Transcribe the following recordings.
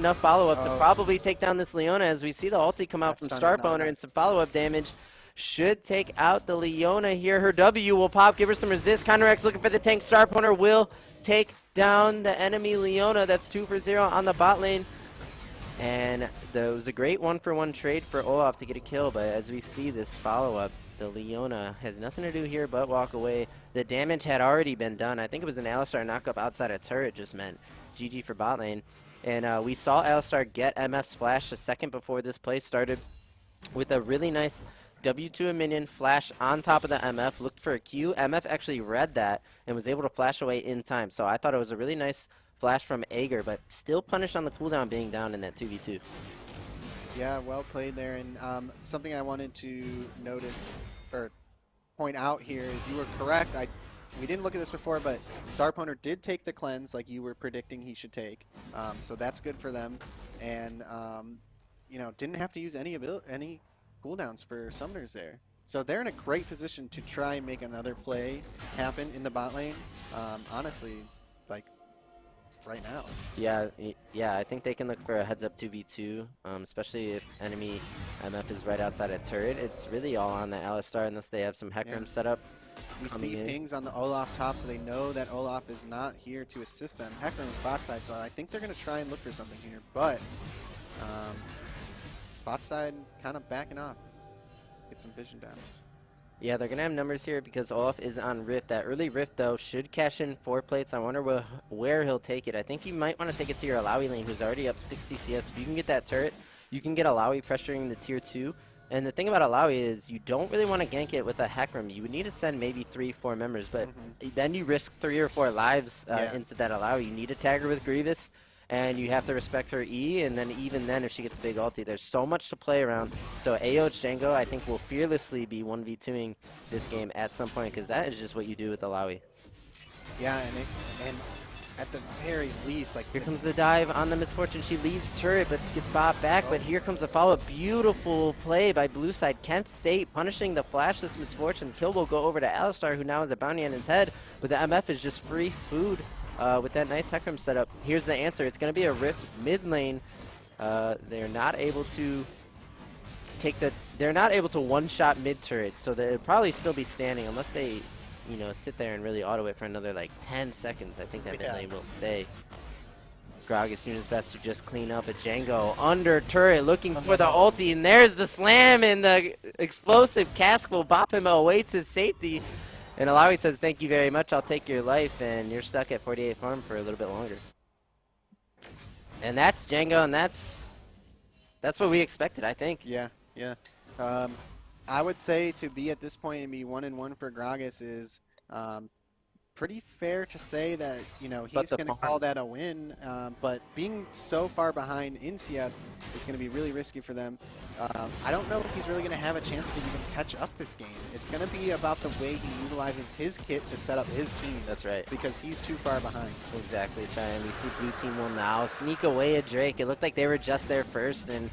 enough follow-up to probably take down this Leona, as we see the ulti come out from Starpowner, and some follow-up damage should take out the Leona here. Her W will pop, give her some resist. Counter-X looking for the tank. Starpowner will take down the enemy Leona. That's 2 for 0 on the bot lane. And that was a great one-for-one trade for Olaf to get a kill, but as we see this follow-up, the Leona has nothing to do here but walk away. The damage had already been done. I think it was an Alistar knock-up outside a turret just meant GG for bot lane. And we saw Alistar get MF's flash a second before this play started with a really nice W2 a minion flash on top of the MF, looked for a Q. MF actually read that and was able to flash away in time. So I thought it was a really nice flash from Ager, but still punished on the cooldown being down in that 2v2. Yeah, well played there. And something I wanted to notice or point out here is you were correct. We didn't look at this before, but Starpowner did take the cleanse like you were predicting he should take. So that's good for them. And, you know, didn't have to use any cooldowns for summoners there. So they're in a great position to try and make another play happen in the bot lane. Honestly, like, right now. Yeah, I think they can look for a heads-up 2v2, especially if enemy MF is right outside a turret. It's really all on the Alistar unless they have some Hecarim set up. We see pings on the Olaf top, so they know that Olaf is not here to assist them. Hecarim's bot side, so I think they're going to try and look for something here. But bot side kind of backing off. Get some vision down. Yeah, they're going to have numbers here because Olaf is on Rift. That early Rift, though, should cash in 4 plates. I wonder where he'll take it. I think you might want to take it to your Alawi lane, who's already up 60 CS. If you can get that turret, you can get Alawi pressuring the tier 2. And the thing about Alawi is you don't really want to gank it with a Hecarim. You would need to send maybe 3-4 members, but then you risk 3 or 4 lives into that Alawi. You need to tag her with Grievous, and you have to respect her E, and then even then if she gets a big ulti, there's so much to play around. So AO Django, I think, will fearlessly be 1v2ing this game at some point, because that is just what you do with Alawi. Yeah, and at the very least, like, here comes the dive on the Misfortune. She leaves turret, but gets bought back. But here comes the follow-up. Beautiful play by blue side. Kent State punishing the flashless Misfortune. Kill will go over to Alistar, who now has a bounty on his head. But the MF is just free food with that nice Hecarim setup. Here's the answer. It's going to be a Rift mid lane. They're not able to they're not able to one-shot mid turret, so they'll probably still be standing unless they, you know, sit there and really auto it for another like 10 seconds. I think that mid lane will stay. Gragas doing his best to just clean up a Django under turret, looking for the ulti, and there's the slam, and the explosive cask will bop him away to safety. And Alawi says, "Thank you very much, I'll take your life," and you're stuck at 48 farm for a little bit longer. And that's Django, and that's what we expected, I think. Yeah. I would say to be at this point and be 1-1 for Gragas is pretty fair to say that, you know, he's going to call that a win. But being so far behind in CS is going to be really risky for them. I don't know if he's really going to have a chance to even catch up this game. It's going to be about the way he utilizes his kit to set up his team. That's right. Because he's too far behind. Exactly. And we see blue team will now sneak away a Drake. It looked like they were just there first, and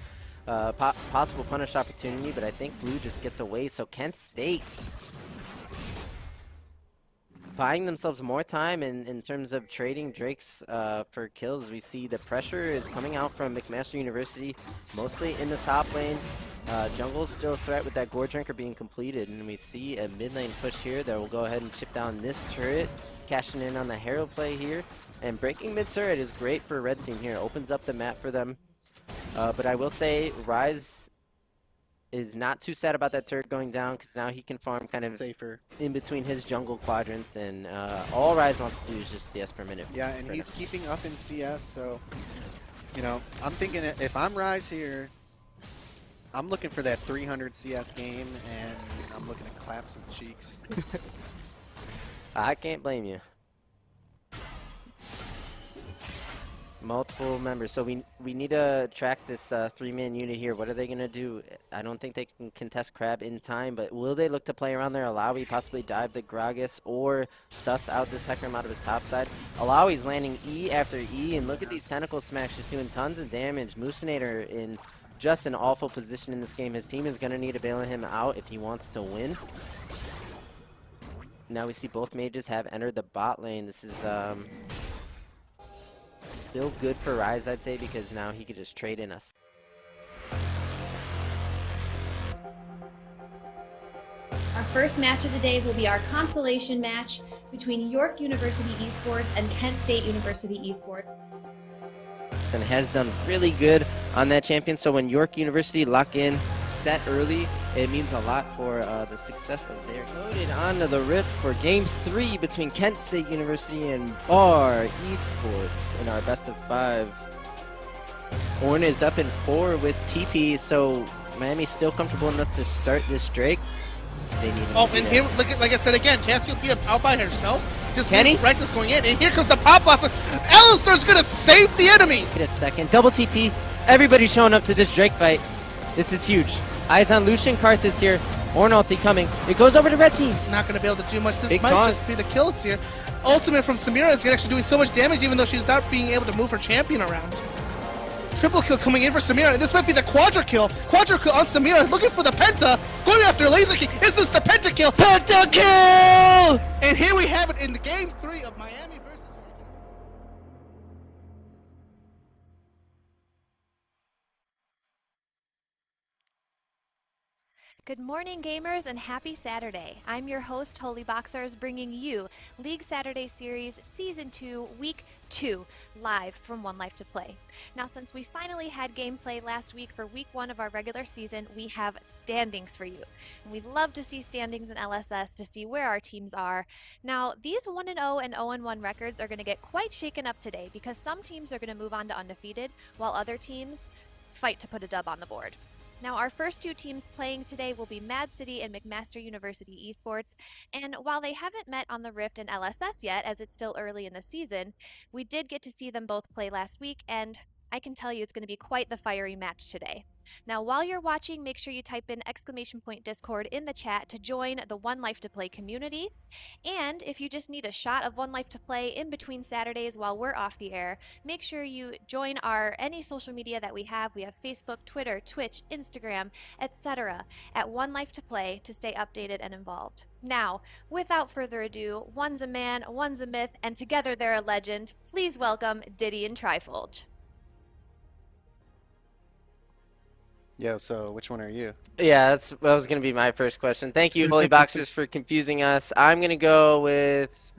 possible punish opportunity, but I think blue just gets away. So Kent State buying themselves more time in terms of trading Drakes for kills. We see the pressure is coming out from McMaster University, mostly in the top lane. Jungle's still a threat with that Gore Drinker being completed, and we see a mid lane push here that will go ahead and chip down this turret, cashing in on the Herald play here. And breaking mid turret is great for red team here. It opens up the map for them. But I will say Rise is not too sad about that turret going down, because now he can farm kind of safer in between his jungle quadrants, and all Rise wants to do is just CS per minute. Yeah, and he's keeping up in CS, so, you know, I'm thinking if I'm Rise here, I'm looking for that 300 CS game, and I'm looking to clap some cheeks. I can't blame you. Multiple members, so we need to track this 3-man unit here. What are they going to do? I don't think they can contest Crab in time, but will they look to play around their Alawi, possibly dive the Gragas, or suss out this Hecarim out of his top side? Alawi's landing E after E, and look at these tentacle smacks just doing tons of damage. Moosinator in just an awful position in this game. His team is going to need to bail him out if he wants to win. Now we see both mages have entered the bot lane. This is still good for Rise, I'd say, because now he could just trade in us. Our first match of the day will be our consolation match between York University Esports and Kent State University Esports. And has done really good on that champion. So when York University lock in set early, it means a lot for the success of their loaded onto the Rift for Game 3 between Kent State University and Bar Esports in our best of 5. Orn is up in 4 with TP, so Miami's still comfortable enough to start this Drake. They need and here, like I said again, Cassiopeia out by herself. Just Reckless going in, and here comes the pop blast. Alistar's gonna save the enemy. Wait a second, double TP. Everybody's showing up to this Drake fight. This is huge. Eyes on Lucian Karth is here. Orn ulti coming. It goes over to red team. Not gonna be able to do much. This Big might taunt. just be the kills here. Ultimate from Samira is actually doing so much damage, even though she's not being able to move her champion around. Triple kill coming in for Samira, and this might be the quadra kill. Quadra kill on Samira, looking for the penta, going after laser kick. Is this the penta kill? Penta kill! And here we have it in the Game 3 of Miami versus... Good morning, gamers, and happy Saturday. I'm your host, Holy Boxers, bringing you League Saturday Series Season 2, Week 2, live from One Life to Play. Now, since we finally had gameplay last week for Week 1 of our regular season, we have standings for you. And we love to see standings in LSS to see where our teams are. Now, these 1-0 and 0-1 records are going to get quite shaken up today because some teams are going to move on to undefeated, while other teams fight to put a dub on the board. Now, our first 2 teams playing today will be MAAD City and McMaster University Esports, and while they haven't met on the Rift and LSS yet, as it's still early in the season, we did get to see them both play last week, and I can tell you it's going to be quite the fiery match today. Now, while you're watching, make sure you type in !Discord in the chat to join the One Life to Play community. And if you just need a shot of One Life to Play in between Saturdays while we're off the air, make sure you join any social media that we have. We have Facebook, Twitter, Twitch, Instagram, etc. at One Life to Play to stay updated and involved. Now, without further ado, one's a man, one's a myth, and together they're a legend. Please welcome Diddy and Trifolge. Yo, so which one are you? Yeah, that was going to be my first question. Thank you, Holy Boxers, for confusing us. I'm going to go with,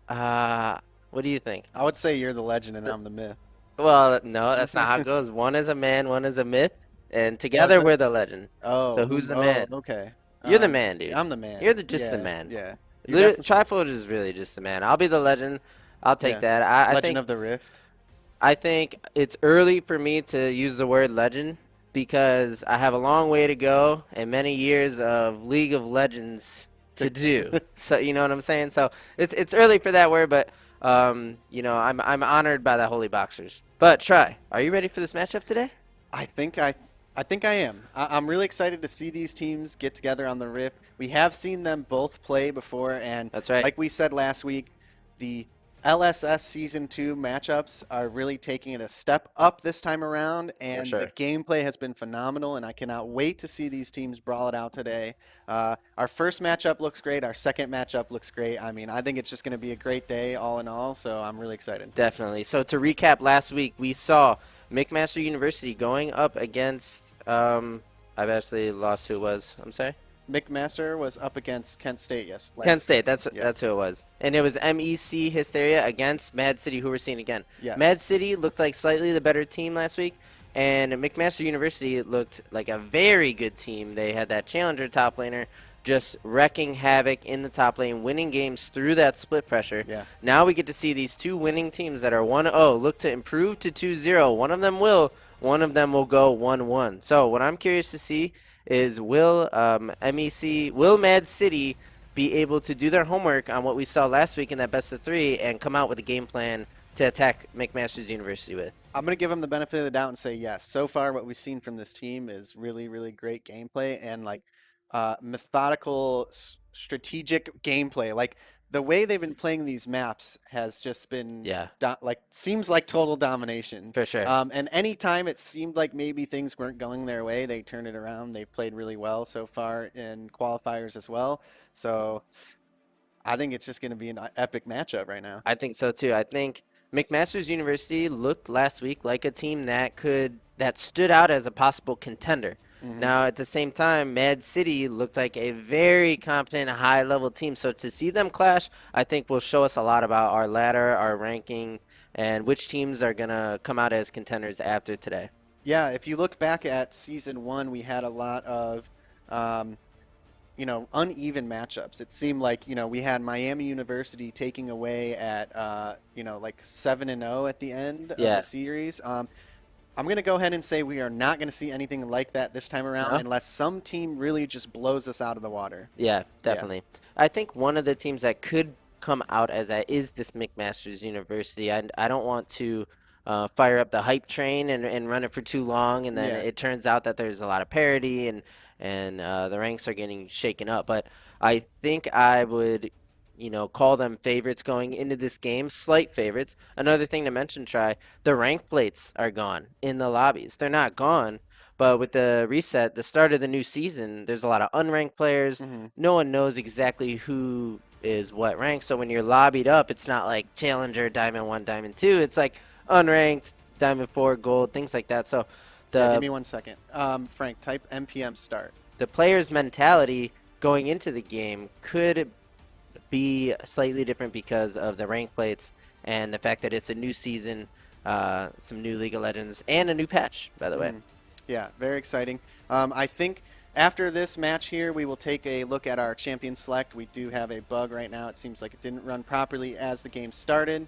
what do you think? I would say you're the legend and I'm the myth. Well, no, that's not how it goes. One is a man, one is a myth, and together we're the legend. Oh. So who's the man? Okay. You're the man, dude. I'm the man. You're just the man. Yeah. Trifolge is really just the man. I'll be the legend. I'll take that. I legend think, of the Rift. I think it's early for me to use the word legend, because I have a long way to go and many years of League of Legends to do. So you know what I'm saying? So it's early for that word, but you know, I'm honored by the Holy Boxers. But are you ready for this matchup today? I think I am. I'm really excited to see these teams get together on the Rift. We have seen them both play before, and that's right. Like we said last week, the LSS Season 2 matchups are really taking it a step up this time around, and the gameplay has been phenomenal, and I cannot wait to see these teams brawl it out today. Our first matchup looks great. Our second matchup looks great. I mean, I think it's just going to be a great day all in all, so I'm really excited. Definitely. So to recap, last week we saw McMaster University going up against, I've actually lost who it was. I'm sorry? McMaster was up against Kent State, yes. Kent State, that's who it was. And it was MEC Hysteria against MAAD City, who we're seeing again. Yes. MAAD City looked like slightly the better team last week, and McMaster University looked like a very good team. They had that challenger top laner just wrecking havoc in the top lane, winning games through that split pressure. Yeah. Now we get to see these 2 winning teams that are 1-0 look to improve to 2-0. One of them will go 1-1. So what I'm curious to see is will MAAD City be able to do their homework on what we saw last week in that best of 3 and come out with a game plan to attack McMaster's University with? I'm going to give them the benefit of the doubt and say yes. So far, what we've seen from this team is really, really great gameplay and like methodical, strategic gameplay. Like the way they've been playing these maps has just been seems like total domination. For sure. And anytime it seemed like maybe things weren't going their way, they turned it around. They played really well so far in qualifiers as well. So I think it's just going to be an epic matchup right now. I think so too. I think McMaster's University looked last week like a team that stood out as a possible contender. Now, at the same time, Mad City looked like a very competent, high-level team. So to see them clash, I think will show us a lot about our ladder, our ranking, and which teams are going to come out as contenders after today. Yeah, if you look back at season one, we had a lot of, uneven matchups. It seemed like, we had Miami University taking away at, like 7-0 at the end of Yeah. the series. I'm going to go ahead and say we are not going to see anything like that this time around No? unless some team really just blows us out of the water. Yeah, definitely. I think one of the teams that could come out as that is this McMaster's University. I don't want to fire up the hype train and run it for too long, and then Yeah. it turns out that there's a lot of parity and the ranks are getting shaken up. But I think I would, call them favorites going into this game, slight favorites. Another thing to mention, the rank plates are gone in the lobbies. They're not gone. But with the reset, the start of the new season, there's a lot of unranked players. No one knows exactly who is what rank. So when you're lobbied up, it's not like Challenger, Diamond 1, Diamond 2. It's like unranked, Diamond 4, Gold, things like that. So Yeah, give the me 1 second. Frank, type NPM start. the player's mentality going into the game could be slightly different because of the rank plates and the fact that it's a new season, some new League of Legends, and a new patch, by the way. Yeah, very exciting. I think after this match here, we will take a look at our champion select. We do have a bug right now. It seems like it didn't run properly as the game started.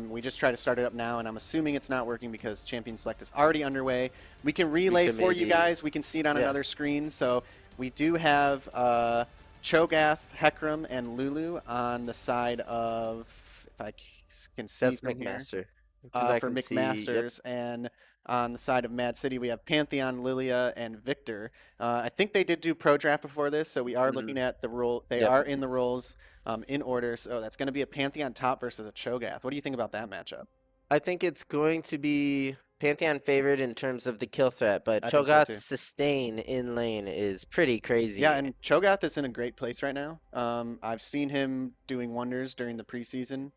We just tried to start it up now, and I'm assuming it's not working because champion select is already underway. We can relay could for you maybe- guys. We can see it on another screen. So we do have Cho'Gath, Hecarim, and Lulu on the side of, if I can see That's from here. McMaster. 'Cause I For can see- yep. McMasters, and on the side of Mad City we have Pantheon, Lilia, and Victor. I think they did do pro draft before this, so we are looking at the role. They Yep. are in the roles in order. So that's going to be a Pantheon top versus a Cho'Gath. What do you think about that matchup? I think it's going to be Pantheon favored in terms of the kill threat, but I think so too. Cho'Gath's sustain in lane is pretty crazy. Yeah, and Cho'Gath is in a great place right now. I've seen him doing wonders during the preseason.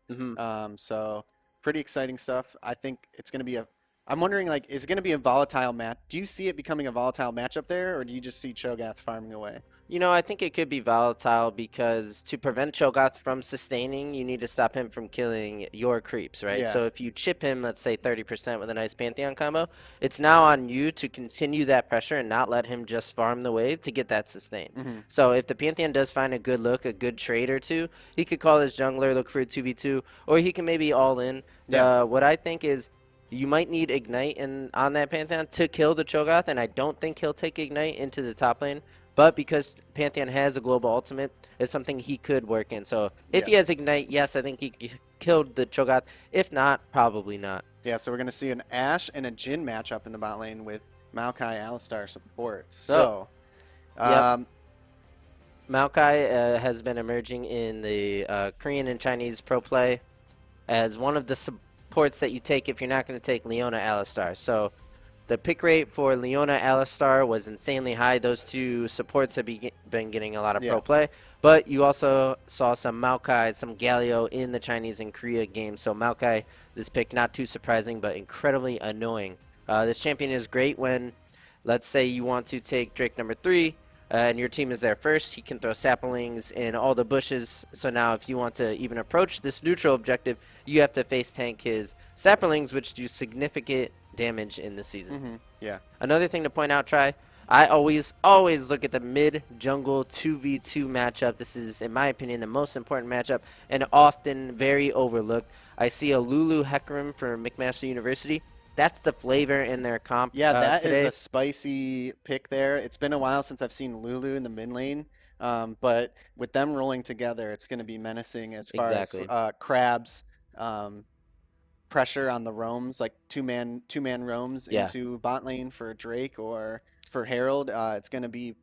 So pretty exciting stuff. I think it's going to be I'm wondering, like, is it going to be a volatile match? Do you see it becoming a volatile matchup there, or do you just see Cho'Gath farming away? I think it could be volatile because to prevent Cho'Gath from sustaining, you need to stop him from killing your creeps, right? Yeah. So if you chip him, let's say 30% with a nice Pantheon combo, it's now on you to continue that pressure and not let him just farm the wave to get that sustain. So if the Pantheon does find a good look, a good trade or two, he could call his jungler, look for a 2v2, or he can maybe all in. Yeah. What I think is you might need Ignite on that Pantheon to kill the Cho'Gath, and I don't think he'll take Ignite into the top lane. But because Pantheon has a global ultimate, it's something he could work in. So if he has Ignite, yes, I think he killed the Cho'Gath. If not, probably not. Yeah, so we're going to see an Ashe and a Jhin matchup in the bot lane with Maokai Alistar support. So, So, yep. Maokai has been emerging in the Korean and Chinese pro play as one of the supports that you take if you're not going to take Leona Alistar. So the pick rate for Leona Alistar was insanely high. Those two supports have been getting a lot of pro play. But you also saw some Maokai, some Galio in the Chinese and Korea games. So Maokai, this pick, not too surprising, but incredibly annoying. This champion is great when, let's say you want to take Drake number 3, and your team is there first. He can throw saplings in all the bushes. So now if you want to even approach this neutral objective, you have to face tank his saplings, which do significant damage in the season. Yeah. Another thing to point out, I always look at the mid-jungle 2v2 matchup. This is, in my opinion, the most important matchup and often very overlooked. I see a Lulu Hecarim for McMaster University. That's the flavor in their comp. Yeah, that is today. a spicy pick there. It's been a while since I've seen Lulu in the mid lane, but with them rolling together, it's going to be menacing as far as Crab's pressure on the roams, like two-man roams into bot lane for Drake or for Herald. It's going to be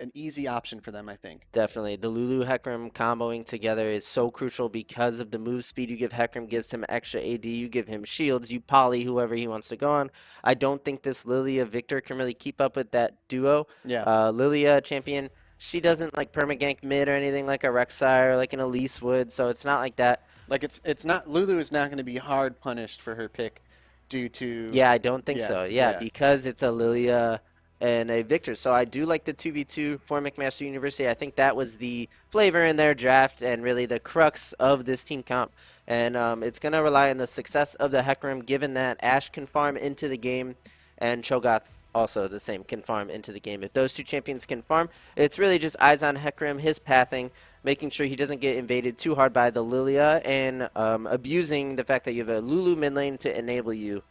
an easy option for them, I think. Definitely. The Lulu Hecarim comboing together is so crucial because of the move speed you give Hecarim, gives him extra AD, you give him shields, you poly whoever he wants to go on. I don't think this Lilia Victor can really keep up with that duo. Yeah. Lilia champion, she doesn't like permagank mid or anything like a Rek'Sai or like an Elise would, so it's not like that. Like it's not Lulu is not going to be hard punished for her pick due to Yeah, I don't think yeah, so. Yeah, yeah. because it's a Lilia and a Victor. So I do like the 2v2 for McMaster University. I think that was the flavor in their draft and really the crux of this team comp. And it's going to rely on the success of the Hecarim, given that Ashe can farm into the game and Cho'Gath also the same can farm into the game. If those two champions can farm, it's really just eyes on Hecarim, his pathing, making sure he doesn't get invaded too hard by the Lilia, and abusing the fact that you have a Lulu mid lane to enable you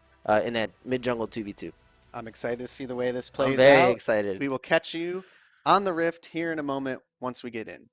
in that mid jungle 2v2. I'm excited to see the way this I'm plays very out. excited. We will catch you on the Rift here in a moment once we get in.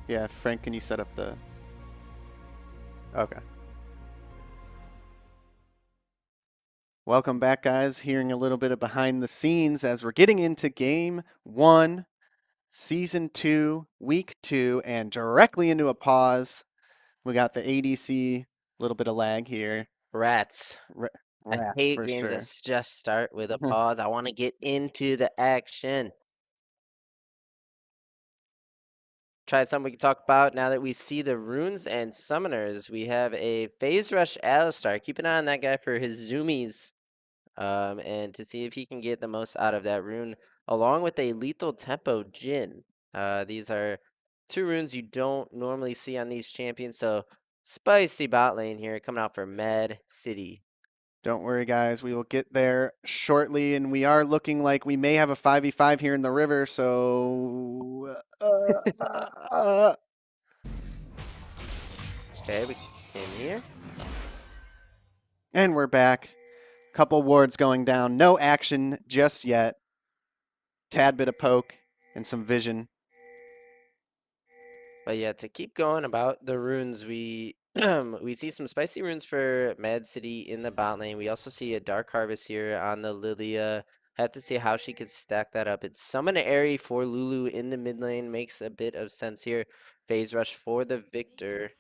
Yeah, Frank, can you set up the Okay. Welcome back, guys. Hearing a little bit of behind the scenes as we're getting into game 1, season 2, week 2, and directly into a pause. We got the ADC, a little bit of lag here. Rats. I Rats hate for games sure. that just start with a pause. I want to get into the action. Try something we can talk about now that we see the runes and summoners. We have a Phase Rush Alistar. Keep an eye on that guy for his zoomies. And to see if he can get the most out of that rune, along with a Lethal Tempo Jin. These are two runes you don't normally see on these champions, so spicy bot lane here coming out for MAAD City. Don't worry, guys. We will get there shortly, and we are looking like we may have a 5v5 here in the river, so... Okay, we came here. And we're back. Couple wards going down. No action just yet. Tad bit of poke and some vision. But yeah, to keep going about the runes, we we see some spicy runes for MAAD City in the bot lane. We also see a Dark Harvest here on the Lilia. Have to see how she could stack that up. It's Summon Airy for Lulu in the mid lane. Makes a bit of sense here. Phase Rush for the Victor.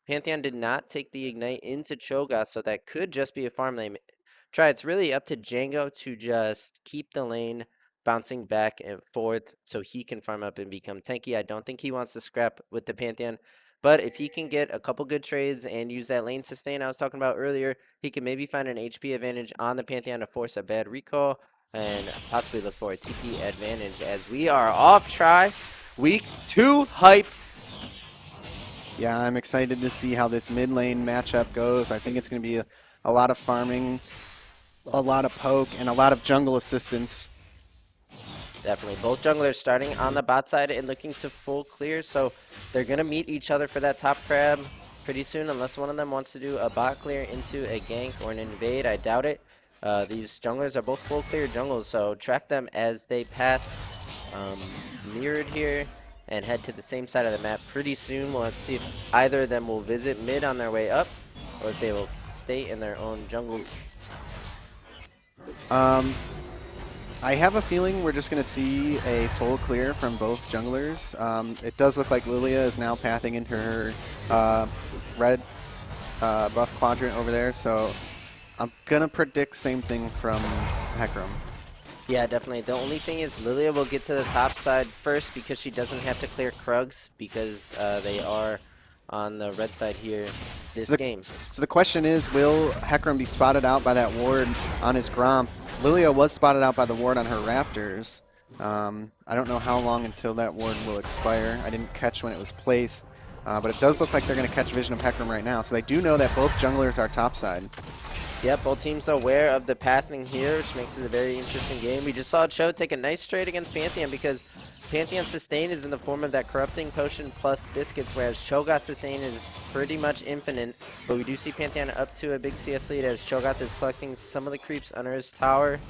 Pantheon did not take the Ignite into Cho'Gath, so that could just be a farm lane try. It's really up to Django to just keep the lane bouncing back and forth so he can farm up and become tanky. I don't think he wants to scrap with the Pantheon, but if he can get a couple good trades and use that lane sustain I was talking about earlier, he can maybe find an HP advantage on the Pantheon to force a bad recall and possibly look for a TP advantage as we are off try. Week 2 hype. Yeah, I'm excited to see how this mid lane matchup goes. I think it's going to be a lot of farming, a lot of poke, and a lot of jungle assistance. Definitely. Both junglers starting on the bot side and looking to full clear, so they're going to meet each other for that top crab pretty soon, unless one of them wants to do a bot clear into a gank or an invade. I doubt it. These junglers are both full clear jungles, so track them as they path mirrored here and head to the same side of the map pretty soon. Well, let's see if either of them will visit mid on their way up or if they will stay in their own jungles. I have a feeling we're just going to see a full clear from both junglers. It does look like Lilia is now pathing into her red buff quadrant over there, so I'm going to predict same thing from Hecarim. Yeah, definitely. The only thing is Lilia will get to the top side first because she doesn't have to clear Krugs because they are on the red side here this game. So the question is, will Hecarim be spotted out by that ward on his Gromp? Lilia was spotted out by the ward on her Raptors. I don't know how long until that ward will expire. I didn't catch when it was placed, but it does look like they're going to catch vision of Hecarim right now. So they do know that both junglers are topside. Yep, both teams are aware of the pathing here, which makes it a very interesting game. We just saw Cho take a nice trade against Pantheon because Pantheon sustain is in the form of that corrupting potion plus biscuits, whereas Cho'Gath sustain is pretty much infinite. But we do see Pantheon up to a big CS lead as Cho'Gath is collecting some of the creeps under his tower.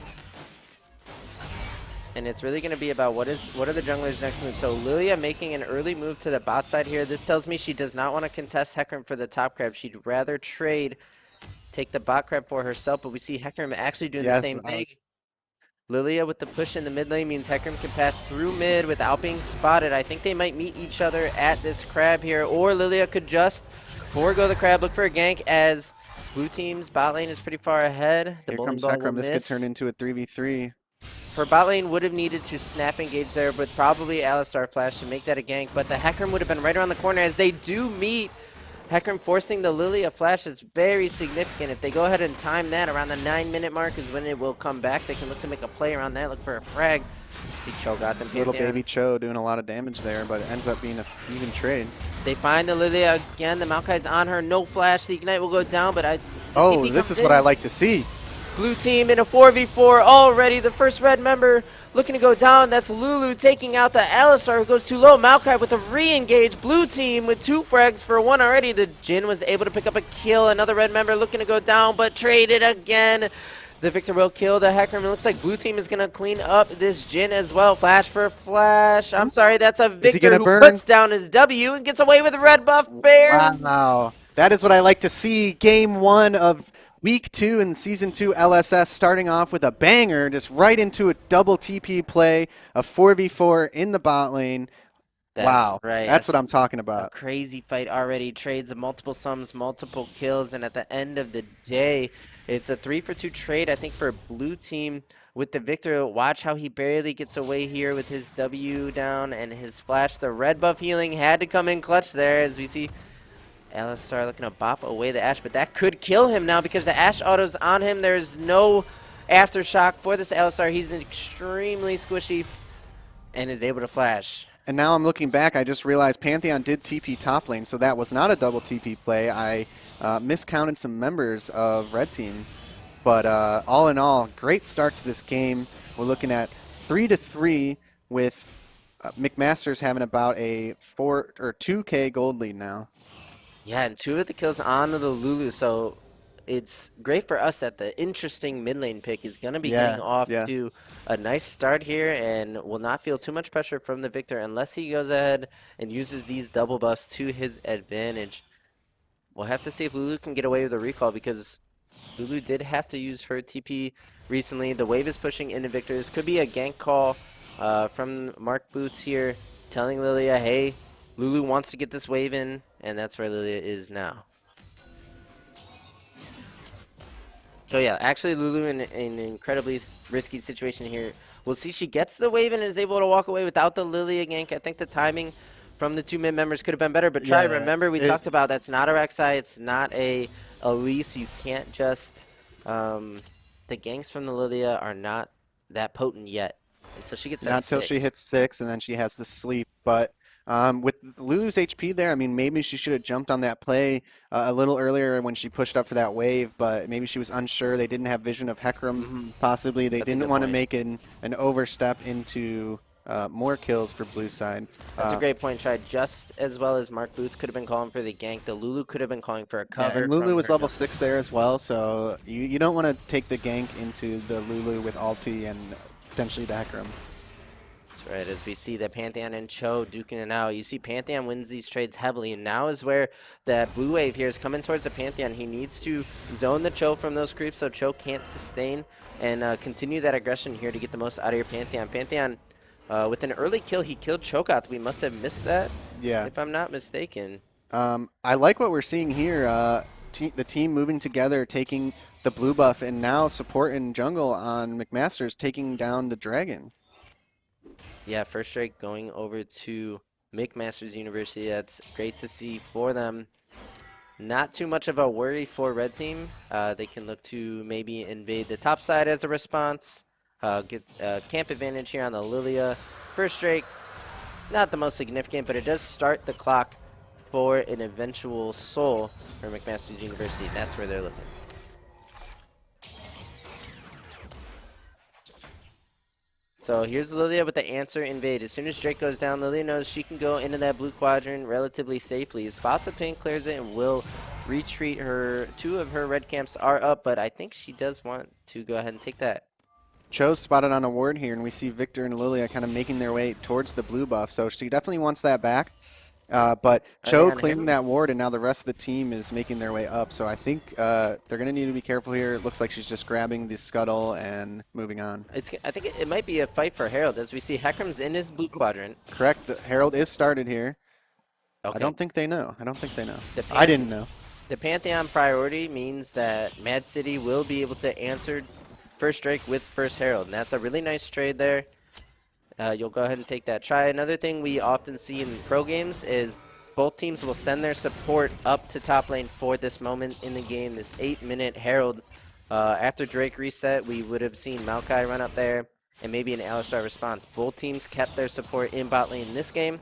And it's really going to be about what are the junglers' next move. So Lilia making an early move to the bot side here. This tells me she does not want to contest Hecarim for the top crab. She'd rather trade, take the bot crab for herself, but we see Hecarim actually doing the same thing. Lilia with the push in the mid lane means Hecarim can path through mid without being spotted. I think they might meet each other at this crab here, or Lilia could just forego the crab, look for a gank as blue team's bot lane is pretty far ahead. Here comes Hecarim. This could turn into a 3v3. Her bot lane would have needed to snap engage there, but probably Alistar flash to make that a gank, but the Hecarim would have been right around the corner as they do meet. Hecarim forcing the Lilia flash is very significant. If they go ahead and time that around the 9-minute mark is when it will come back. They can look to make a play around that, look for a frag. See Cho'Gath and Pantheon. Little baby Cho doing a lot of damage there, but it ends up being an even trade. They find the Lilia again. The Maokai's on her. No flash. The Ignite will go down, but oh, this is what I like to see. Blue team in a 4v4 already. The first red member looking to go down. That's Lulu taking out the Alistar who goes too low. Maokai with a re-engage. Blue team with 2 frags for 1 already. The Jhin was able to pick up a kill. Another red member looking to go down, but traded again. The Victor will kill the Hecarim. It looks like blue team is going to clean up this Jhin as well. Flash for flash. I'm sorry, that's a Victor who puts down his W and gets away with a red buff bear. Wow. That is what I like to see. Game 1 of Week 2 in Season 2 LSS starting off with a banger, just right into a double TP play, a 4v4 in the bot lane. Wow, right. That's what I'm talking about. A crazy fight already. Trades of multiple sums, multiple kills, and at the end of the day, it's a 3-for-2 trade, I think, for blue team with the Victor. Watch how he barely gets away here with his W down and his flash. The red buff healing had to come in clutch there as we see Alistar looking to bop away the Ashe, but that could kill him now because the Ashe auto's on him. There's no aftershock for this Alistar. He's extremely squishy and is able to flash. And now I'm looking back, I just realized Pantheon did TP top lane, so that was not a double TP play. I miscounted some members of red team, but all in all, great start to this game. We're looking at 3-3 with McMaster's having about a 2K gold lead now. Yeah, and 2 of the kills onto the Lulu, so it's great for us that the interesting mid lane pick is going to be getting off to a nice start here and will not feel too much pressure from the Victor unless he goes ahead and uses these double buffs to his advantage. We'll have to see if Lulu can get away with a recall because Lulu did have to use her TP recently. The wave is pushing into Victor. This could be a gank call from Mark Boots here telling Lilia, hey, Lulu wants to get this wave in and that's where Lilia is now. So yeah, actually Lulu in an incredibly risky situation here. We'll see she gets the wave and is able to walk away without the Lilia gank. I think the timing from the two mid members could have been better, but try, remember we talked about that's not a Rek'Sai, it's not a Elise. You can't just, the ganks from the Lilia are not that potent yet until she gets that Not until 6. she hits 6, and then she has to sleep. But with Lulu's HP there, I mean, maybe she should have jumped on that play a little earlier when she pushed up for that wave, but maybe she was unsure. They didn't have vision of Hecarim, possibly. They didn't want to make an overstep into more kills for blue side. That's a great point, Tried. Just as well as Mark Boots could have been calling for the gank, the Lulu could have been calling for a cover. Yeah, and Lulu was level 6 there as well, so you don't want to take the gank into the Lulu with ulti and potentially the Hecarim. That's right, as we see that Pantheon and Cho duking it out. You see Pantheon wins these trades heavily, and now is where that blue wave here is coming towards the Pantheon. He needs to zone the Cho from those creeps so Cho can't sustain and continue that aggression here to get the most out of your Pantheon. Pantheon, with an early kill, he killed Cho'Gath. We must have missed that, if I'm not mistaken. I like what we're seeing here. The team moving together, taking the blue buff, and now support in jungle on McMaster's taking down the dragon. Yeah, first strike going over to McMaster's University. That's great to see for them. Not too much of a worry for red team. They can look to maybe invade the top side as a response. Get camp advantage here on the Lilia. First strike, not the most significant, but it does start the clock for an eventual soul for McMaster's University, and that's where they're looking. So here's Lilia with the answer invade. As soon as Drake goes down, Lilia knows she can go into that blue quadrant relatively safely. Spots a ping, clears it, and will retreat her. 2 of her red camps are up, but I think she does want to go ahead and take that. Cho's spotted on a ward here, and we see Victor and Lilia kind of making their way towards the blue buff, so she definitely wants that back. But Cho clearing that ward, and now the rest of the team is making their way up. So I think they're going to need to be careful here. It looks like she's just grabbing the scuttle and moving on. I think it might be a fight for Herald, as we see Hecarim's in his blue quadrant. Correct. The Herald is started here. Okay. I don't think they know. I didn't know. The Pantheon priority means that MAAD City will be able to answer first Drake with first Herald, and that's a really nice trade there. You'll go ahead and take that try. Another thing we often see in pro games is both teams will send their support up to top lane for this moment in the game, this 8-minute Herald. After Drake reset, we would have seen Maokai run up there and maybe an Alistar response. Both teams kept their support in bot lane in this game,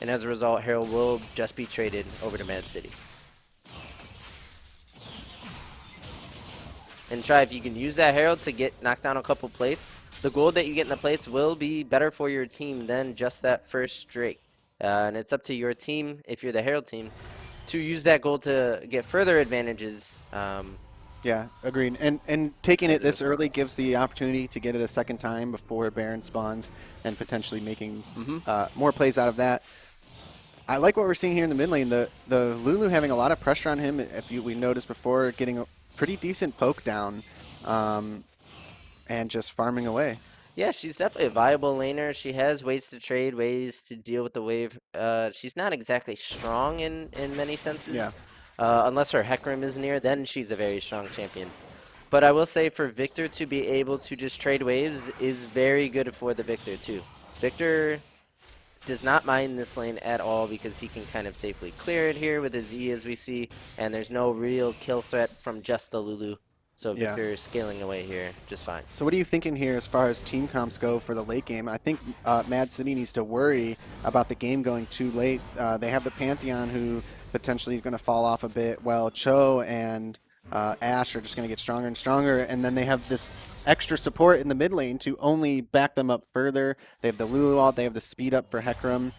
and as a result, Herald will just be traded over to MAAD City. And try if you can use that Herald to get knocked down a couple plates. The gold that you get in the plates will be better for your team than just that first Drake. And it's up to your team, if you're the Herald team, to use that gold to get further advantages. Yeah, agreed. And taking it this early gives the opportunity to get it a second time before Baron spawns and potentially making more plays out of that. I like what we're seeing here in the mid lane. The Lulu having a lot of pressure on him, we noticed before, getting a pretty decent poke down. And just farming away. Yeah, she's definitely a viable laner. She has ways to trade, ways to deal with the wave. She's not exactly strong in many senses. Yeah. Unless her Hecarim is near, then she's a very strong champion. But I will say for Victor to be able to just trade waves is very good for the Victor too. Victor does not mind this lane at all because he can kind of safely clear it here with his E as we see, and there's no real kill threat from just the Lulu. So Victor is scaling away here just fine. So what are you thinking here as far as team comps go for the late game? I think MAAD City needs to worry about the game going too late. They have the Pantheon who potentially is going to fall off a bit, while Cho and Ashe are just going to get stronger and stronger. And then they have this extra support in the mid lane to only back them up further. They have the Lulu ult, they have the speed up for Hecarim.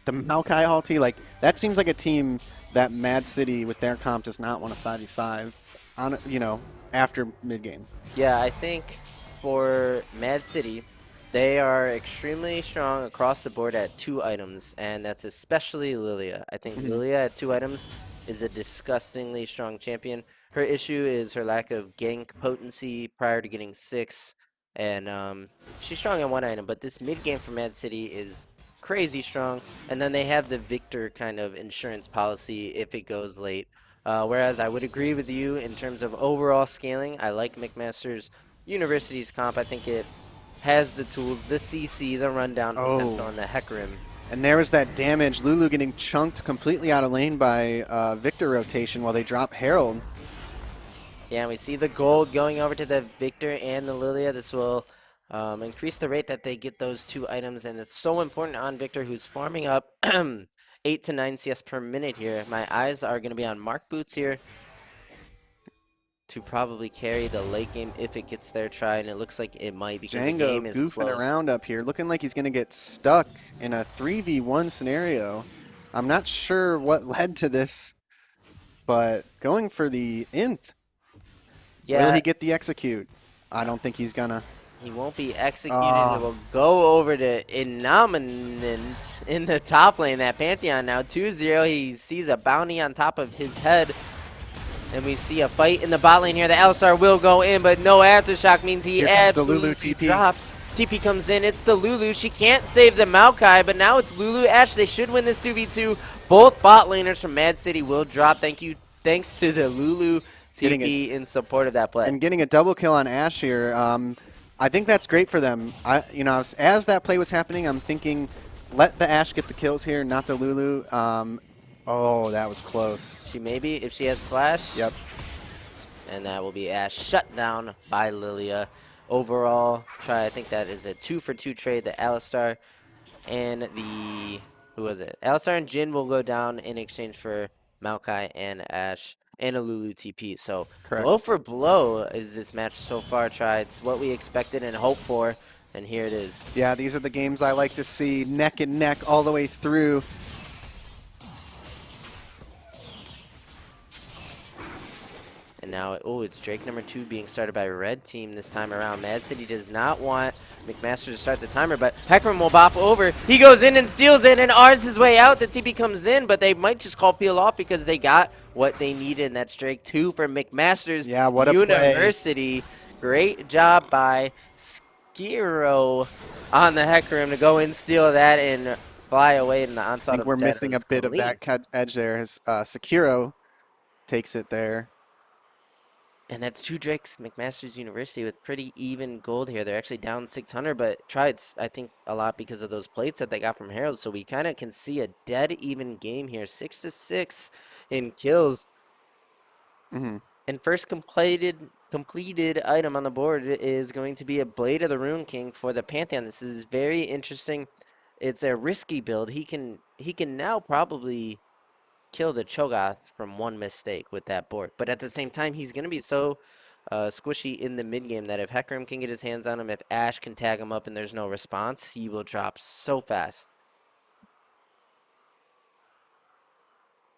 The Maokai ulti, like, that seems like a team that MAAD City with their comp does not want to 5v5 on, after mid-game. Yeah, I think for MAAD City, they are extremely strong across the board at 2 items, and that's especially Lilia. I think Lilia at 2 items is a disgustingly strong champion. Her issue is her lack of gank potency prior to getting 6, and she's strong at 1 item, but this mid-game for MAAD City is crazy strong. And then they have the Victor kind of insurance policy if it goes late. Whereas I would agree with you in terms of overall scaling. I like McMaster's University's comp. I think it has the tools, the CC, the rundown potential, and the Hecarim. And there was that damage. Lulu getting chunked completely out of lane by Victor rotation while they drop Herald. Yeah, and we see the gold going over to the Victor and the Lilia. This will increase the rate that they get those 2 items, and it's so important on Victor, who's farming up 8 to 9 CS per minute here. My eyes are going to be on Mark Boots here to probably carry the late game if it gets their try, and it looks like it might because the game is goofing close. around up here, looking like he's going to get stuck in a 3v1 scenario. I'm not sure what led to this, but going for the int. Yeah. Will he get the execute? I don't think he's gonna. He won't be executed. It will go over to Innominant in the top lane. That Pantheon now 2-0. He sees a bounty on top of his head. And we see a fight in the bot lane here. The Alistar will go in, but no aftershock means he absolutely drops. TP comes in. It's the Lulu. She can't save the Maokai, but now it's Lulu Ashe. They should win this 2v2. Both bot laners from MAAD City will drop. Thanks to the Lulu TP in support of that play. And getting a double kill on Ashe here. I think that's great for them. As that play was happening, I'm thinking, let the Ashe get the kills here, not the Lulu. Oh, that was close. She maybe, if she has flash. Yep. And that will be Ashe shut down by Lilia. Overall, I think that is a 2-for-2 trade. The Alistar and the, who was it? Alistar and Jhin will go down in exchange for Maokai and Ashe and a Lulu TP. So blow for blow is this match so far. It's what we expected and hoped for, and here it is. Yeah, these are the games I like to see, neck and neck all the way through. And now, it's Drake number 2 being started by Red Team this time around. MAAD City does not want McMaster to start the timer, but Hecarim will bop over. He goes in and steals it, and R's his way out. The TP comes in, but they might just call peel off because they got what they needed, and that's Drake 2 for McMaster's University. Great job by Skiro on the Hecarim to go in, steal that, and fly away in the onslaught. I think we're missing a bit of that edge there. His Sekiro takes it there. And that's 2 Drakes, McMaster's University, with pretty even gold here. They're actually down 600, but tried, I think, a lot because of those plates that they got from Herald. So we kind of can see a dead even game here. 6-6 in kills. And first completed item on the board is going to be a Blade of the Rune King for the Pantheon. This is very interesting. It's a risky build. He can now probably kill the Cho'Gath from one mistake with that board, but at the same time he's going to be so squishy in the mid game that if Hecarim can get his hands on him, if Ashe can tag him up and there's no response, he will drop so fast.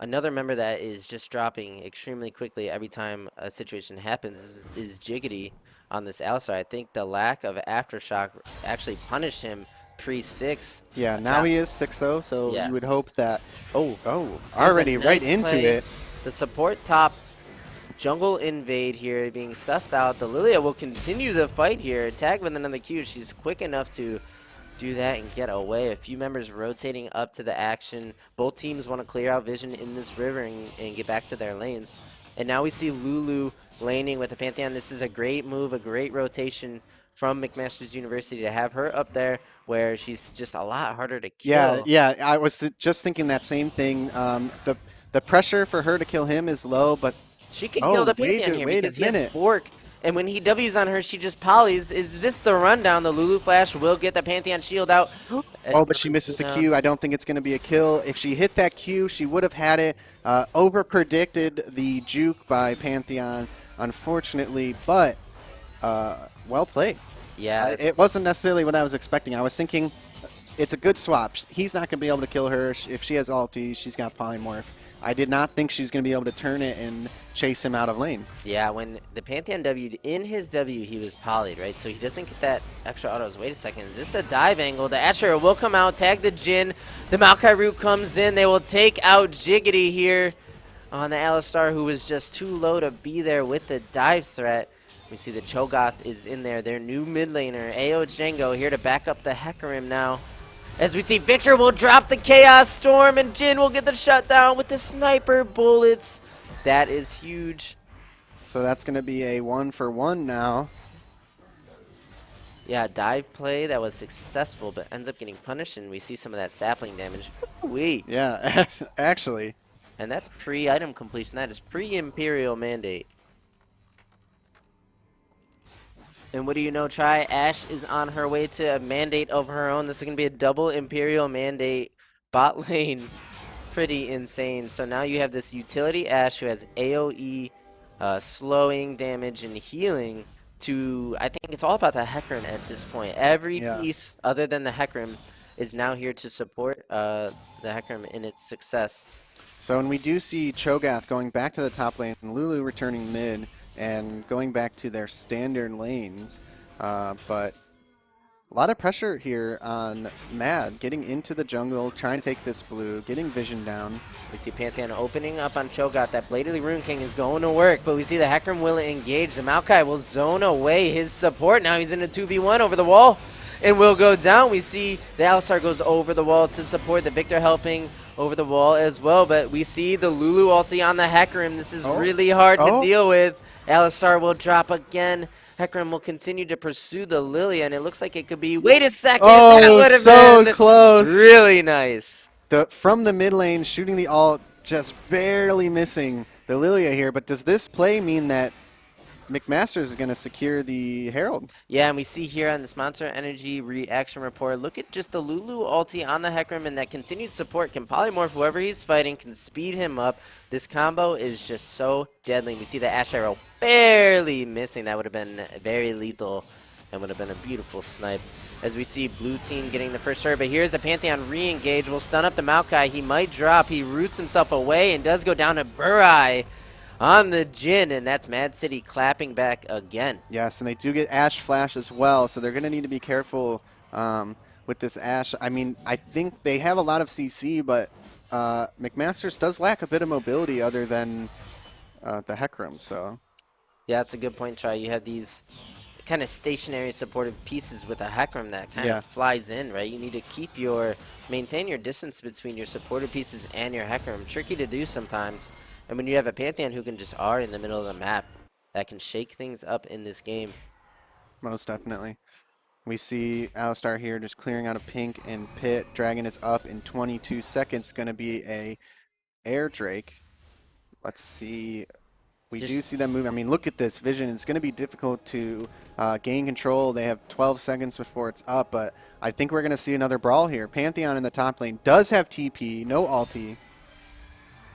Another member that is just dropping extremely quickly every time a situation happens is Jiggity on this Alistar. I think the lack of aftershock actually punished him pre-6. Yeah, now he is 6-0, so you would hope that... Oh, already nice right into it. The support top jungle invade here being sussed out. The Lilia will continue the fight here. Tag with another Q. She's quick enough to do that and get away. A few members rotating up to the action. Both teams want to clear out vision in this river and get back to their lanes. And now we see Lulu laning with the Pantheon. This is a great move, a great rotation from McMaster's University to have her up there where she's just a lot harder to kill. Yeah, I was just thinking that same thing. The pressure for her to kill him is low, but she can kill the Pantheon here because he has Bork. And when he W's on her, she just polys. Is this the rundown? The Lulu Flash will get the Pantheon shield out. Oh, but she misses the Q. I don't think it's going to be a kill. If she hit that Q, she would have had it. Over-predicted the juke by Pantheon, unfortunately, but well played. Yeah. It wasn't necessarily what I was expecting. I was thinking it's a good swap. He's not going to be able to kill her. If she has ulti, she's got polymorph. I did not think she was going to be able to turn it and chase him out of lane. Yeah, when the Pantheon W'd, in his W, he was polyed, right? So he doesn't get that extra autos. Wait a second. Is this a dive angle? The Asher will come out, tag the Jhin. The Maokai root comes in. They will take out Jiggity here on the Alistar, who was just too low to be there with the dive threat. We see the Cho'Gath is in there. Their new mid laner, AO Django, here to back up the Hecarim now. As we see Victor will drop the Chaos Storm and Jin will get the shutdown with the sniper bullets. That is huge. So that's going to be a 1-for-1 now. Yeah, dive play that was successful but ends up getting punished, and we see some of that sapling damage. Wait. Yeah, actually. And that's pre-item completion. That is pre-Imperial Mandate. And what do you know, Try? Ash is on her way to a mandate of her own. This is going to be a double Imperial Mandate bot lane. Pretty insane. So now you have this utility Ash who has AoE, slowing damage and healing to, I think it's all about the Hecarim at this point. Every piece other than the Hecarim is now here to support the Hecarim in its success. So when we do see Cho'Gath going back to the top lane and Lulu returning mid and going back to their standard lanes, but a lot of pressure here on MAAD, getting into the jungle, trying to take this blue, getting vision down. We see Pantheon opening up on Cho'Gath. That Bladely Rune King is going to work, but we see the Hecarim will engage. The Maokai will zone away his support. Now he's in a 2v1 over the wall and will go down. We see the Alistar goes over the wall to support. The Victor helping over the wall as well, but we see the Lulu ulti on the Hecarim. This is really hard to deal with. Alistar will drop again. Hecarim will continue to pursue the Lilia, and it looks like it could be. Wait a second! That would have so been close. Really nice. From the mid lane, shooting the ult, just barely missing the Lilia here. But does this play mean that McMaster is going to secure the Herald? Yeah, and we see here on this Monster Energy reaction report, look at just the Lulu ulti on the Hecarim, and that continued support can polymorph whoever he's fighting, can speed him up. This combo is just so deadly. We see the Ash Arrow barely missing. That would have been very lethal and would have been a beautiful snipe. As we see blue team getting the first shot, but here's a Pantheon re-engage. Will stun up the Maokai. He might drop. He roots himself away and does go down to Burai on the Jin, and that's Mad City clapping back again. Yes, and they do get Ash Flash as well, so they're going to need to be careful with this Ash. I mean, I think they have a lot of CC, but McMasters does lack a bit of mobility other than the Hecarim, so. Yeah, that's a good point, Try. You have these kind of stationary supportive pieces with a Hecarim that kind of flies in, right? You need to maintain your distance between your supportive pieces and your Hecarim. Tricky to do sometimes. And when you have a Pantheon who can just R in the middle of the map, that can shake things up in this game. Most definitely. We see Alistar here just clearing out a pink and pit. Dragon is up in 22 seconds. Going to be a Air Drake. Let's see. We do see them move. I mean, look at this vision. It's going to be difficult to gain control. They have 12 seconds before it's up, but I think we're going to see another brawl here. Pantheon in the top lane does have TP, no ulti.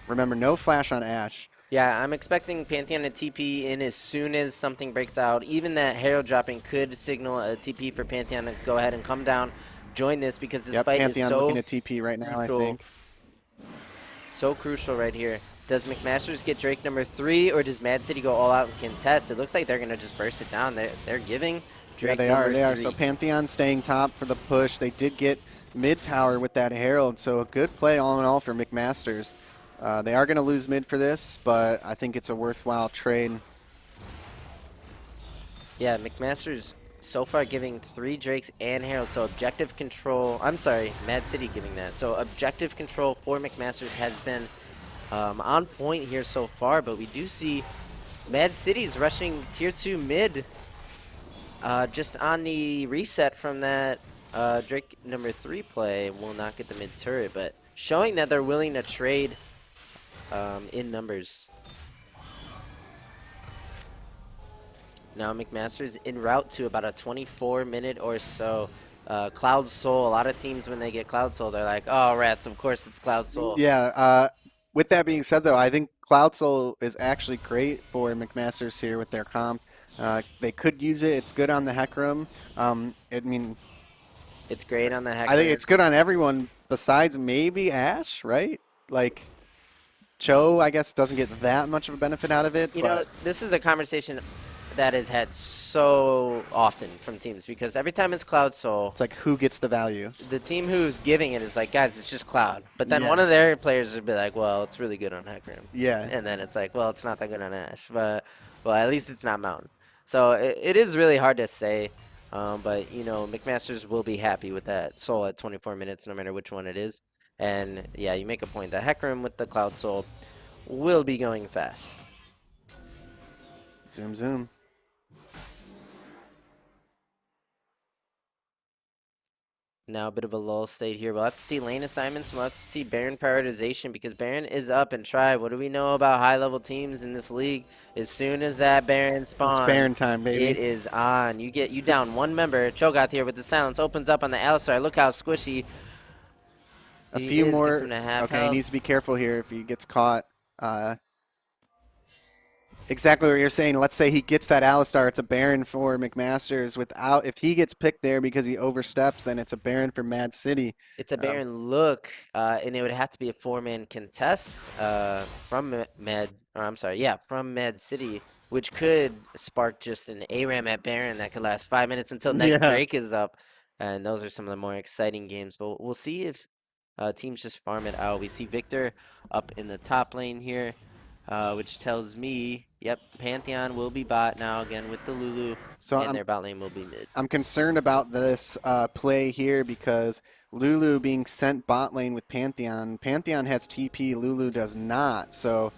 Remember, no flash on Ash. Yeah, I'm expecting Pantheon to TP in as soon as something breaks out. Even that Herald dropping could signal a TP for Pantheon to go ahead and come down, join this, because this fight Pantheon is so looking at TP right now, crucial. I think. So crucial right here. Does McMasters get Drake number 3, or does Mad City go all out and contest? It looks like they're going to just burst it down. They're giving Drake number 3. They are. So Pantheon staying top for the push. They did get mid tower with that Herald, so a good play all in all for McMasters. They are going to lose mid for this, but I think it's a worthwhile trade. Yeah, McMaster's so far giving 3 Drakes and Herald, so objective control. I'm sorry, Mad City giving that. So objective control for McMasters has been on point here so far, but we do see Mad City's rushing tier 2 mid just on the reset from that Drake number 3 play. Will not get the mid turret, but showing that they're willing to trade in numbers. Now McMaster's en route to about a 24-minute or so. Cloud Soul, a lot of teams when they get Cloud Soul, they're like, oh, rats, of course it's Cloud Soul. Yeah, with that being said, though, I think Cloud Soul is actually great for McMasters here with their comp. They could use it. It's good on the Hecarim. I mean, it's great on the Hecarim. I think it's good on everyone besides maybe Ash, right? Like, Cho, I guess, doesn't get that much of a benefit out of it. You know, this is a conversation that is had so often from teams, because every time it's Cloud Soul, it's like, who gets the value? The team who's giving it is like, guys, it's just Cloud. But then one of their players would be like, well, it's really good on Hecarim. Yeah. And then it's like, well, it's not that good on Ash. But, well, at least it's not Mountain. So it is really hard to say. But, you know, McMasters will be happy with that soul at 24 minutes, no matter which one it is. And, yeah, you make a point. The Hecarim with the Cloud Soul will be going fast. Zoom, zoom. Now a bit of a lull state here. We'll have to see lane assignments. We'll have to see Baron prioritization because Baron is up and tried. What do we know about high-level teams in this league? As soon as that Baron spawns, It's Baron time, baby. it is on. You down one member. Cho'Gath here with the silence opens up on the Alistar. Look how squishy. A few more. Gets him to half Okay, health. he needs to be careful here if he gets caught. Exactly what you're saying. Let's say he gets that Alistar. It's a Baron for McMasters. If he gets picked there because he oversteps, then it's a Baron for Mad City. It's a Baron look, and it would have to be a 4-man contest from from Mad City, which could spark just an ARAM at Baron that could last 5 minutes until next break is up. And those are some of the more exciting games. But we'll see if teams just farm it out. We see Victor up in the top lane here, which tells me, yep, Pantheon will be bot now again with the Lulu, and their bot lane will be mid. I'm concerned about this play here because Lulu being sent bot lane with Pantheon. Pantheon has TP, Lulu does not. So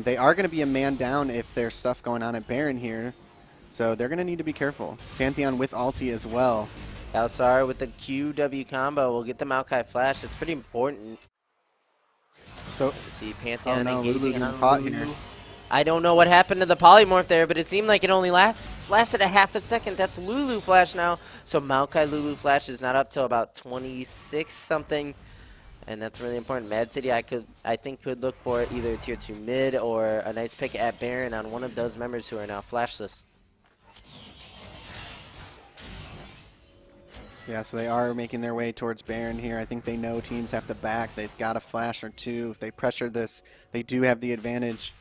they are going to be a man down if there's stuff going on at Baron here. So they're going to need to be careful. Pantheon with ulti as well. Alistar with the QW combo will get the Maokai flash. It's pretty important. So See Pantheon engaging Lulu on caught Lulu. here. I don't know what happened to the polymorph there, but it seemed like it only lasted a half a second. That's Lulu flash now. So Maokai Lulu flash is not up till about 26 something. And that's really important. Mad City I think could look for either tier 2 mid or a nice pick at Baron on one of those members who are now flashless. Yeah, so they are making their way towards Baron here. I think they know teams have to back. They've got a flash or two. If they pressure this, they do have the advantage.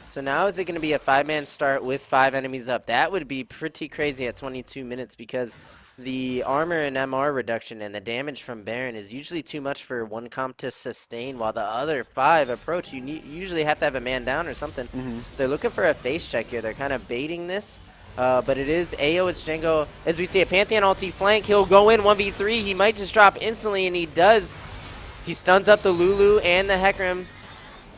So now is it going to be a 5-man start with 5 enemies up? That would be pretty crazy at 22 minutes because the armor and MR reduction and the damage from Baron is usually too much for one comp to sustain, while the other 5 approach, you usually have to have a man down or something. They're looking for a face check here. They're kind of baiting this. But it is AO, it's Django. As we see a Pantheon ulti flank, he'll go in 1v3. He might just drop instantly, and he does. He stuns up the Lulu and the Hecarim.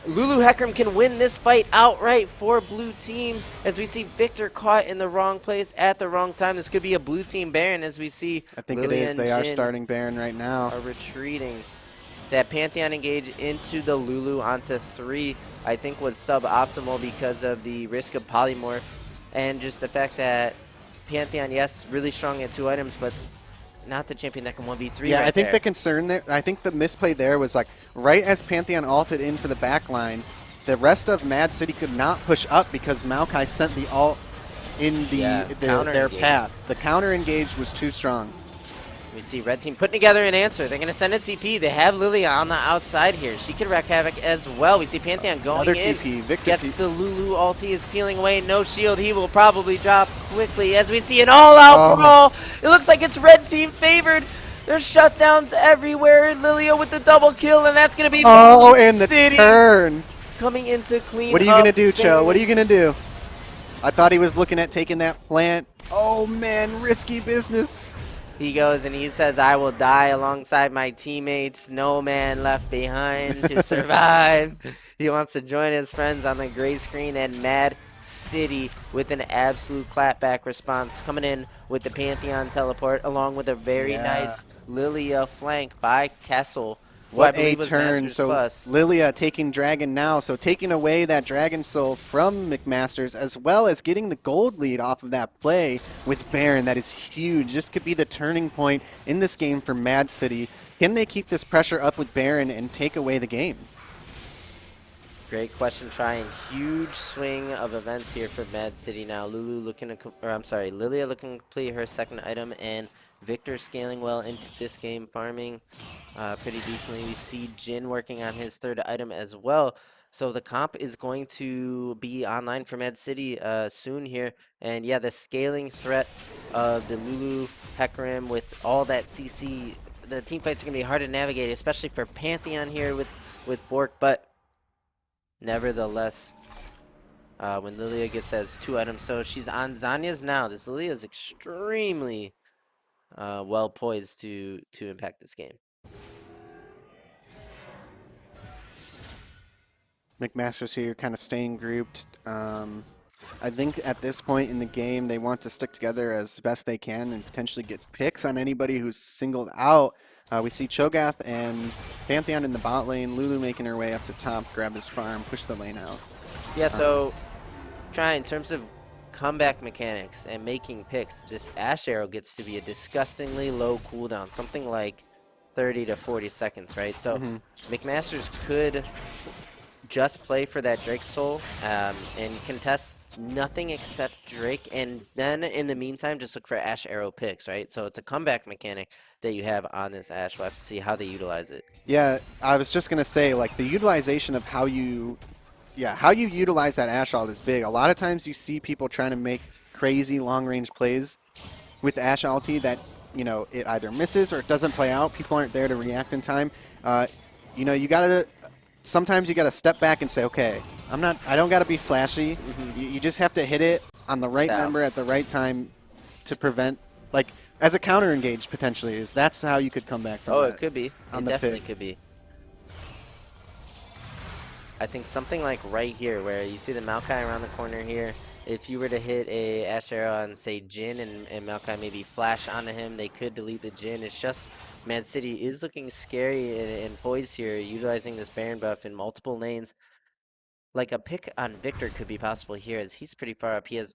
Lulu Hecarim can win this fight outright for blue team, as we see Victor caught in the wrong place at the wrong time. This could be a blue team Baron, as we see I think Lily it is. and They are Jhin starting Baron right now. are retreating. That Pantheon engage into the Lulu onto 3, I think was suboptimal because of the risk of polymorph. And just the fact that Pantheon, yes, really strong at 2 items, but not the champion that can 1v3 Yeah, right I think there. the concern there, I think the misplay there was like right as Pantheon ulted in for the back line, the rest of Mad City could not push up because Maokai sent the ult in their path. The counter engage was too strong. We see red team putting together an answer. They're going to send a TP. They have Lilia on the outside here. She can wreak havoc as well. We see Pantheon going Another in. TP. Victor Gets TP. the Lulu ulti, is peeling away. No shield. He will probably drop quickly as we see an all-out brawl. It looks like it's red team favored. There's shutdowns everywhere. Lilia with the double kill, and that's going to be Oh, and the City turn. coming into clean. What are you going to do, Cho? What are you going to do? I thought he was looking at taking that plant. Oh, man, risky business. He goes and he says, I will die alongside my teammates. No man left behind to survive. He wants to join his friends on the gray screen, and Mad City with an absolute clapback response coming in with the Pantheon teleport along with a very nice Lilia flank by Kessel. What a turn. So Plus. Lilia taking Dragon now. So taking away that Dragon Soul from McMasters, as well as getting the gold lead off of that play with Baron. That is huge. This could be the turning point in this game for Mad City. Can they keep this pressure up with Baron and take away the game? Great question, trying huge swing of events here for Mad City now. Lilia looking to complete her second item, and Victor scaling well into this game, farming pretty decently. We see Jhin working on his third item as well. So the comp is going to be online for Mad City soon here. And yeah, the scaling threat of the Lulu Hecarim with all that CC, the team fights are going to be hard to navigate, especially for Pantheon here with Bork. But nevertheless, when Lilia gets as 2 items, so she's on Zanya's now. This Lilia is extremely well poised to impact this game. McMaster's here kind of staying grouped. I think at this point in the game, they want to stick together as best they can and potentially get picks on anybody who's singled out. We see Cho'Gath and Pantheon in the bot lane, Lulu making her way up to top, grab his farm, push the lane out. Yeah, so try in terms of comeback mechanics and making picks, this Ash arrow gets to be a disgustingly low cooldown, something like 30 to 40 seconds, right? So McMasters could just play for that Drake soul and contest nothing except Drake, and then in the meantime just look for Ash arrow picks, right? So it's a comeback mechanic that you have on this Ash. We'll have to see how they utilize it. Yeah, I was just gonna say, like, the utilization of how you utilize that Ash ult is big. A lot of times you see people trying to make crazy long-range plays with Ash ulti that, you know, it either misses or it doesn't play out. People aren't there to react in time. You know, sometimes you gotta step back and say, okay, I don't gotta be flashy. You just have to hit it on the right number at the right time to prevent, like, as a counter engage potentially. That's how you could come back from that. It could be. It definitely could be. I think something like right here where you see the Maokai around the corner here, if you were to hit a Ash arrow on, say, Jhin and Maokai maybe flash onto him, they could delete the Jhin. It's just Mad City is looking scary and poised here, utilizing this Baron buff in multiple lanes. Like a pick on Victor could be possible here as he's pretty far up. He has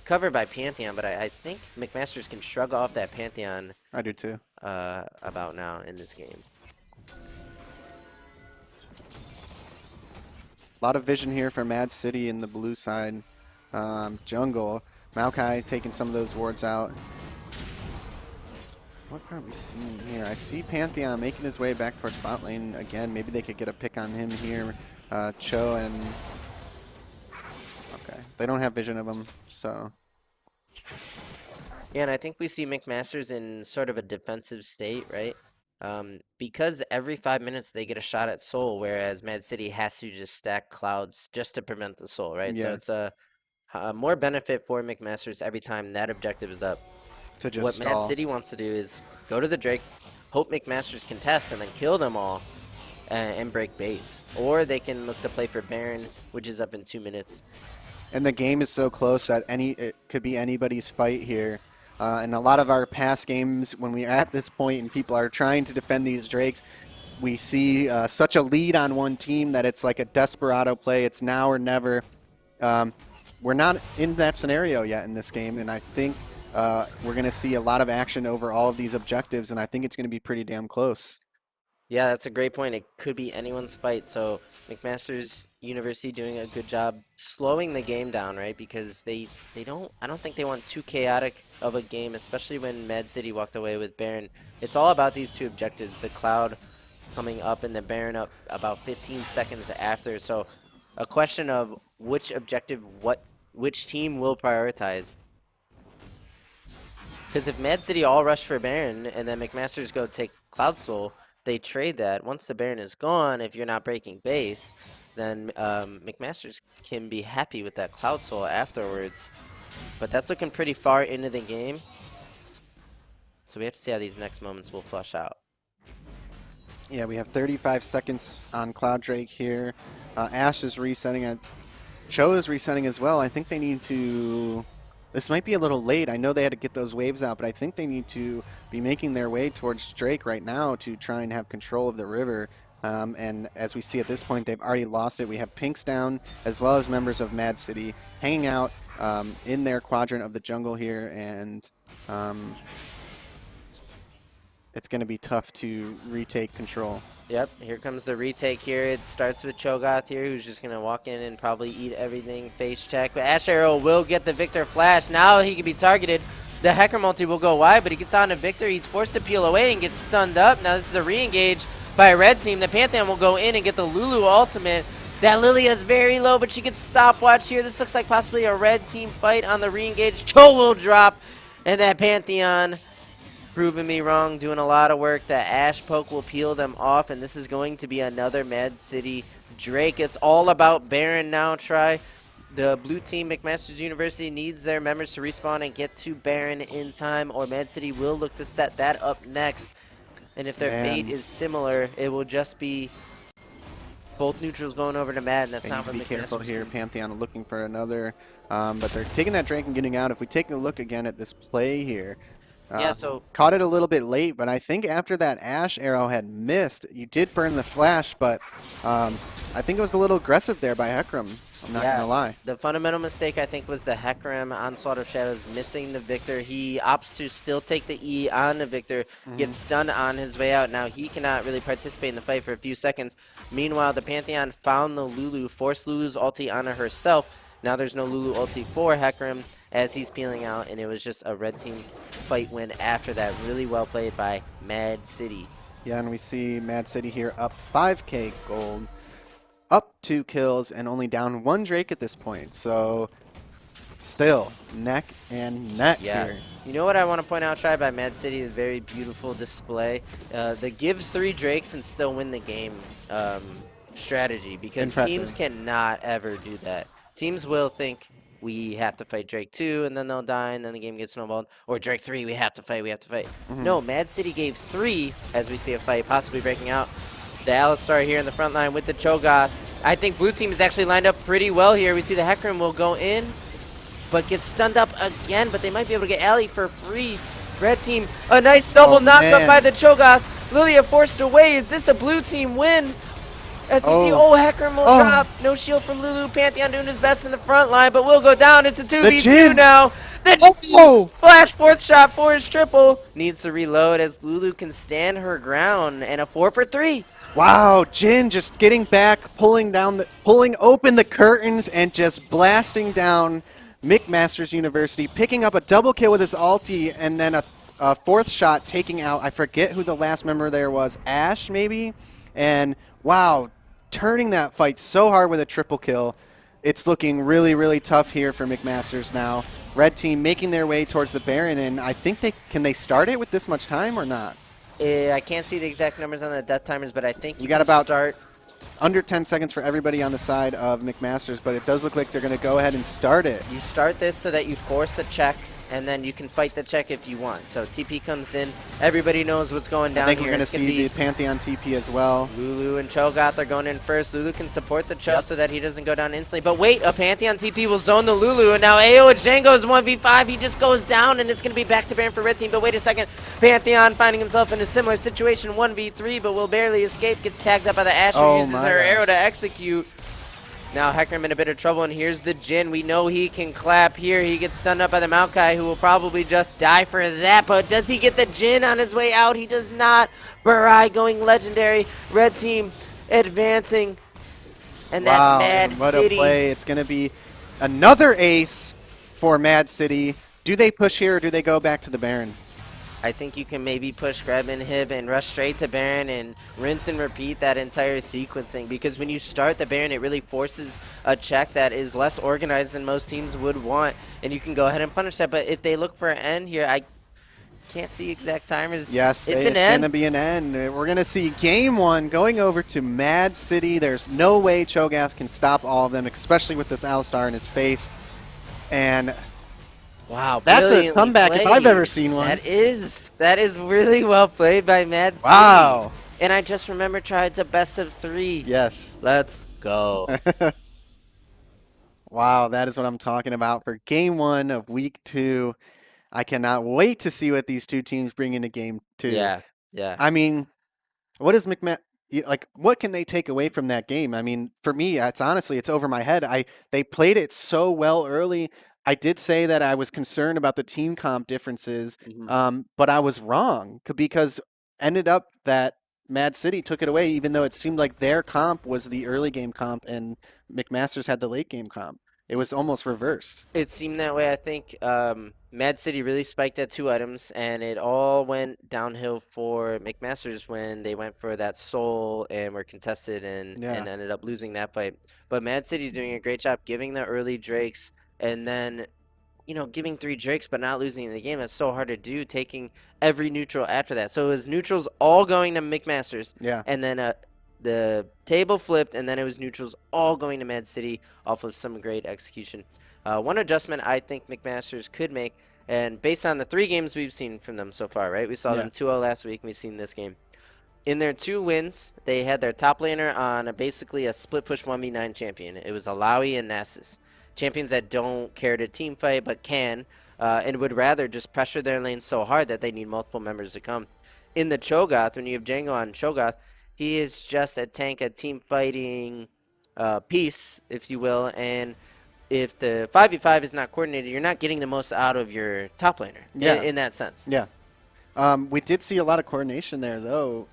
covered by Pantheon, but I think McMasters can shrug off that Pantheon. I do too. About now in this game. A lot of vision here for Mad City in the blue side jungle. Maokai taking some of those wards out. What are we seeing here? I see Pantheon making his way back towards bot lane again. Maybe they could get a pick on him here. Cho and... Okay. They don't have vision of him, so... Yeah, and I think we see McMasters in sort of a defensive state, right? Because every 5 minutes they get a shot at soul, whereas Mad City has to just stack clouds just to prevent the soul, right? Yeah. So it's a more benefit for McMasters every time that objective is up. To just What stall. Mad City wants to do is go to the Drake, hope McMasters contest, and then kill them all and break base. Or they can look to play for Baron, which is up in 2 minutes. And the game is so close that it could be anybody's fight here. And a lot of our past games, when we're at this point and people are trying to defend these Drakes, we see such a lead on one team that it's like a desperado play. It's now or never. We're not in that scenario yet in this game, and I think we're going to see a lot of action over all of these objectives, and I think it's going to be pretty damn close. Yeah, that's a great point. It could be anyone's fight. So McMaster's University doing a good job slowing the game down, right? Because I don't think they want too chaotic of a game, especially when Mad City walked away with Baron. It's all about these two objectives, the Cloud coming up and the Baron up about 15 seconds after. So a question of which objective, which team will prioritize. Because if Mad City all rush for Baron and then McMasters go take Cloud Soul, they trade that. Once the Baron is gone, if you're not breaking base, then McMasters can be happy with that Cloud Soul afterwards. But that's looking pretty far into the game. So we have to see how these next moments will flush out. Yeah, we have 35 seconds on Cloud Drake here. Ash is resetting. Cho is resetting as well. I think they need to... This might be a little late. I know they had to get those waves out, but I think they need to be making their way towards Drake right now to try and have control of the river. And as we see at this point, they've already lost it. We have Pinks down, as well as members of Mad City hanging out in their quadrant of the jungle here, and it's going to be tough to retake control. Yep, here comes the retake here. It starts with Cho'Gath here, who's just going to walk in and probably eat everything, face check. But Ash Arrow will get the Victor flash. Now he can be targeted. The Hecker multi will go wide, but he gets on to Victor. He's forced to peel away and gets stunned up. Now this is a re-engage by a red team. The Pantheon will go in and get the Lulu ultimate. That Lilia is very low, but she gets stopwatch here. This looks like possibly a red team fight on the re-engage. Cho will drop, and that Pantheon... proving me wrong, doing a lot of work. That Ash poke will peel them off, and this is going to be another Mad City Drake. It's all about Baron now. The blue team, McMaster University, needs their members to respawn and get to Baron in time, or Mad City will look to set that up next. And if their fate is similar, it will just be both neutrals going over to MAAD, and that's not what be McMaster's careful here. doing. Pantheon looking for another, but they're taking that Drake and getting out. If we take a look again at this play here, so caught it a little bit late, but I think after that Ashe arrow had missed, you did burn the flash, but I think it was a little aggressive there by Hecarim. I'm not going to lie. The fundamental mistake, I think, was the Hecarim Onslaught of Shadows missing the Victor. He opts to still take the E on the Victor, gets stunned on his way out. Now he cannot really participate in the fight for a few seconds. Meanwhile, the Pantheon found the Lulu, forced Lulu's ulti onto herself. Now there's no Lulu ulti for Hecarim as he's peeling out, and it was just a red team fight win after that. Really well played by Mad City. Yeah, and we see Mad City here up 5k gold, up 2 kills, and only down 1 Drake at this point. So still neck and neck here. You know what I want to point out, Try, by Mad City, the very beautiful display. The give 3 Drakes and still win the game strategy, because teams cannot ever do that. Teams will think, we have to fight Drake 2, and then they'll die, and then the game gets snowballed. Or Drake 3, we have to fight. No, Mad City gave 3, as we see a fight possibly breaking out. The Alistar here in the front line with the Cho'Gath. I think blue team is actually lined up pretty well here. We see the Hecarim will go in, but get stunned up again, but they might be able to get Allie for free. Red team, a nice double knockup by the Cho'Gath. Lilia forced away. Is this a blue team win? As we see, Hecarim will drop. No shield from Lulu. Pantheon doing his best in the front line, but will go down. It's a 2v2 now. Flash 4th shot for his triple. Needs to reload as Lulu can stand her ground, and a 4 for 3. Wow, Jin just getting back, pulling open the curtains, and just blasting down McMaster's University, picking up a double kill with his ulti, and then a 4th shot taking out, I forget who the last member there was, Ashe maybe? And wow, turning that fight so hard with a triple kill. It's looking really, really tough here for McMaster's now. Red team making their way towards the Baron, and I think can they start it with this much time or not? I can't see the exact numbers on the death timers, but I think you got about under 10 seconds for everybody on the side of McMaster's, but it does look like they're going to go ahead and start it. You start this so that you force a check, and then you can fight the check if you want. So TP comes in. Everybody knows what's going down here. I think we're going to see the Pantheon TP as well. Lulu and Cho'Gath are going in first. Lulu can support the Cho so that he doesn't go down instantly. But wait, a Pantheon TP will zone the Lulu, and now AO and Django's 1v5. He just goes down, and it's going to be back to Baron for Red Team. But wait a second. Pantheon finding himself in a similar situation, 1v3, but will barely escape. Gets tagged up by the Ashe, who uses her arrow to execute. Now Hecarim in a bit of trouble, and here's the Jin. We know he can clap here. He gets stunned up by the Maokai, who will probably just die for that. But does he get the Jin on his way out? He does not. Burai going legendary. Red team advancing. And that's Mad what City. A play. It's going to be another ace for Mad City. Do they push here, or do they go back to the Baron? I think you can maybe push, grab, inhib, and rush straight to Baron and rinse and repeat that entire sequencing. Because when you start the Baron, it really forces a check that is less organized than most teams would want. And you can go ahead and punish that. But if they look for an end here, I can't see exact timers. Yes, it's going to be an end. We're going to see game 1 going over to Mad City. There's no way Cho'Gath can stop all of them, especially with this Alistar in his face. And wow, that's a comeback if I've ever seen one. That is really well played by Mad City. Wow. And I just remember it's a best of 3. Yes. Let's go. Wow, that is what I'm talking about for game 1 of week 2. I cannot wait to see what these two teams bring into game 2. Yeah. I mean, what is what can they take away from that game? I mean, for me, it's over my head. They played it so well early. I did say that I was concerned about the team comp differences, but I was wrong because ended up that Mad City took it away, even though it seemed like their comp was the early game comp and McMaster's had the late game comp. It was almost reversed. It seemed that way. I think Mad City really spiked at 2 items, and it all went downhill for McMaster's when they went for that soul and were contested and ended up losing that fight. But Mad City doing a great job giving the early Drakes, and then, giving 3 Drakes but not losing the game. That's so hard to do, taking every neutral after that. So it was neutrals all going to McMaster's, and then the table flipped, and then it was neutrals all going to Mad City off of some great execution. One adjustment I think McMasters could make, and based on the 3 games we've seen from them so far, right? We saw them 2-0 last week, and we've seen this game. In their 2 wins, they had their top laner on basically a split push 1v9 champion. It was Alawi and Nasus. Champions that don't care to team fight but can, and would rather just pressure their lane so hard that they need multiple members to come. In the Cho'Gath, when you have Django on Cho'Gath, he is just a tank, a team fighting piece, if you will, and if the 5v5 is not coordinated, you're not getting the most out of your top laner in that sense. Yeah. We did see a lot of coordination there, though,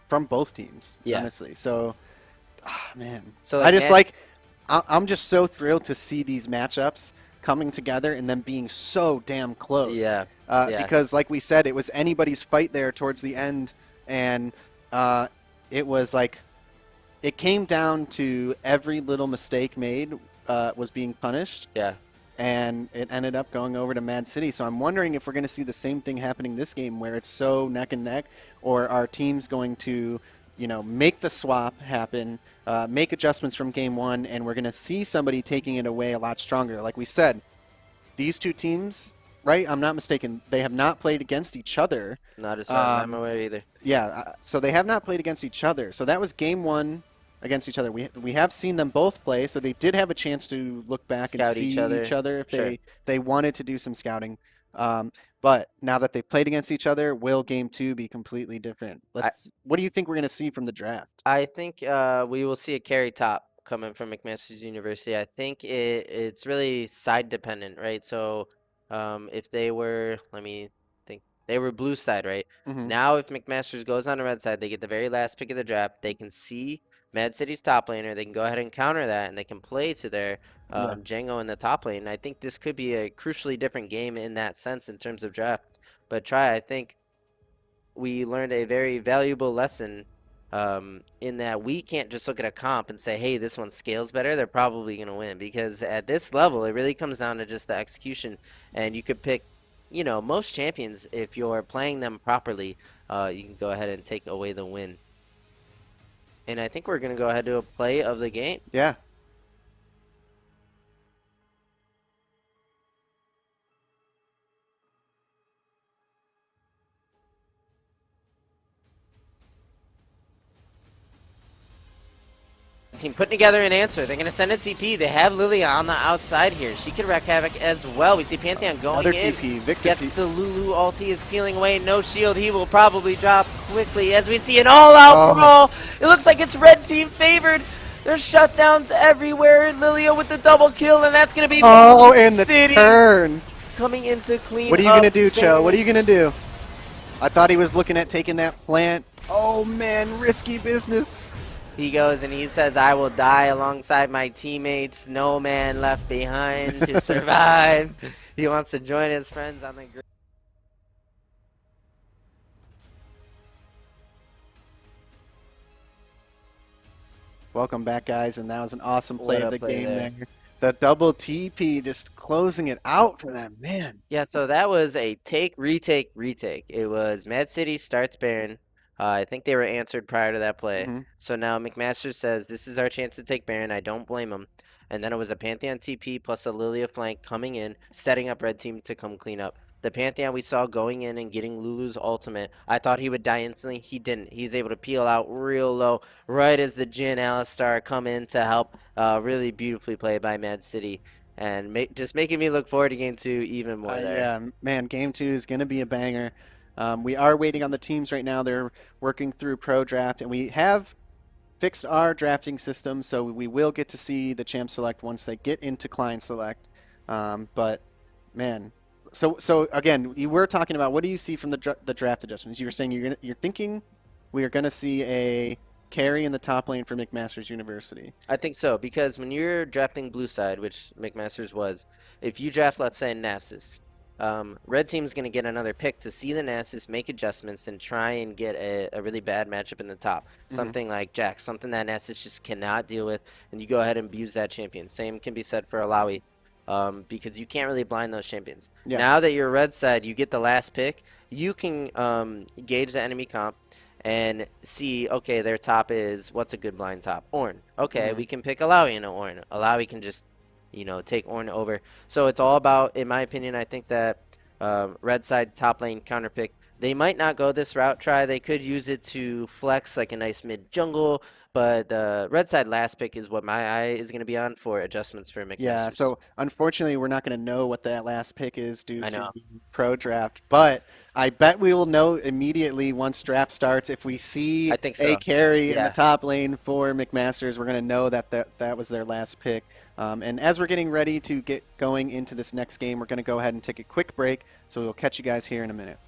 from both teams, honestly. So, man. So I'm just so thrilled to see these matchups coming together and them being so damn close. Because, like we said, it was anybody's fight there towards the end, and it was like it came down to every little mistake made was being punished. And it ended up going over to Mad City. So I'm wondering if we're going to see the same thing happening this game where it's so neck and neck, or are teams going to, make the swap happen, make adjustments from game 1, and we're going to see somebody taking it away a lot stronger. Like we said, these 2 teams, right? I'm not mistaken. They have not played against each other. Not as far as I'm aware either. So they have not played against each other. So that was game 1. Against each other. We have seen them both play, so they did have a chance to look back Scout and see each other if they wanted to do some scouting. But now that they've played against each other, will game 2 be completely different? What do you think we're going to see from the draft? I think we will see a carry top coming from McMaster's University. I think it's really side dependent, right? So if they were, let me think, they were blue side, right? Now if McMaster's goes on the red side, they get the very last pick of the draft. They can see Mad City's top laner. They can go ahead and counter that, and they can play to their Django in the top lane. And I think this could be a crucially different game in that sense in terms of draft. But I think we learned a very valuable lesson in that we can't just look at a comp and say, hey, this one scales better. They're probably going to win, because at this level, it really comes down to just the execution. And you could pick, most champions, if you're playing them properly, you can go ahead and take away the win. And I think we're going to go ahead to a play of the game. Yeah. Team putting together an answer. They're going to send a TP. They have Lilia on the outside here. She could wreak havoc as well. We see Pantheon going Another in. TP. Victor gets TP. the Lulu ulti, is peeling away. No shield. He will probably drop quickly as we see an all-out brawl. It looks like it's red team favored. There's shutdowns everywhere. Lilia with the double kill, and that's going to be and the City turn. coming into clean. What are you going to do, Cho? What are you going to do? I thought he was looking at taking that plant. Oh, man, risky business. He goes and he says, I will die alongside my teammates. No man left behind to survive. He wants to join his friends on the grid. Welcome back, guys, and that was an awesome play of the game there. The double TP just closing it out for them, man. Yeah, so that was a take, retake, retake. It was Mad City starts Baron. I think they were answered prior to that play. So now McMaster says, this is our chance to take Baron. I don't blame him. And then it was a Pantheon TP plus a Lilia flank coming in, setting up red team to come clean up. The Pantheon we saw going in and getting Lulu's ultimate, I thought he would die instantly. He didn't. He's able to peel out real low right as the Jhin Alistar come in to help. Really beautifully played by Mad City. And just making me look forward to game 2 even more there. Yeah, man, game 2 is going to be a banger. We are waiting on the teams right now. They're working through Pro Draft, and we have fixed our drafting system, so we will get to see the Champ Select once they get into Client Select. But, man, so again, you were talking about, what do you see from the draft adjustments? You were saying you're thinking we are going to see a carry in the top lane for McMaster's University. I think so, because when you're drafting blue side, which McMaster's was, if you draft, let's say, Nasus, red team's going to get another pick to see the Nasus, make adjustments, and try and get a really bad matchup in the top. Something like Jax, something that Nasus just cannot deal with, and you go ahead and abuse that champion. Same can be said for Alawi, because you can't really blind those champions. Now that you're red side, you get the last pick, you can gauge the enemy comp, and see, okay, their top is, what's a good blind top? Ornn. Okay, we can pick Alawi and Ornn. Alawi can just, take Ornn over. So it's all about, in my opinion, I think that red side top lane counter pick, they might not go this route try. They could use it to flex like a nice mid jungle, but the red side last pick is what my eye is going to be on for adjustments for McMaster. Yeah, so unfortunately, we're not going to know what that last pick is due I to know. pro draft, but I bet we will know immediately once draft starts. If we see I think so. a carry in Yeah. the top lane for McMasters, we're going to know that was their last pick. And as we're getting ready to get going into this next game, we're going to go ahead and take a quick break, so we'll catch you guys here in a minute.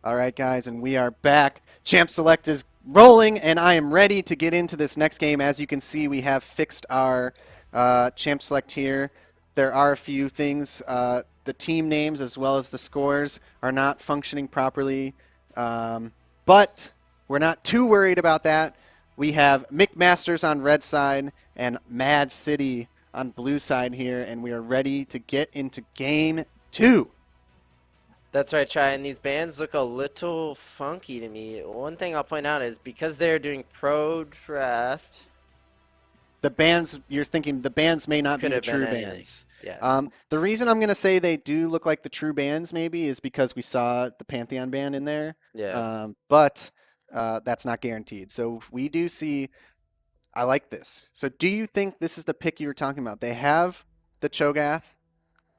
All right, guys, and we are back. Champ Select is rolling, and I am ready to get into this next game. As you can see, we have fixed our Champ Select here. There are a few things. The team names as well as the scores are not functioning properly, but we're not too worried about that. We have McMasters on red side and MAAD City on blue side here, and we are ready to get into game 2. That's right, Chai, and these bands look a little funky to me. One thing I'll point out is because they're doing pro draft, The bands, you're thinking the bands may not be could the have been true anything. bands. Yeah. The reason I'm going to say they do look like the true bands maybe is because we saw the Pantheon band in there. Yeah. But that's not guaranteed. So we do see, I like this. So do you think this is the pick you were talking about? They have the Cho'Gath.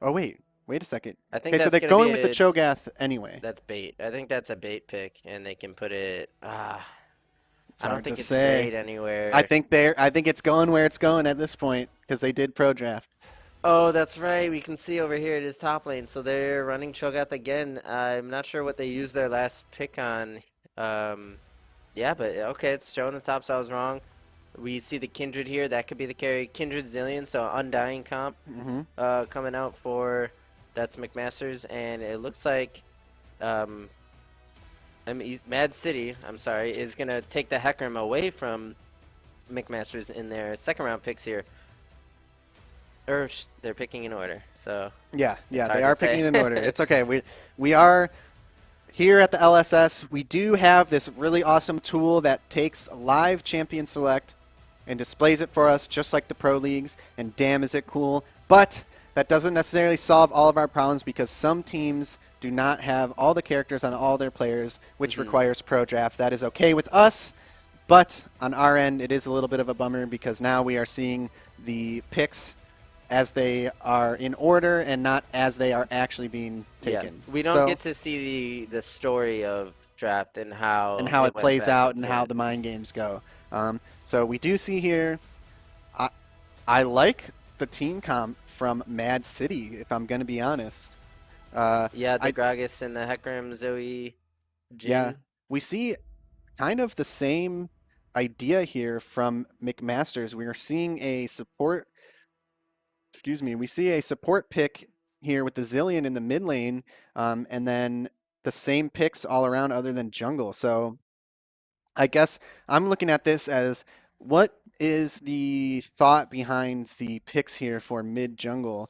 Oh, wait a second. I think Okay, so that's they're gonna going be with the Cho'Gath anyway. That's bait. I think that's a bait pick, and they can put it. It's I don't hard think to it's say. bait anywhere. I think it's going where it's going at this point because they did pro draft. Oh, that's right. We can see over here it is top lane, so they're running Cho'Gath again. I'm not sure what they used their last pick on. Yeah, but okay, it's showing the top, so I was wrong. We see the Kindred here. That could be the carry. Kindred Zillion, so Undying comp coming out for. That's McMaster's, and it looks like MAAD City, I'm sorry, is going to take the Hecarim away from McMaster's in their second round picks here. Or they're picking in order, so. Yeah, hard they to are say. picking in order. It's okay. We are here at the LSS. We do have this really awesome tool that takes live champion select and displays it for us just like the pro leagues, and damn is it cool. But that doesn't necessarily solve all of our problems because some teams do not have all the characters on all their players, which requires pro draft. That is okay with us, but on our end it is a little bit of a bummer because now we are seeing the picks as they are in order and not as they are actually being taken. Yeah, we don't get to see the story of draft and how it went plays back. out and Yeah. how the mind games go. So we do see here, I like the team comp from MAAD City, if I'm going to be honest. Yeah, the Gragas and the Hecarim, Zoe, Jin. Yeah, we see kind of the same idea here from McMasters. We are seeing a support. We see a support pick here with the Zillion in the mid lane, and then the same picks all around other than jungle. So I guess I'm looking at this as what is the thought behind the picks here for mid jungle?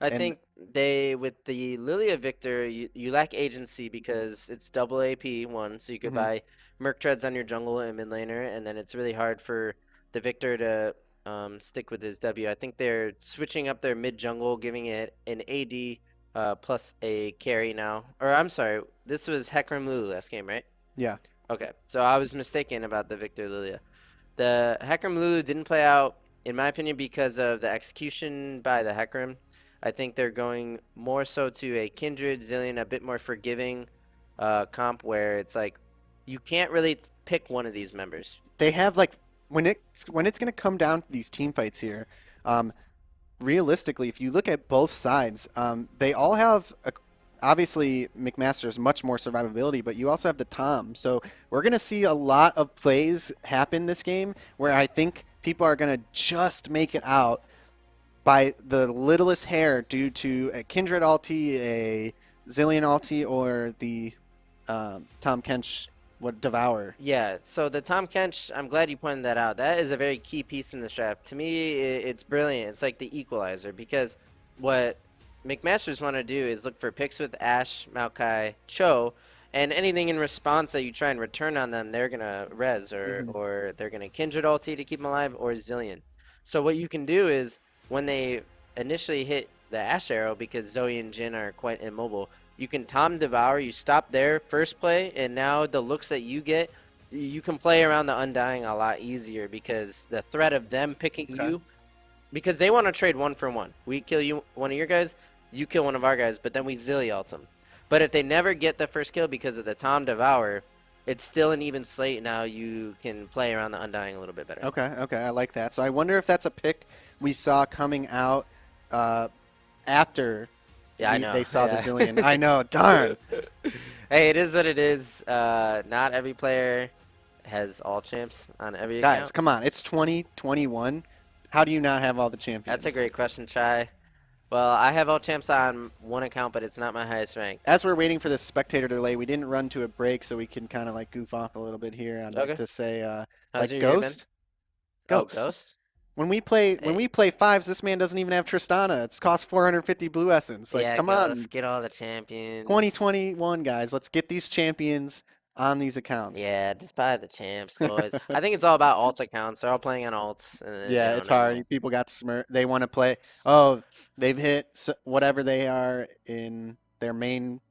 I think with the Lilia Victor, you lack agency because it's double AP one, so you could buy Merc Treads on your jungle and mid laner, and then it's really hard for the Victor to stick with his W. I think they're switching up their mid jungle, giving it an AD plus a carry now. Or I'm sorry, this was Hecarim Lulu last game, right? Yeah. Okay, so I was mistaken about the Victor Lilia. The Hecarim Lulu didn't play out, in my opinion, because of the execution by the Hecarim. I think they're going more so to a Kindred, Zillion, a bit more forgiving comp where it's like you can't really pick one of these members. They have like when it's going to come down to these team fights here, realistically, if you look at both sides, they all have obviously McMaster's much more survivability, but you also have the Tom. So we're going to see a lot of plays happen this game where I think people are going to just make it out by the littlest hair due to a Kindred ulti, a Zillion ulti, or the Tom Kench Devour. Yeah, so the Tom Kench, I'm glad you pointed that out. That is a very key piece in the draft. To me, it's brilliant. It's like the equalizer because what McMasters want to do is look for picks with Ashe, Maokai, Cho, and anything in response that you try and return on them, they're going to res or they're going to Kindred ulti to keep them alive or Zillion. So what you can do is when they initially hit the Ashe arrow, because Zoe and Jin are quite immobile, you can Tom Devour, you stop their first play, and now the looks that you get, you can play around the Undying a lot easier because the threat of them picking you, because they want to trade 1-for-1. We kill you, one of your guys, you kill one of our guys, but then we Zilly ult them. But if they never get the first kill because of the Tom Devour, it's still an even slate. Now you can play around the Undying a little bit better. Okay, I like that. So I wonder if that's a pick we saw coming out after I know. they saw the Zillion. I know, darn. Hey, it is what it is. Not every player has all champs on every Guys, account. come on. It's 2021. How do you not have all the champions? That's a great question, Chai. Well, I have all champs on one account, but it's not my highest rank. As we're waiting for this spectator delay, we didn't run to a break, so we can kind of like goof off a little bit here. I'd like Okay. to say, How's like your year been? Ghost. Oh, Ghost? When we play fives, this man doesn't even have Tristana. It's cost 450 blue essence. Like, Yeah, come Ghost, on. get all the champions. 2021, guys. Let's get these champions on these accounts. Yeah, just buy the champs, boys. I think it's all about alt accounts. They're all playing on alts. And Yeah, they it's don't know. hard. People got smart. They want to play. Oh, they've hit whatever they are in their main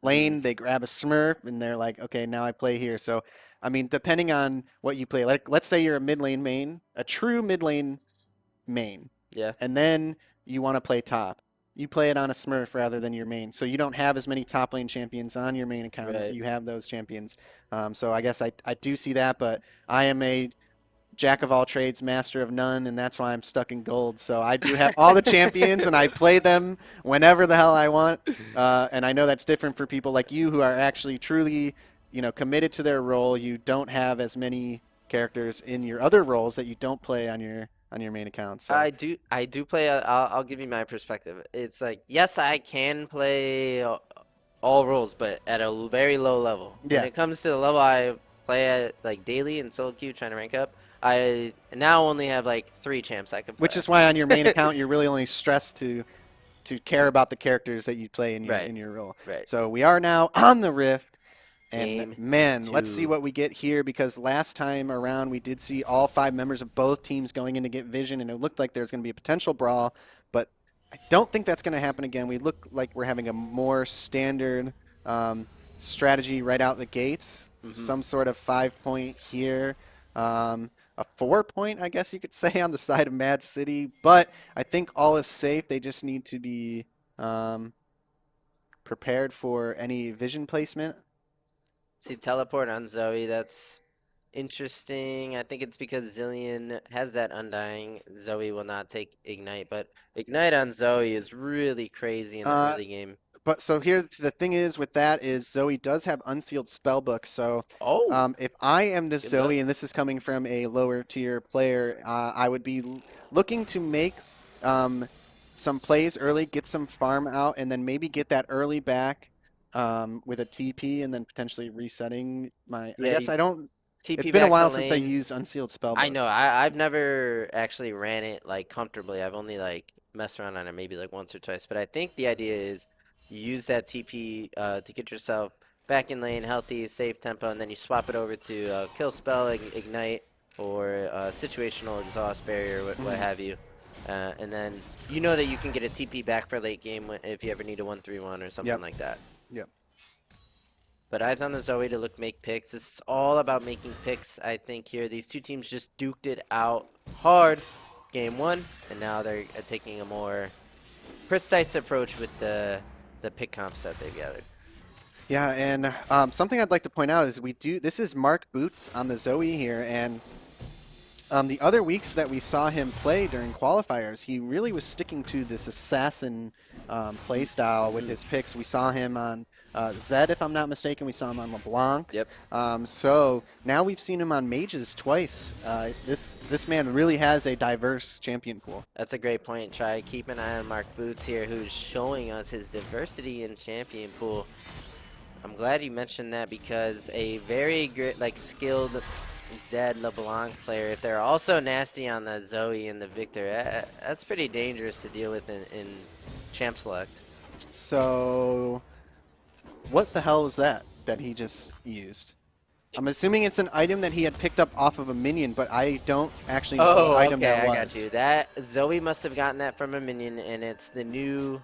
lane. They grab a Smurf and they're like, okay, now I play here. So, I mean, depending on what you play, like let's say you're a mid lane main, a true mid lane main, Yeah. and then you want to play top. You play it on a Smurf rather than your main. So you don't have as many top lane champions on your main account. Right. You have those champions. So I guess I do see that, but I am a jack of all trades, master of none, and that's why I'm stuck in gold. So I do have all the champions, and I play them whenever the hell I want. And I know that's different for people like you who are actually truly, committed to their role. You don't have as many characters in your other roles that you don't play on your main account. So I do play. I'll give you my perspective. It's like, yes, I can play all roles, but at a very low level. Yeah. When it comes to the level I play at, like daily in solo queue, trying to rank up, I now only have like 3 champs I can play. which is why on your main account you're really only stressed to care about the characters that you play in your Right. in your role. Right. So we are now on the Rift, and Game man, let's see 2. what we get here, because last time around we did see all 5 members of both teams going in to get vision, and it looked like there's going to be a potential brawl, but I don't think that's going to happen again. We look like we're having a more standard strategy right out the gates. Some sort of 5-point here. A 4-point, I guess you could say, on the side of Mad City. But I think all is safe. They just need to be prepared for any vision placement. See, teleport on Zoe, that's interesting. I think it's because Zillion has that Undying. Zoe will not take Ignite, but Ignite on Zoe is really crazy in the early game. But so here, the thing is with that is Zoe does have unsealed spellbook. So if I am this Good Zoe, luck. and this is coming from a lower tier player, I would be looking to make some plays early, get some farm out, and then maybe get that early back with a TP, and then potentially resetting my. I Yeah, guess I don't. TP It's been back a to while since I lane. used unsealed spellbook. I know. I've never actually ran it like comfortably. I've only like messed around on it maybe like once or twice. But I think the idea is you use that TP to get yourself back in lane, healthy, safe tempo, and then you swap it over to kill spell, ignite, or situational exhaust barrier, what have you. And then you know that you can get a TP back for late game if you ever need a 1-3-1 or something like that. Yep. But eyes on the Zoe to make picks. This is all about making picks, I think, here. These two teams just duked it out hard game 1, and now they're taking a more precise approach with the pick comps that they've gathered. Yeah, and something I'd like to point out is this is Mark Boots on the Zoe here, and the other weeks that we saw him play during qualifiers, he really was sticking to this assassin play style with his picks. We saw him on Zed, if I'm not mistaken. We saw him on LeBlanc. Yep. So now we've seen him on Mages twice. This man really has a diverse champion pool. That's a great point. Try keep an eye on Mark Boots here, who's showing us his diversity in champion pool. I'm glad you mentioned that, because a very great, skilled Zed LeBlanc player, if they're also nasty on the Zoe and the Victor, that's pretty dangerous to deal with in champ select. So what the hell was that he just used? I'm assuming it's an item that he had picked up off of a minion, but I don't actually know what item that was. I got you. That Zoe must have gotten that from a minion, and it's the new.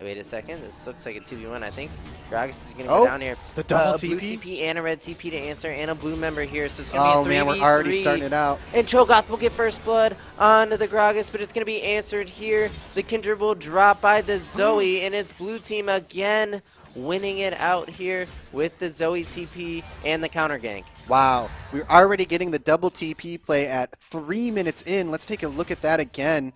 Wait a second. This looks like a 2v1, I think. Gragas is going to go down here. The double Blue TP? TP and a red TP to answer, and a blue member here, so it's going to Oh be a 3v3. man, we're already starting it out. And Cho'Gath will get first blood onto the Gragas, but it's going to be answered here. The Kindred will drop by the Zoe, and it's blue team again winning it out here with the Zoe TP and the counter gank. Wow, we're already getting the double TP play at 3 minutes in. Let's take a look at that again.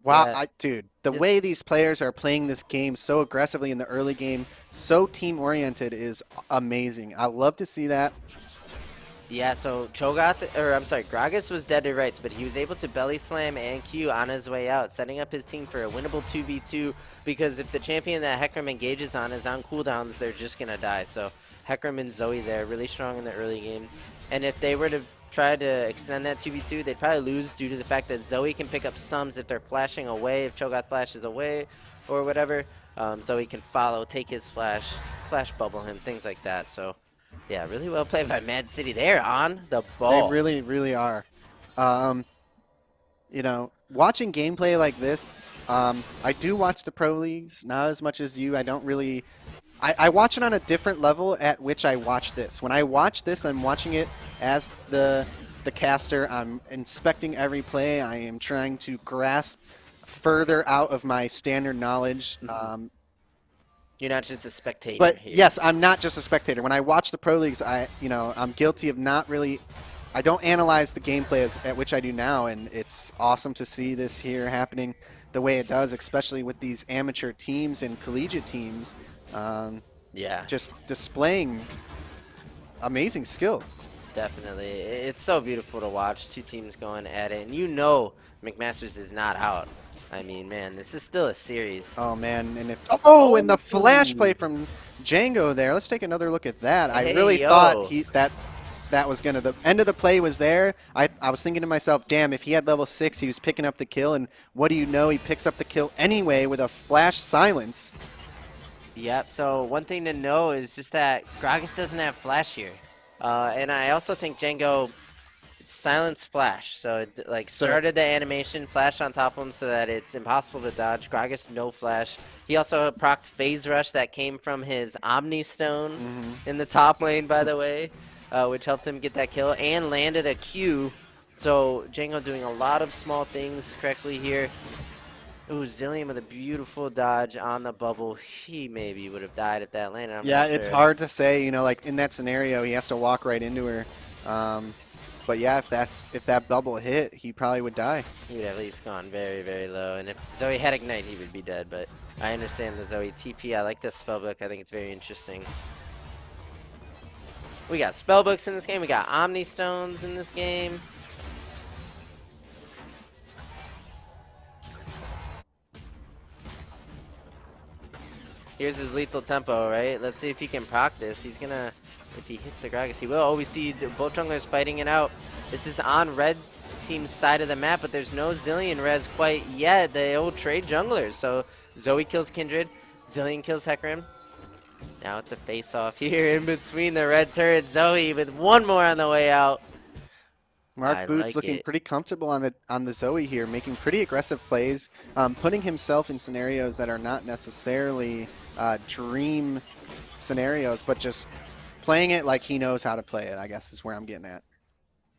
Wow, Yeah. dude, the way these players are playing this game so aggressively in the early game, so team-oriented is amazing. I love to see that. Yeah, so Gragas was dead to rights, but he was able to belly slam and Q on his way out, setting up his team for a winnable 2v2, because if the champion that Hecarim engages on is on cooldowns, they're just going to die. So Hecarim and Zoe there, really strong in the early game. And if they were to try to extend that 2v2, they'd probably lose due to the fact that Zoe can pick up sums if they're flashing away, if Cho'Gath flashes away or whatever. Zoe can follow, take his flash bubble him, things like that. So yeah, really well played by Mad City. They're on the ball. They really, really are. You know, watching gameplay like this, I do watch the pro leagues, not as much as you. I don't really. I watch it on a different level at which I watch this. When I watch this, I'm watching it as the caster. I'm inspecting every play. I am trying to grasp further out of my standard knowledge. You're not just a spectator. But here. yes, I'm not just a spectator. When I watch the pro leagues, I'm guilty of not really. I don't analyze the gameplay at which I do now, and it's awesome to see this here happening the way it does, especially with these amateur teams and collegiate teams. Yeah, just displaying amazing skill. Definitely. It's so beautiful to watch. Two teams going at it, and you know McMaster's is not out. I mean, man, this is still a series. Oh man, and and the flash play from Django there. Let's take another look at that. I really thought that was gonna, the end of the play was there. I was thinking to myself, damn, if he had level 6, he was picking up the kill, and what do you know, he picks up the kill anyway with a flash silence. Yep, so one thing to know is just that Gragas doesn't have flash here. And I also think Django silence flash, so it started the animation, flash on top of him so that it's impossible to dodge. Gragas no flash. He also procced phase rush that came from his Omni Stone in the top lane, by the way, which helped him get that kill, and landed a Q. So Django doing a lot of small things correctly here. Ooh, Zillion with a beautiful dodge on the bubble. He maybe would have died if that landed. Yeah, it's hard to say. You know, like in that scenario, he has to walk right into her. But yeah, if that bubble hit, he probably would die. He would have at least gone very, very low. And if Zoe had Ignite, he would be dead. But I understand the Zoe TP. I like this spellbook. I think it's very interesting. We got spellbooks in this game. We got Omni Stones in this game. Here's his lethal tempo, right? Let's see if he can proc this. He's gonna, if he hits the Gragas, he will. Oh, we see both junglers fighting it out. This is on red team's side of the map, but there's no Zillion res quite yet. They will trade junglers. So Zoe kills Kindred, Zillion kills Hecarim. Now it's a face-off here in between the red turret. Zoe with one more on the way out. Mark Boots looking pretty comfortable on the Zoe here, making pretty aggressive plays, putting himself in scenarios that are not necessarily dream scenarios, but just playing it like he knows how to play it, I guess is where I'm getting at.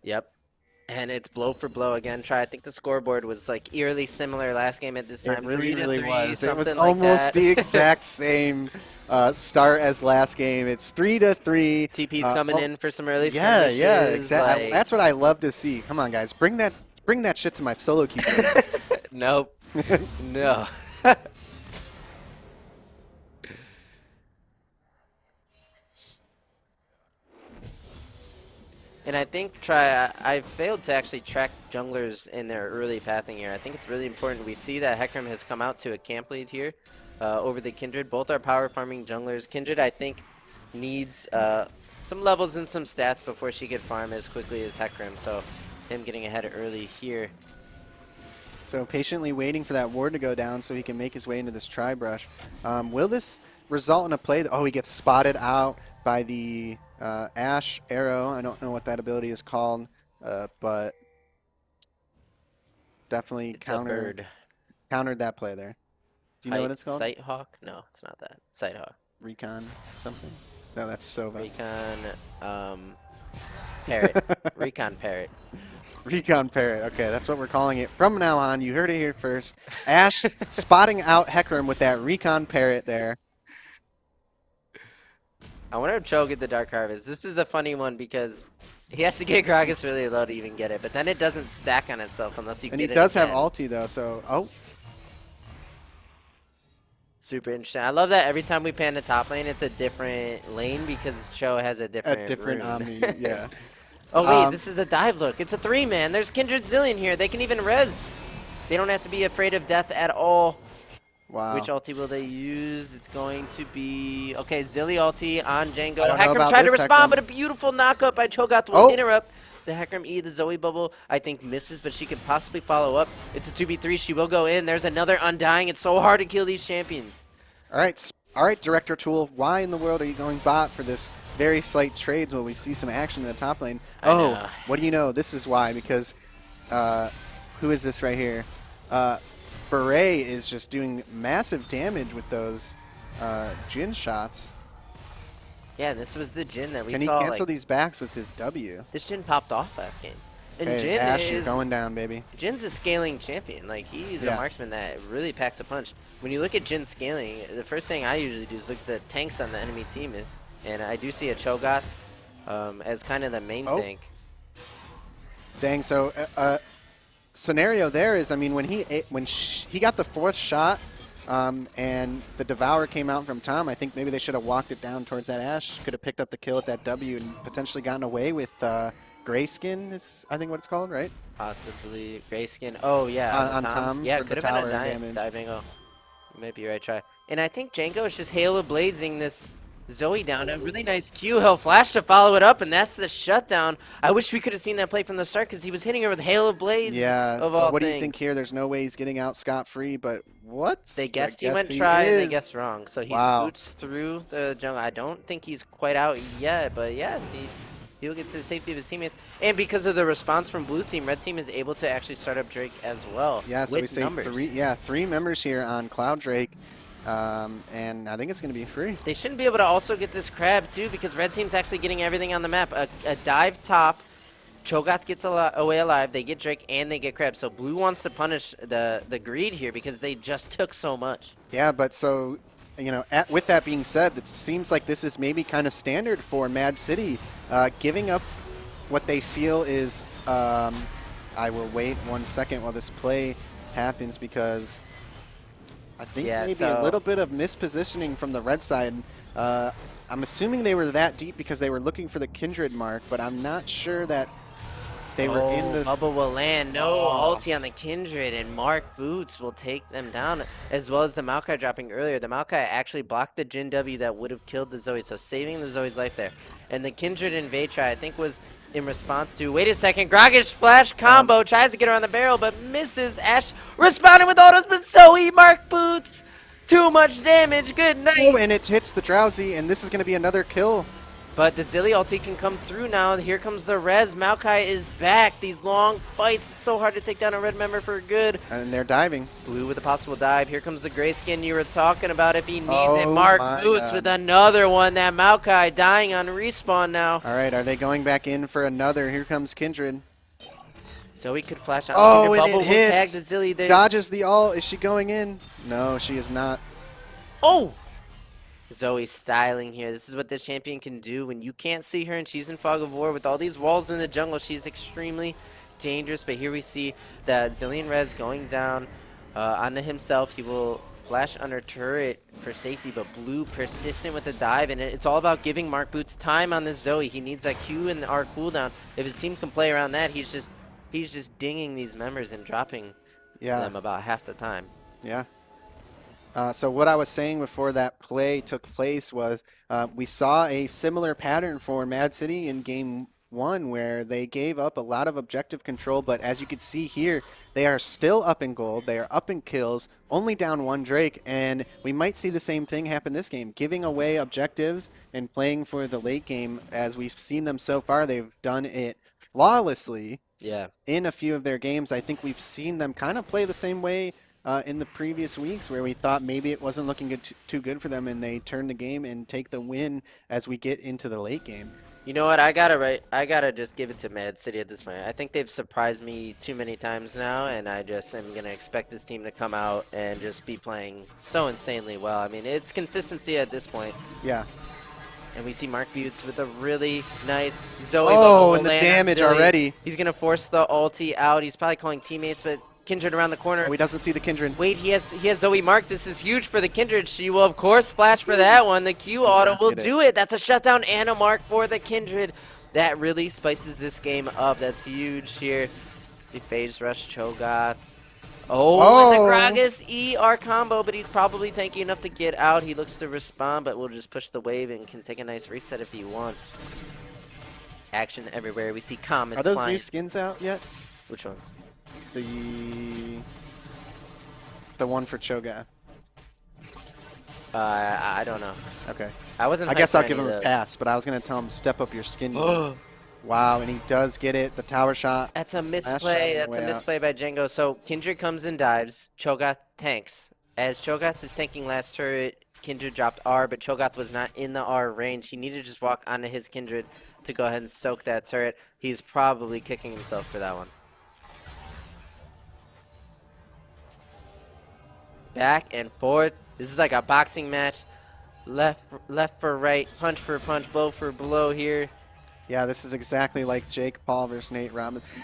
Yep. And it's blow for blow again. I think the scoreboard was like eerily similar last game at this time. It really 3-3, was. It was like almost that. the exact same start as last game. It's 3-3. TP's coming in for some early skirmishes. Yeah, exactly. Like... That's what I love to see. Come on, guys, bring that shit to my solo queue. Nope. No. And I think I failed to actually track junglers in their early pathing here. I think it's really important. We see that Hecarim has come out to a camp lead here over the Kindred. Both are power farming junglers. Kindred, I think, needs some levels and some stats before she could farm as quickly as Hecarim. So him getting ahead early here. So patiently waiting for that ward to go down so he can make his way into this tri-brush. Will this result in a play? Oh, he gets spotted out by the Ash arrow. I don't know what that ability is called, but definitely countered that play there. Do you know what it's called? Sight Hawk? No, it's not that. Sight Hawk. Recon something? No, that's Sova. Recon Parrot. Recon Parrot. Recon Parrot. Okay, that's what we're calling it from now on. You heard it here first. Ash spotting out Hecarim with that Recon Parrot there. I wonder if Cho get the Dark Harvest. This is a funny one because he has to get Gragas really low to even get it, but then it doesn't stack on itself unless you get it. And he does have ulti though, so Super interesting. I love that every time we pan the top lane, it's a different lane because Cho has a different rune. Yeah. Oh, wait, this is a dive look. It's a 3-man. There's Kindred Zillion here. They can even res. They don't have to be afraid of death at all. Wow. Which ulti will they use? It's going to be... Okay, Zilly ulti on Django. I don't know Hecarim tried to about this, respond, Hecarim. but a beautiful knockup by Cho'Gath will interrupt. The Hecarim E, the Zoe bubble, I think misses, but she could possibly follow up. It's a 2v3. She will go in. There's another Undying. It's so hard to kill these champions. All right, Director Tool, why in the world are you going bot for this very slight trades while we see some action in the top lane? Oh, what do you know? This is why, because who is this right here? Beret is just doing massive damage with those Jhin shots. Yeah, this was the Jhin that we saw. Can he cancel these backs with his W? This Jhin popped off last game. And hey, Jhin Ash, you're going down, baby. Jin's a scaling champion. Like, he's a marksman that really packs a punch. When you look at Jhin scaling, the first thing I usually do is look at the tanks on the enemy team. And I do see a Cho'Gath as kind of the main tank. Dang, so scenario there is, I mean, when he got the 4th shot and the Devour came out from Tom, I think maybe they should have walked it down towards that Ash. Could have picked up the kill at that W and potentially gotten away with Grayskin is, I think, what it's called, right? Possibly Grayskin. Oh, yeah. On Tom. Yeah, could have been a dive angle. You might be right, try. And I think Django is just Hail of Blazing this Zoe down. A really nice Q. He'll flash to follow it up, and that's the shutdown. I wish we could have seen that play from the start because he was hitting her with Hail of Blades. Yeah, so what do you think here? There's no way he's getting out scot-free, but what? They guessed he went try, and they guessed wrong. So he scoots through the jungle. I don't think he's quite out yet, but yeah, he'll get to the safety of his teammates. And because of the response from blue team, red team is able to actually start up Drake as well. Yeah, so we say three members here on Cloud Drake. And I think it's going to be free. They shouldn't be able to also get this crab, too, because red team's actually getting everything on the map. A dive top. Cho'Gath gets away alive. They get Drake, and they get crab. So blue wants to punish the greed here because they just took so much. Yeah, but so, you know, with that being said, it seems like this is maybe kind of standard for MAAD City, giving up what they feel is, I will wait 1 second while this play happens because I think maybe a little bit of mispositioning from the red side. I'm assuming they were that deep because they were looking for the Kindred mark, but I'm not sure that they were in this. Bubble will land. No ulti on the Kindred, and Mark Boots will take them down, as well as the Maokai dropping earlier. The Maokai actually blocked the Jhin W that would have killed the Zoe, so saving the Zoe's life there. And the Kindred and Vaytry, I think, was in response to, wait a second, Grogish flash combo, tries to get her on the barrel, but misses. Ash responding with autos, but Zoe, Mark Boots, too much damage, good night. Oh, and it hits the Drowsy, and this is going to be another kill. But the Zilly ulti can come through now. Here comes the res. Maokai is back. These long fights, it's so hard to take down a red member for good. And they're diving. Blue with a possible dive. Here comes the Grayskin you were talking about if he needs it. Mark Boots with another one. That Maokai dying on respawn now. All right, are they going back in for another? Here comes Kindred. So he could flash out. Oh, and bubble it hits. Tag the Zilly there. Dodges the ult. Is she going in? No, she is not. Oh! Zoe styling here. This is what this champion can do when you can't see her and she's in fog of war with all these walls in the jungle. She's extremely dangerous, but here we see that Zillion res going down onto himself. He will flash under turret for safety, but blue persistent with the dive, and it's all about giving Mark Boots time on this Zoe. He needs that Q and R cooldown. If his team can play around that, he's just dinging these members and dropping them about half the time. Yeah. So what I was saying before that play took place was we saw a similar pattern for MAAD City in Game 1 where they gave up a lot of objective control, but as you can see here, they are still up in gold, they are up in kills, only down 1 Drake, and we might see the same thing happen this game, giving away objectives and playing for the late game. As we've seen them so far, they've done it flawlessly in a few of their games. I think we've seen them kind of play the same way in the previous weeks where we thought maybe it wasn't looking too good for them, and they turn the game and take the win as we get into the late game. You know what? I gotta just give it to MAAD City at this point. I think they've surprised me too many times now, and I just am gonna expect this team to come out and just be playing so insanely well. I mean, it's consistency at this point. Yeah. And we see Mark Butts with a really nice Zoe. Oh, and the damage already. He's gonna force the ulti out. He's probably calling teammates, but Kindred around the corner. Oh, he doesn't see the Kindred. Wait, he has Zoe marked. This is huge for the Kindred. She will, of course, flash for that one. The Q auto will do it. That's a shutdown and a mark for the Kindred. That really spices this game up. That's huge here. See phase rush Cho'Gath. Oh, and the Gragas ER combo, but he's probably tanky enough to get out. He looks to respond, but will just push the wave and can take a nice reset if he wants. Action everywhere. We see Common. Are those new skins out yet? Which ones? The one for Cho'Gath. I don't know. Okay. I guess I'll give him a pass, but I was gonna tell him step up your skin. Wow, and he does get it. The tower shot. That's a misplay. That's a misplay by Django. So Kindred comes and dives. Cho'Gath tanks. As Cho'Gath is tanking last turret, Kindred dropped R, but Cho'Gath was not in the R range. He needed to just walk onto his Kindred to go ahead and soak that turret. He's probably kicking himself for that one. Back and forth. This is like a boxing match. Left for right, punch for punch, blow for blow here. Yeah, this is exactly like Jake Paul versus Nate Robinson.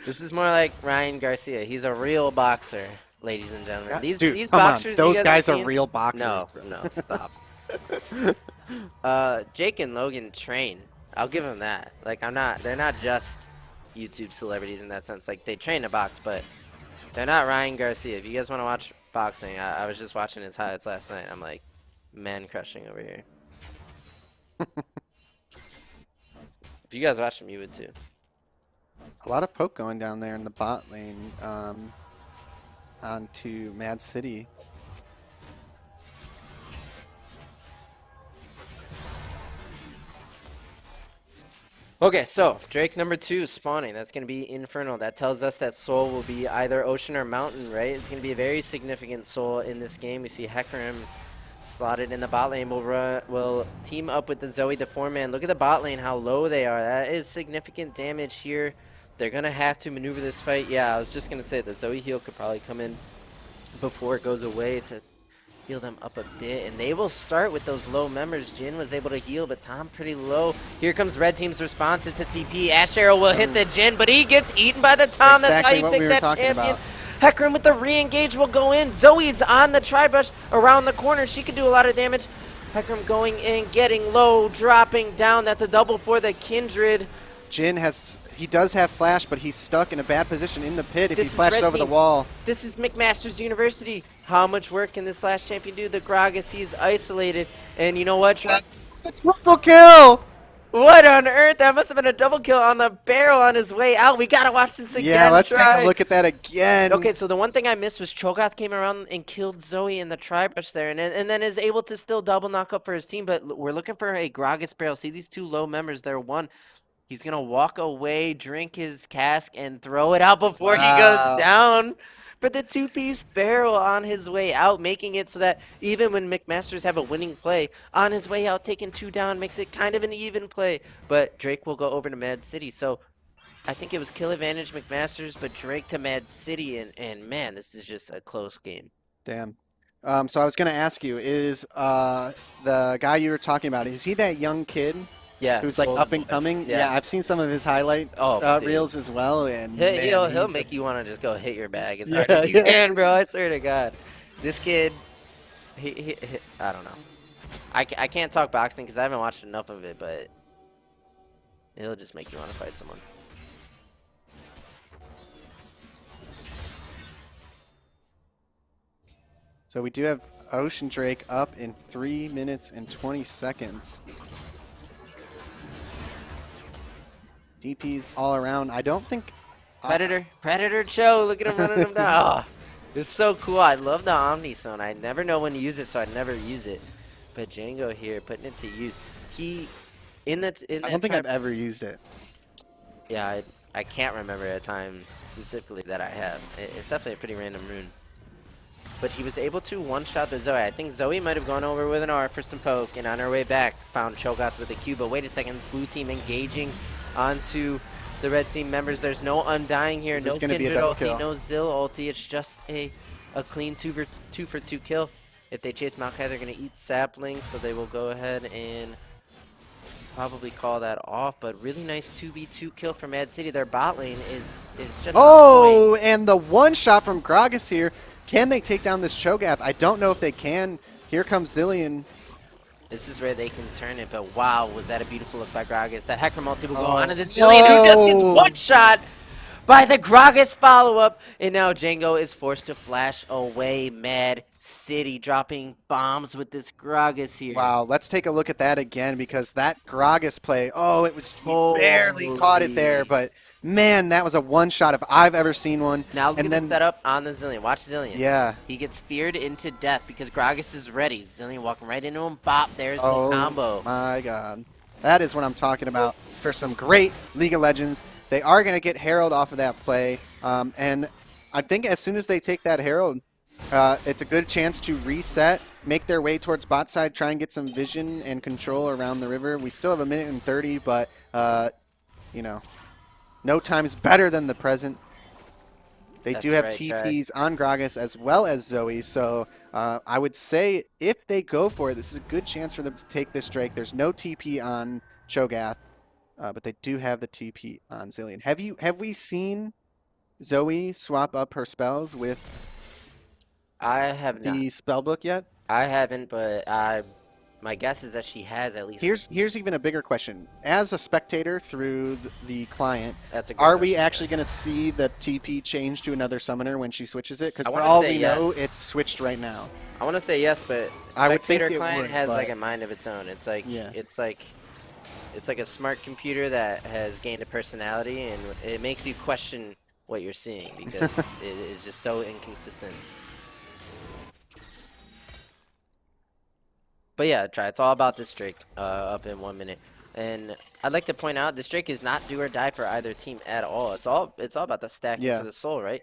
This is more like Ryan Garcia. He's a real boxer, ladies and gentlemen. These come boxers, on. Those guys are real boxers. No, stop. Jake and Logan train. I'll give them that. Like, they're not just YouTube celebrities in that sense. Like, they train to box, but they're not Ryan Garcia. If you guys want to watch boxing, I was just watching his highlights last night. I'm like, man crushing over here. If you guys watch them, you would too. A lot of poke going down there in the bot lane onto MAAD City. Okay, so Drake number 2 spawning. That's going to be Infernal. That tells us that Soul will be either Ocean or Mountain, right? It's going to be a very significant Soul in this game. We see Hecarim slotted in the bot lane. Will team up with the Zoe, the 4-man. Look at the bot lane, how low they are. That is significant damage here. They're going to have to maneuver this fight. Yeah, I was just going to say the Zoe heal could probably come in before it goes away to heal them up a bit. And they will start with those low members. Jin was able to heal, but Tom pretty low. Here comes Red Team's response. It's a TP. Ash Arrow will hit the Jin, but he gets eaten by the Tom. That's how you pick that champion. Hecarim with the re-engage will go in. Zoe's on the tri-brush around the corner. She can do a lot of damage. Hecarim going in, getting low, dropping down. That's a double for the Kindred. Jin he does have flash, but he's stuck in a bad position in the pit if he flashes over the wall. This is McMaster's University. How much work can this last champion do? The Gragas, he's isolated. And you know what? The triple kill! What on earth? That must have been a double kill on the barrel on his way out. We got to watch this again. Yeah, let's take a look at that again. Okay, so the one thing I missed was Cho'Gath came around and killed Zoe in the tri-brush there, and then is able to still double knock up for his team. But we're looking for a Gragas barrel. See these two low members there. One, he's going to walk away, drink his cask, and throw it out before he goes down. For the 2-piece barrel on his way out, making it so that even when McMasters have a winning play, on his way out, taking 2 down, makes it kind of an even play. But Drake will go over to MAAD City. So I think it was kill advantage McMasters, but Drake to MAAD City, and man, this is just a close game. Damn. So I was going to ask you, is the guy you were talking about, is he that young kid? Yeah, who's like up and coming. Yeah, I've seen some of his highlight reels as well, and he'll make you want to just go hit your bag as hard as you can, bro. I swear to God, this kid, he I don't know. I can't talk boxing because I haven't watched enough of it, but it'll just make you want to fight someone. So we do have Ocean Drake up in 3 minutes and 20 seconds. DPs all around. I don't think... Predator Cho, look at him running him down. Oh, it's so cool. I love the Omni Zone. I never know when to use it, so I never use it. But Django here, putting it to use. I don't think I've ever used it. Yeah, I can't remember a time specifically that I have. It's definitely a pretty random rune. But he was able to one-shot the Zoe. I think Zoe might have gone over with an R for some poke, and on her way back, found Cho'Gath with a Q. But wait a second, blue team engaging onto the red team members. There's no undying here, no Kindred ulti, no Zill ulti. It's just a clean 2 for 2 kill. If they chase Maokai, they're going to eat saplings, so they will go ahead and probably call that off, but really nice 2v2 kill from MAAD City. Their bot lane is just on Oh, point. and the one shot from Gragas here. Can they take down this Cho'Gath? I don't know if they can. Here comes Zilean. This is where they can turn it, but wow, was that a beautiful look by Gragas. That Hecker multi will go on to the Zilean, who just gets one shot by the Gragas follow-up, and now Django is forced to flash away. MAAD City dropping bombs with this Gragas here. Wow, let's take a look at that again, because that Gragas play, oh, it was Holy. barely caught it there, but man, that was a one shot if I've ever seen one. Now look and at then, the setup on the Zilean. Watch Zilean. Yeah. He gets feared into death because Gragas is ready. Zilean walking right into him. Bop. There's the Oh combo. my god. That is what I'm talking about for some great League of Legends. They are going to get Herald off of that play, and I think as soon as they take that Herald, it's a good chance to reset, make their way towards bot side, try and get some vision and control around the river. We still have a minute and 30, but, you know, no time is better than the present. They That's do have right, TPs on Gragas as well as Zoe, so I would say if they go for it, this is a good chance for them to take this Drake. There's no TP on Cho'Gath, but they do have the TP on Zilean. Have we seen Zoe swap up her spells with I have not. the spellbook yet? I haven't, but my guess is that she has at least. Here's even a bigger question. As a spectator through the client, That's a good are we question. actually going to see the TP change to another summoner when she switches it? Because I for wanna all say we yes. know, it's switched right now. I want to say yes, but I would think spectator it client would, has but- like a mind of its own. It's like Yeah. it's like a smart computer that has gained a personality, and it makes you question what you're seeing because it is just so inconsistent. But yeah, try. It's all about this Drake up in 1 minute, and I'd like to point out this Drake is not do or die for either team at all. It's all about the stacking Yeah. for the soul, right?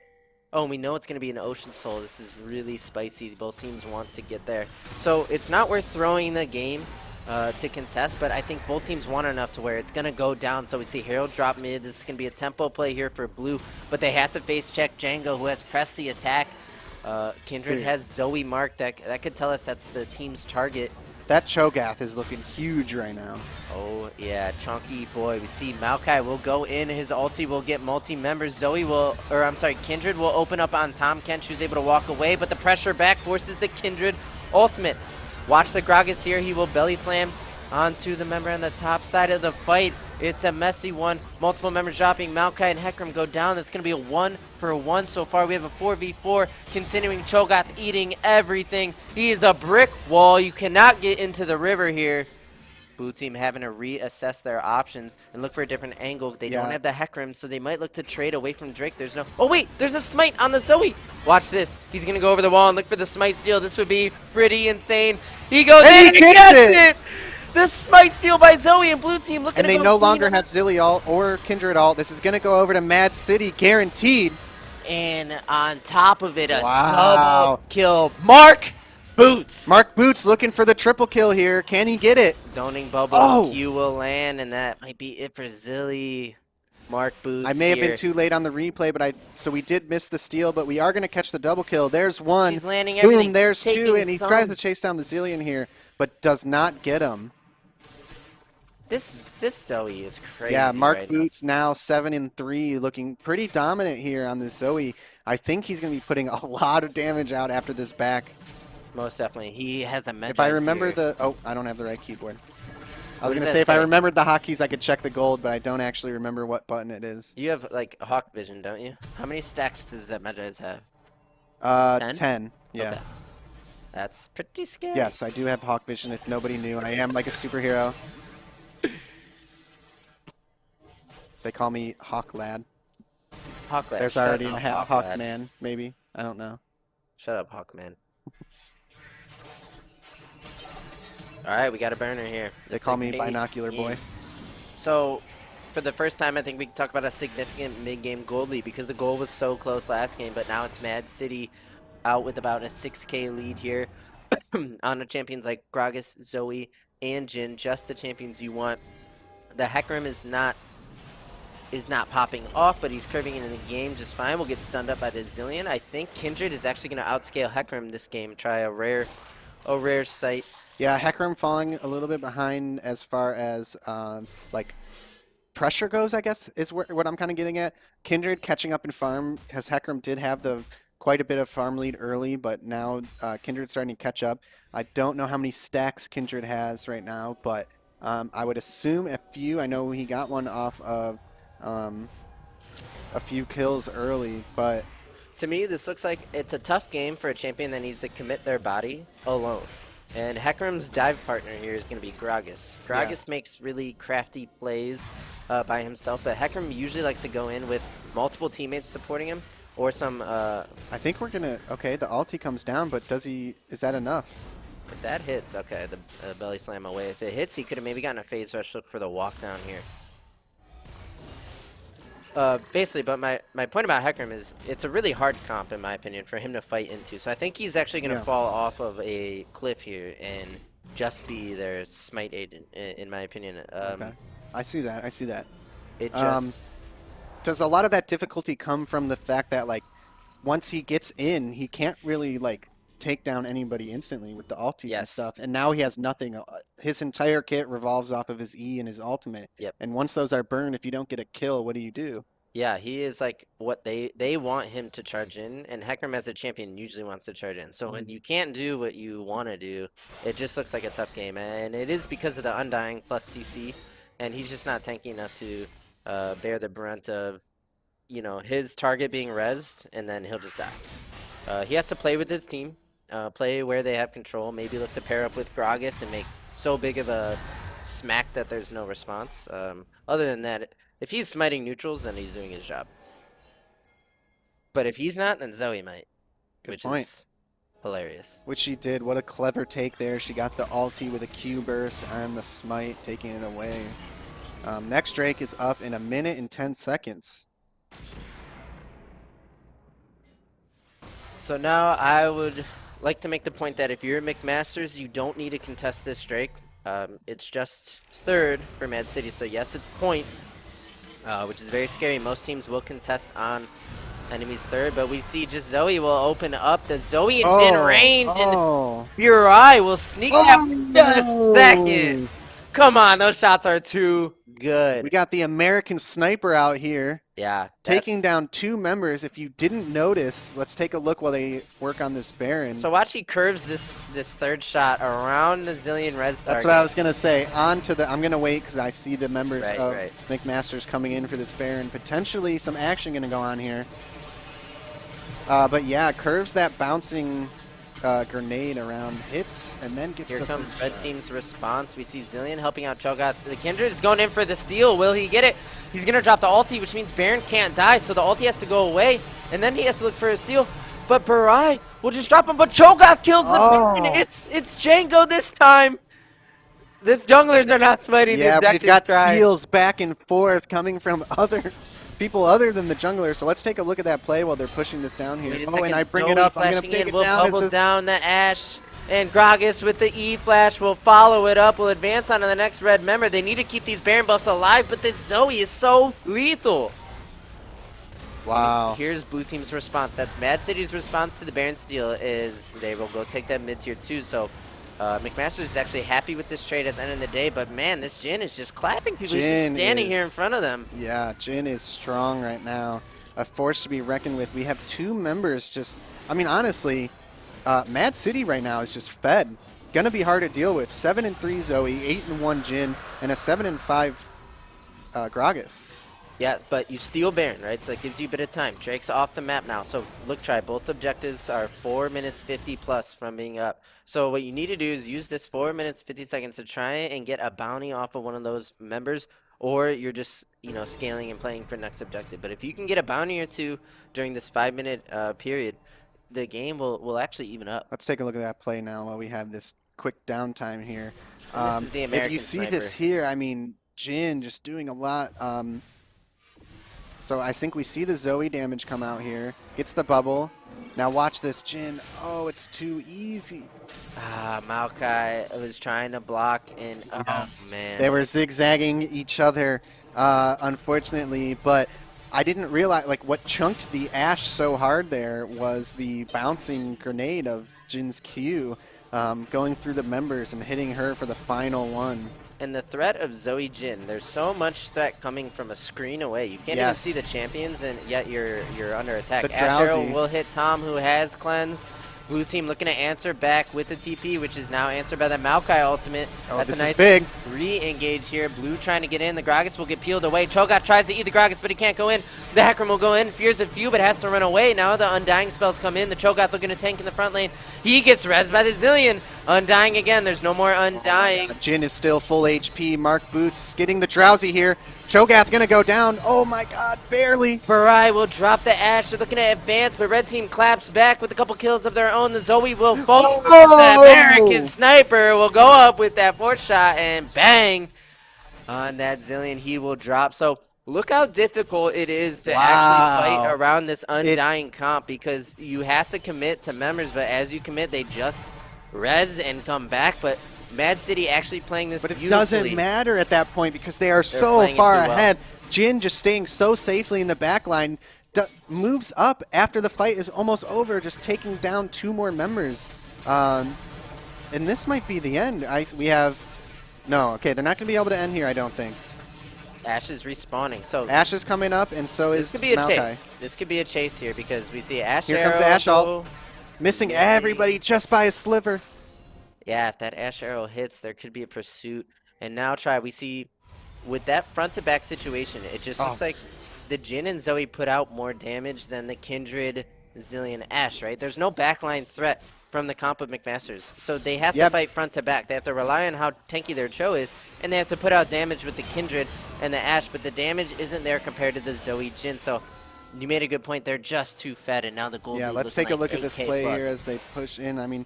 Oh, and we know it's going to be an Ocean Soul. This is really spicy. Both teams want to get there, so it's not worth throwing the game to contest. But I think both teams want enough to where it's going to go down. So we see Herald drop mid. This is going to be a tempo play here for Blue, but they have to face check Django, who has pressed the attack. Kindred has Zoe marked. That could tell us that's the team's target. That Cho'Gath is looking huge right now. Oh, yeah, chunky boy. We see Maokai will go in. His ulti will get multi-members. Kindred will open up on Tom Kench, who's able to walk away, but the pressure back forces the Kindred ultimate. Watch the Gragas here. He will belly slam onto the member on the top side of the fight. It's a messy one. Multiple members dropping. Maokai and Hecarim go down. That's going to be a 1-for-1 so far. We have a 4v4. Continuing Cho'Gath eating everything. He is a brick wall. You cannot get into the river here. Blue team having to reassess their options and look for a different angle. They don't have the Hecarim, so they might look to trade away from Drake. There's no... Oh, wait! There's a smite on the Zoe! Watch this. He's going to go over the wall and look for the smite steal. This would be pretty insane. He goes in and he gets it! The smite steal by Zoe and Blue team looking And they no longer have Zilly ult or Kindred ult. This is going to go over to MAAD City, guaranteed. And on top of it, a Wow. double kill. Mark Boots! Mark Boots looking for the triple kill here. Can he get it? Zoning bubble. Oh. You will land, and that might be it for Zilly. Mark Boots I may have here. been too late on the replay, but so we did miss the steal, but we are going to catch the double kill. There's one. She's landing everything. Boom, there's taking two, and he tries to thumbs. chase down the Zillion here, but does not get him. This Zoe is crazy. Yeah, Mark right Boots now 7-3, looking pretty dominant here on this Zoe. I think he's going to be putting a lot of damage out after this back. now. Most definitely. He has a Medjay If I remember here. the... Oh, I don't have the right keyboard. I What was does going to that say if I say? remembered the hotkeys, I could check the gold, but I don't actually remember what button it is. You have, like, Hawk Vision, don't you? How many stacks does that Medjay's have? 10. Yeah. Okay. That's pretty scary. Yes, I do have Hawk Vision if nobody knew. I am like a superhero. They call me Hawk Lad. Hawk Lad. There's Shut already up, a Hawk Hawk Lad. Man, maybe. I don't know. Shut up, Hawkman. Alright, we got a burner here. They This call is me a Binocular mid-game. Boy. So, for the first time, I think we can talk about a significant mid-game gold lead because the goal was so close last game, but now it's MAAD City out with about a 6K lead here on the champions like Gragas, Zoe, and Jin, just the champions you want. The Hecarim is not popping off, but he's curving into the game just fine. We'll get stunned up by the Zillion. I think Kindred is actually going to outscale Hecarim this game. Try a rare sight Yeah, Hecarim falling a little bit behind as far as like pressure goes, I guess, is what I'm kind of getting at. Kindred catching up in farm, because Hecarim did have the quite a bit of farm lead early, but now Kindred's starting to catch up. I don't know how many stacks Kindred has right now, but I would assume a few. I know he got one off of a few kills early, but To me, this looks like it's a tough game for a champion that needs to commit their body alone. And Hecarim's dive partner here is going to be Gragas. Gragas makes really crafty plays by himself, but Hecarim usually likes to go in with multiple teammates supporting him, or some... I think we're going to... Okay, the ulti comes down, but does he... Is that enough? If that hits, okay, the belly slam away. If it hits, he could have maybe gotten a phase rush look for the walk down here. Basically, but my point about Hecarim is it's a really hard comp, in my opinion, for him to fight into. So I think he's actually going to fall off of a cliff here and just be their smite agent, in my opinion. Okay. I see that. I see that. It just... Does a lot of that difficulty come from the fact that, like, once he gets in, he can't really, like, take down anybody instantly with the ultis and stuff, and now he has nothing. His entire kit revolves off of his E and his ultimate. Yep. And once those are burned, if you don't get a kill, what do you do? Yeah, he is like what they want him to charge in, and Hecarim as a champion usually wants to charge in. So when you can't do what you want to do, it just looks like a tough game, and it is because of the Undying plus CC, and he's just not tanky enough to bear the brunt of, you know, his target being rezzed, and then he'll just die. He has to play with his team. Play where they have control, maybe look to pair up with Gragas and make so big of a smack that there's no response. Other than that, if he's smiting neutrals, then he's doing his job. But if he's not, then Zoe might, which is hilarious. Which she did. What a clever take there. She got the ulti with a Q burst and the smite, taking it away. Next Drake is up in 1 minute and 10 seconds. So now I would like to make the point that if you're McMasters, you don't need to contest this Drake. It's just third for MAAD City, so yes, it's point, which is very scary. Most teams will contest on enemy's third, but we see just Zoe will open up the Zoe and mid-range, and Burai will sneak up just second. Come on, those shots are too good. We got the American sniper out here. Yeah. Taking down 2 members. If you didn't notice, let's take a look while they work on this Baron. So watch, he curves this third shot around the Zillion res target. That's what I was going to say. On to the... I'm going to wait because I see the members of McMaster's coming in for this Baron. Potentially some action going to go on here. But yeah, curves that bouncing grenade around, hits, and then gets Here the comes red team's response. We see Zillion helping out Cho'Gath. The Kindred is going in for the steal. Will he get it? He's going to drop the ulti, which means Baron can't die, so the ulti has to go away, and then he has to look for a steal. But Burai will just drop him, but Cho'Gath killed the Baron. It's Django this time. This junglers are not smiting. Yeah, we've got steals back and forth coming from other people other than the jungler. So let's take a look at that play while they're pushing this down here. Oh, and I bring it up. I'm going to pick it down. Bubble down the Ashe, and Gragas with the E flash will follow it up. Will advance on to the next red member. They need to keep these Baron buffs alive, but this Zoe is so lethal. Wow. Here's blue team's response. That's MAAD City's response to the Baron steal is they will go take that mid tier 2. So McMaster is actually happy with this trade at the end of the day, but man, this Jhin is just clapping people. He's just standing here in front of them. Yeah, Jhin is strong right now. A force to be reckoned with. We have 2 members just, I mean, honestly, MAAD City right now is just fed. Gonna be hard to deal with. 7-3 Zoe, 8-1 Jhin, and a 7-5 Gragas. Yeah, but you steal Baron, right? So it gives you a bit of time. Drake's off the map now. So look, try. Both objectives are 4 minutes 50 plus from being up. So what you need to do is use this 4 minutes 50 seconds to try and get a bounty off of one of those members, or you're just, you know, scaling and playing for next objective. But if you can get a bounty or 2 during this 5-minute period, the game will actually even up. Let's take a look at that play now while we have this quick downtime here. This is the American if you see sniper. this here, I mean, Jhin just doing a lot. So I think we see the Zoe damage come out here. Gets the bubble. Now watch this, Jhin. Oh, it's too easy. Maokai was trying to block, and oh man. They were zigzagging each other, unfortunately, but I didn't realize, like, what chunked the Ashe so hard there was the bouncing grenade of Jin's Q. going through the members and hitting her for the final one. And the threat of Zoe Jin, there's so much threat coming from a screen away. You can't even see the champions, and yet you're under attack. The Ash Arrow Drowsy. will hit Tom, who has cleanse. Blue team looking to answer back with the TP, which is now answered by the Maokai ultimate. Oh, That's this a nice is big. re-engage here. Blue trying to get in. The Gragas will get peeled away. Cho'Gath tries to eat the Gragas, but he can't go in. The Hecarim will go in. Fears a few, but has to run away. Now the Undying spells come in. The Cho'Gath looking to tank in the front lane. He gets rezzed by the Zillion. Undying again. There's no more Undying. Jin is still full HP. Mark Boots getting the Drowsy here. Cho'Gath gonna go down. Oh my god, barely. Barai will drop the Ash. They're looking to advance, but red team claps back with a couple kills of their own. The Zoe will fall. The American Sniper will go up with that fourth shot and bang on that Zillion. He will drop. So look how difficult it is to actually fight around this Undying comp, because you have to commit to members, but as you commit, they just res and come back. But Mad City actually playing this beautifully. But it doesn't matter at that point because they are so far ahead. Jin just staying so safely in the back line, moves up after the fight is almost over, just taking down 2 more members. And this might be the end. We have... No, okay, they're not going to be able to end here, I don't think. Ash is respawning. So Ash is coming up, and so is this could be a Maokai. chase. This could be a chase here because we see Ash Here Arrow comes the Ash ult. go. Missing everybody just by a sliver. Yeah, if that Ash Arrow hits, there could be a pursuit. And now we see with that front-to-back situation, it just looks like the Jin and Zoe put out more damage than the Kindred, Zillion, Ash, right? There's no backline threat from the comp of McMasters. So they have to fight front-to-back. They have to rely on how tanky their Cho is, and they have to put out damage with the Kindred and the Ash, but the damage isn't there compared to the Zoe Jin. So you made a good point. They're just too fed, and now the gold lead Let's take a look at this play here as they push in. I mean,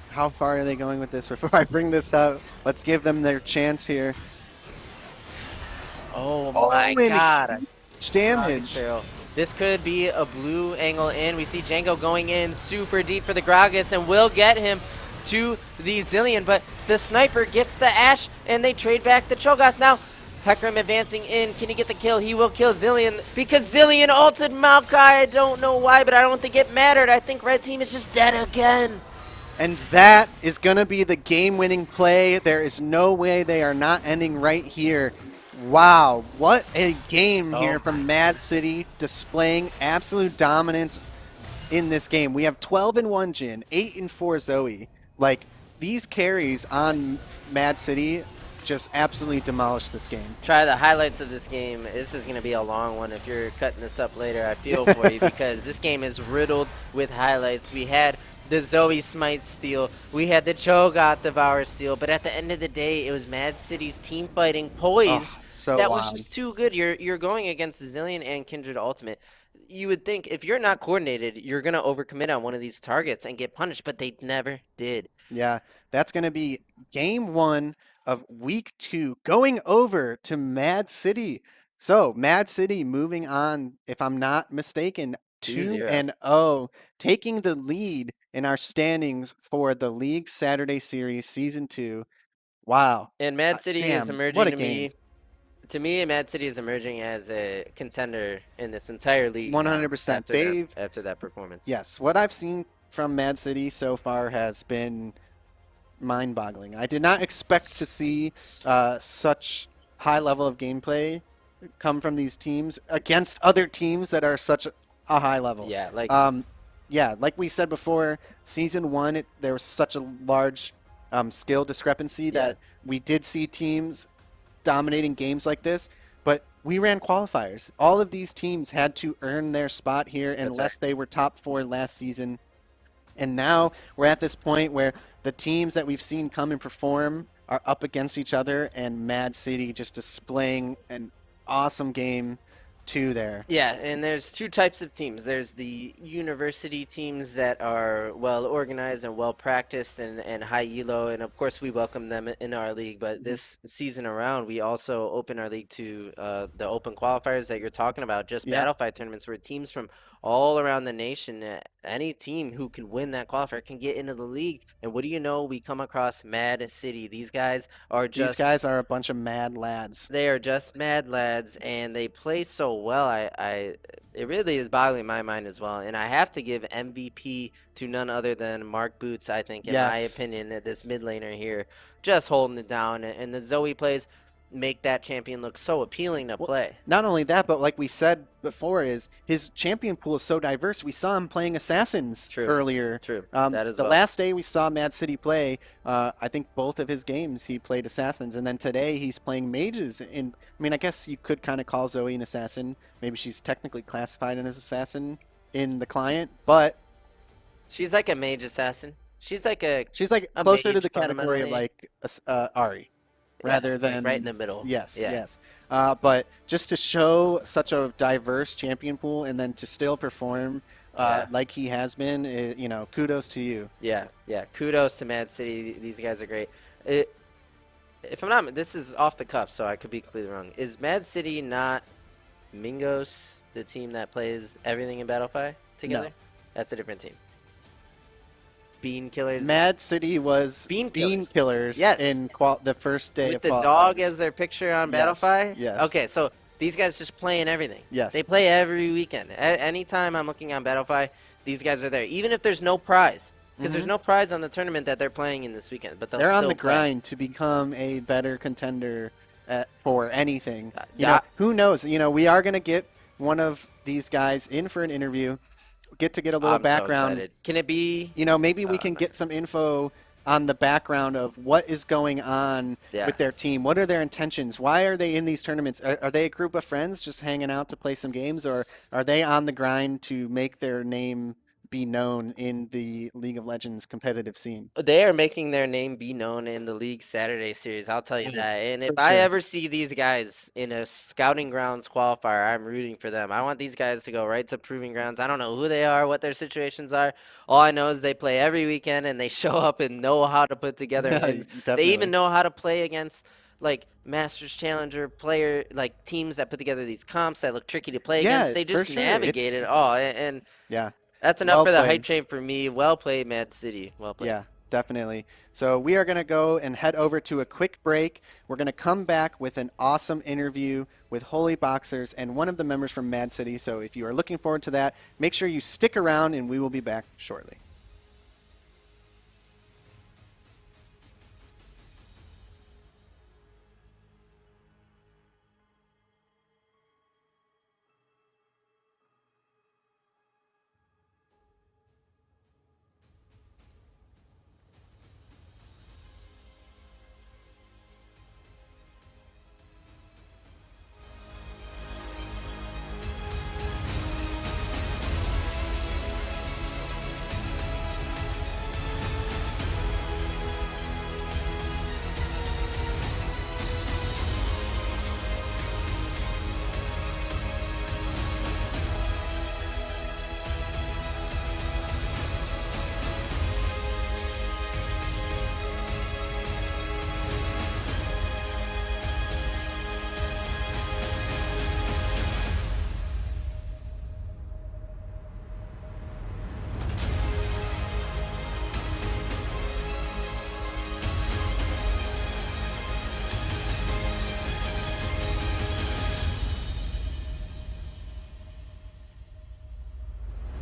how far are they going with this? Before I bring this up, let's give them their chance here. Oh my god. Damage. This could be a blue angle in. We see Django going in super deep for the Gragas and will get him to the Zillion, but the Sniper gets the Ash and they trade back the Cho'Gath. Now Hecarim advancing in. Can he get the kill? He will kill Zillion because Zillion ulted Maokai. I don't know why, but I don't think it mattered. I think red team is just dead again. And that is going to be the game-winning play. There is no way they are not ending right here. Wow, what a game here from Mad City, displaying absolute dominance in this game. We have 12-1 Jin, 8-4 Zoe. Like, these carries on Mad City just absolutely demolished this game. Try the highlights of this game. This is going to be a long one. If you're cutting this up later, I feel for you because this game is riddled with highlights. We had the Zoe Smite steal. We had the Cho'Gath Devour steal. But at the end of the day, it was Mad City's team fighting poise that was just too good. You're going against Zillion and Kindred Ultimate. You would think if you're not coordinated, you're going to overcommit on one of these targets and get punished, but they never did. Yeah, that's going to be game 1 of week 2, going over to Mad City. So, Mad City moving on, if I'm not mistaken, 2-0, taking the lead in our standings for the League Saturday Series Season 2. Wow. And Mad City is emerging to me. To me, Mad City is emerging as a contender in this entire league. 100%. After that performance. Yes, what I've seen from Mad City so far has been mind-boggling. I did not expect to see such high level of gameplay come from these teams against other teams that are such a high level. Yeah, like we said before, Season 1, there was such a large skill discrepancy that we did see teams dominating games like this, but we ran qualifiers. All of these teams had to earn their spot here unless they were top 4 last season. And now we're at this point where the teams that we've seen come and perform are up against each other, and Mad City just displaying an awesome game too there. Yeah, and there's 2 types of teams. There's the university teams that are well organized and well practiced and high elo, and of course we welcome them in our league. But this season around, we also open our league to the open qualifiers that you're talking about, just Battlefight tournaments where teams from all around the nation any team who can win that qualifier can get into the league. And what do you know? We come across MAAD City. These guys are These just guys are a bunch of mad lads. they are just mad lads, and they play so well. It really is boggling my mind as well. And I have to give MVP to none other than Mark Boots, I think, in my Yes. opinion, at this mid laner here, just holding it down. And the Zoe plays make that champion look so appealing to play. Not only that, but like we said before, is his champion pool is so diverse. We saw him playing assassins earlier. True. That is the last day we saw MAAD City play. I think both of his games he played assassins, and then today he's playing mages. I mean, I guess you could kind of call Zoe an assassin. Maybe she's technically classified as assassin in the client, but she's like a mage assassin. She's like closer to the category of fundamentally. like Ari. Rather than right in the middle. Yes, Yeah. yes. But just to show such a diverse champion pool and then to still perform like he has been, you know, kudos to you. Yeah. Kudos to MAAD City. These guys are great. If I'm not, this is off the cuff, so I could be completely wrong. Is MAAD City not Mingos, the team that plays everything in Battlefy together? No. That's a different team. Bean Killers. MAAD City was Bean Killers Yes. in the first day with of the qualifiers. dog as their picture on Yes, Battlefy? yes. Okay, so these guys just playing everything. Yes. They play every weekend. Anytime I'm looking on Battlefy, these guys are there. Even if there's no prize. Because there's no prize on the tournament that they're playing in this weekend. But they're on still the play. grind to become a better contender for anything. You yeah. know, who knows? You know, we are going to get one of these guys in for an interview. Get a little I'm background. So excited. Can it be? You know, maybe we can get some info on the background of what is going on with their team. What are their intentions? Why are they in these tournaments? Are they a group of friends just hanging out to play some games, or are they on the grind to make their name be known in the League of Legends competitive scene? They are making their name be known in the League Saturday series. I'll tell you that. And if I ever see these guys in a scouting grounds qualifier, I'm rooting for them. I want these guys to go right to proving grounds. I don't know who they are, what their situations are. All I know is they play every weekend and they show up and know how to put together wins. They even know how to play against like Masters Challenger player, like teams that put together these comps that look tricky to play against. They just navigate it all. And yeah. That's enough for the hype train for me. Well played, MAAD City. Well played. Yeah, definitely. So we are going to go and head over to a quick break. We're going to come back with an awesome interview with Holy Boxers and one of the members from MAAD City. So if you are looking forward to that, make sure you stick around and we will be back shortly.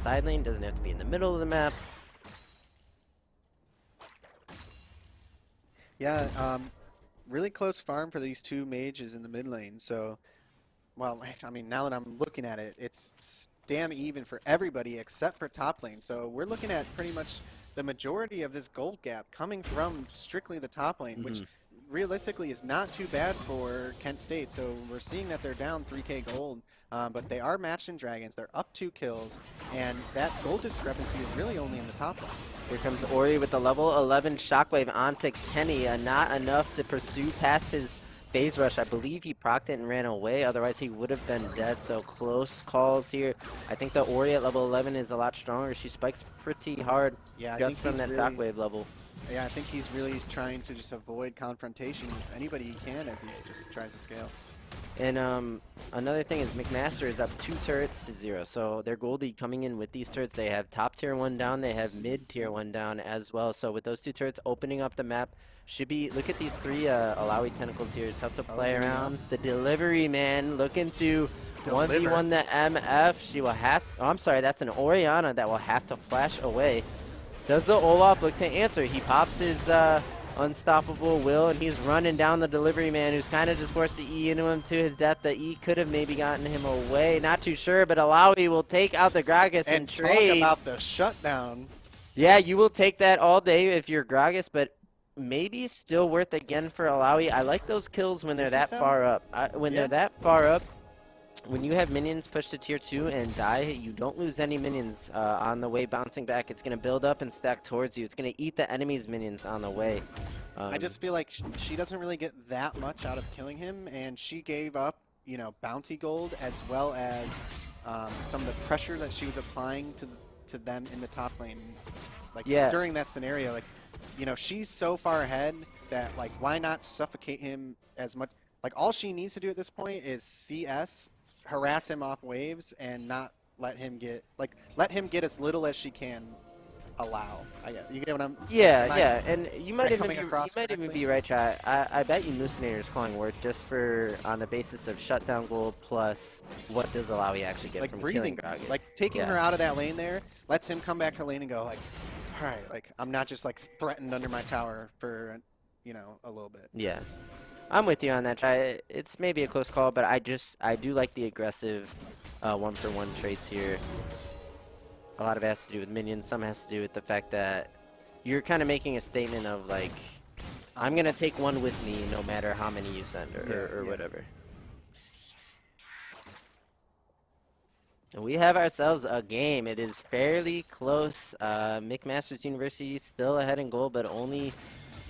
Side lane doesn't have to be in the middle of the map. Yeah, really close farm for these two mages in the mid lane. So, well, I mean, now that I'm looking at it, it's damn even for everybody except for top lane. So we're looking at pretty much the majority of this gold gap coming from strictly the top lane, which realistically is not too bad for Kent State. So we're seeing that they're down 3k gold, but they are matched in Dragons. They're up 2 kills, and that gold discrepancy is really only in the top lane. Here comes Ori with the level 11 Shockwave onto Kenny. Not enough to pursue past his phase rush. I believe he procced it and ran away. Otherwise, he would have been dead. So close calls here. I think the Ori at level 11 is a lot stronger. She spikes pretty hard just from that Shockwave level. Yeah, I think he's really trying to just avoid confrontation with anybody he can as he just tries to scale. And another thing is McMaster is up 2 turrets to 0. So their Goldie coming in with these turrets, they have top tier 1 down, they have mid tier 1 down as well. So with those 2 turrets opening up the map, should be, look at these 3 Alawi tentacles here, tough to play around. The delivery man looking to 1v1 the MF. She will have, oh, I'm sorry, that's an Orianna that will have to flash away. Does the Olaf look to answer? He pops his unstoppable will, and he's running down the delivery man, who's kind of just forced the E into him to his death. The E could have maybe gotten him away. Not too sure, but Alawi will take out the Gragas and trade. Talk about the shutdown. Yeah, you will take that all day if you're Gragas, but maybe still worth again for Alawi. I like those kills when they're that far up. When they're that far up, when you have minions push to tier 2 and die, you don't lose any minions on the way bouncing back. It's going to build up and stack towards you. It's going to eat the enemy's minions on the way. I just feel like she doesn't really get that much out of killing him, and she gave up, you know, bounty gold as well as some of the pressure that she was applying to them in the top lane. Like during that scenario, like, you know, she's so far ahead that, like, why not suffocate him as much? Like, all she needs to do at this point is CS, harass him off waves, and not let him get, like, let him get as little as she can allow. You get what I'm? Yeah, and you might even be right, Chai. I bet you Musinator is calling work just for on the basis of shutdown gold plus what does Alawi actually get from breathing, killing Gragas. like taking her out of that lane there lets him come back to lane and go like, all right, like I'm not just like threatened under my tower for, you know, a little bit. Yeah. I'm with you on that, Chai. It's maybe a close call, but I do like the aggressive 1-for-1 trades here. A lot of it has to do with minions. Some has to do with the fact that you're kind of making a statement of like, I'm going to take one with me no matter how many you send or whatever. And we have ourselves a game. It is fairly close. McMaster's University still ahead in goal, but only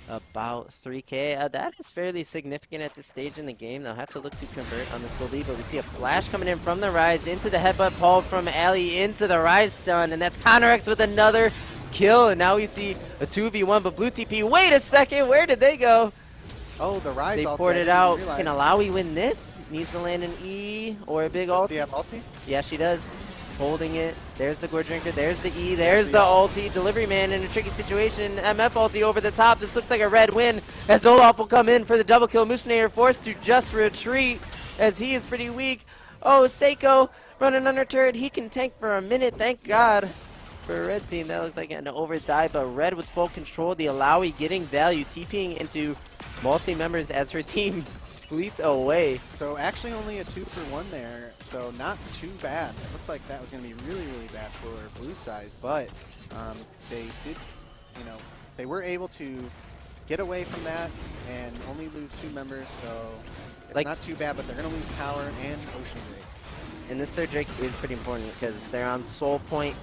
about 3K. That is fairly significant at this stage in the game. They'll have to look to convert on this goal lead, but we see a flash coming in from the Rise into the headbutt pulled from Ali into the Rise stun, and that's ConnorX with another kill, and now we see a 2v1, but Blue TP, wait a second, where did they go? Oh, the Rise they poured it out. Can Alawi win this? Needs to land an E or a big ult. Do you have ulti? Yeah, she does. Holding it. There's the Gourd Drinker. There's the E. There's the ulti. Delivery man in a tricky situation. MF ulti over the top. This looks like a red win as Olaf will come in for the double kill. Musinator forced to just retreat as he is pretty weak. Oh, Seiko running under turret. He can tank for a minute. Thank God. For a red team, that looked like an overdie, but red with full control. The Alawi getting value, TPing into multi-members as her team fleets away. So actually only a 2-for-1 there, so not too bad. It looked like that was going to be really, really bad for blue side, but they did, you know, they were able to get away from that and only lose 2 members, so it's not too bad, but they're going to lose Tower and Ocean Drake. And this third Drake is pretty important because they're on soul point,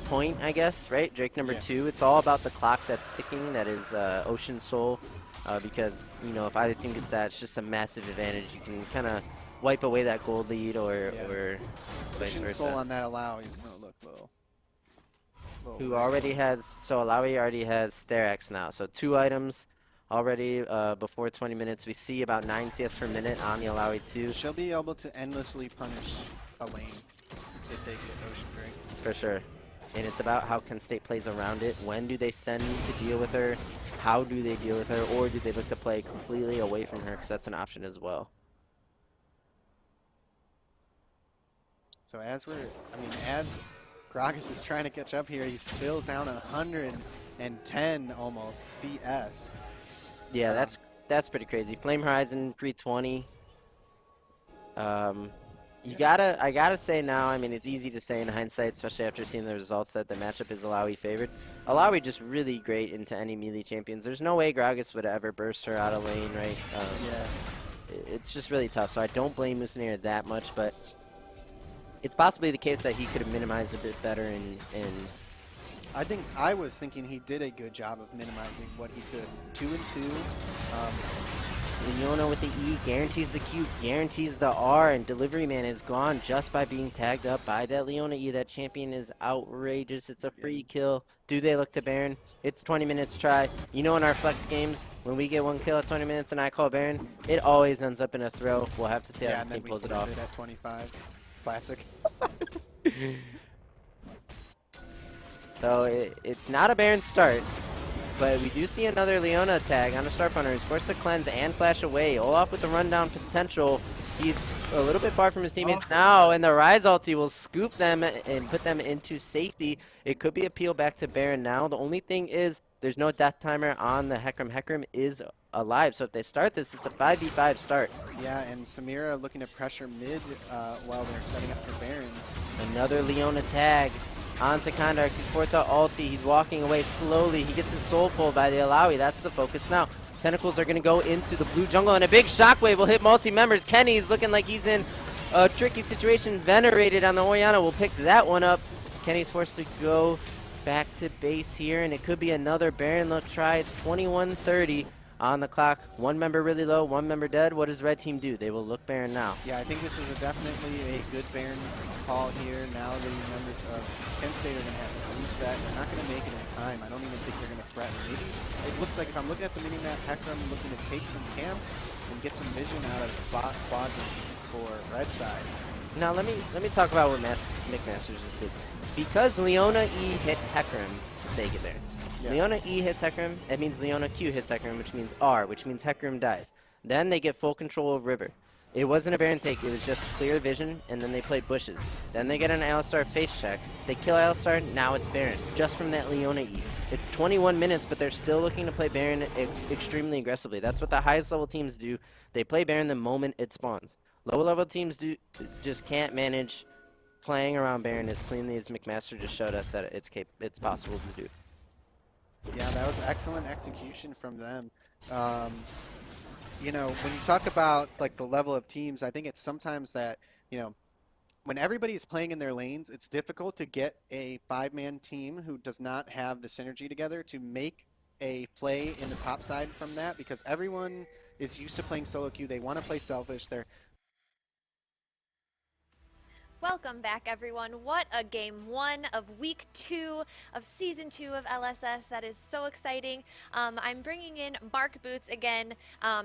I guess, right? Drake number 2. It's all about the clock that's ticking, that is Ocean Soul. Because, you know, if either team gets that, it's just a massive advantage. You can kind of wipe away that gold lead or vice versa. Soul on that Alawi is going to look low. Who already has, so Alawi already has Sterax now. So 2 items already before 20 minutes. We see about 9 CS per minute on the Alawi 2. She'll be able to endlessly punish a lane if they get Ocean Drake. For sure. And it's about how Kent State plays around it. When do they send to deal with her? How do they deal with her, or do they look to play completely away from her? Because that's an option as well. So as Gragas is trying to catch up here, he's still down 110 almost CS. Yeah, that's pretty crazy. Flame Horizon 320. I gotta say now, I mean, it's easy to say in hindsight, especially after seeing the results, that the matchup is Alawi favored. Alawi just really great into any melee champions. There's no way Gragas would ever burst her out of lane, right? It's just really tough, so I don't blame Musinator that much, but it's possibly the case that he could have minimized a bit better in I was thinking he did a good job of minimizing what he could. 2 and 2. Leona with the E guarantees the Q, guarantees the R, and Delivery Man is gone just by being tagged up by that Leona E. That champion is outrageous. It's a free kill. Do they look to Baron? It's 20 minutes try. You know, in our flex games, when we get one kill at 20 minutes and I call Baron, it always ends up in a throw. We'll have to see how this team pulls it off. It at 25. Classic. So it's not a Baron start, but we do see another Leona tag on a Star Punter who's forced to cleanse and flash away. Olaf with the rundown potential. He's a little bit far from his teammates now, and the Rise ulti will scoop them and put them into safety. It could be a peel back to Baron now. The only thing is there's no death timer on the Hecarim. Hecarim is alive, so if they start this, it's a 5v5 start. Yeah, and Samira looking to pressure mid while they're setting up for Baron. Another Leona tag onto Kondark. He's forced out ulti. He's walking away slowly. He gets his soul pulled by the Alawi. That's the focus now. Tentacles are going to go into the blue jungle, and a big shockwave will hit multi-members. Kenny's looking like he's in a tricky situation. Venerated on the Orianna will pick that one up. Kenny's forced to go back to base here, and it could be another Baron look try. It's 21:30 on the clock. One member really low, one member dead. What does red team do? They will look Baron now. Yeah, I think this is definitely a good Baron call here. Now the members of Kent State are going to have to reset. They're not going to make it in time. I don't even think they're going to threaten. Maybe it looks like if I'm looking at the mini-map, Hecarim looking to take some camps and get some vision out of the quadrant for red side. Now let me talk about what McMaster just did. Because Leona E hit Hecarim, they get Baron. Yeah. Leona E hits Hecarim, it means Leona Q hits Hecarim, which means R, which means Hecarim dies. Then they get full control of River. It wasn't a Baron take, it was just clear vision, and then they played bushes. Then they get an Alistar face check. They kill Alistar, now it's Baron, just from that Leona E. It's 21 minutes, but they're still looking to play Baron extremely aggressively. That's what the highest level teams do. They play Baron the moment it spawns. Lower level teams just can't manage playing around Baron as cleanly as McMaster just showed us that it's possible to do. Yeah, that was excellent execution from them. You know, when you talk about like the level of teams, I think it's sometimes that, you know, when everybody is playing in their lanes, it's difficult to get a 5-man team who does not have the synergy together to make a play in the top side from that, because everyone is used to playing solo queue. They want to play selfish. They're Welcome back, everyone. What a game one of week 2 of season 2 of LSS. That is so exciting. I'm bringing in Mark Boots again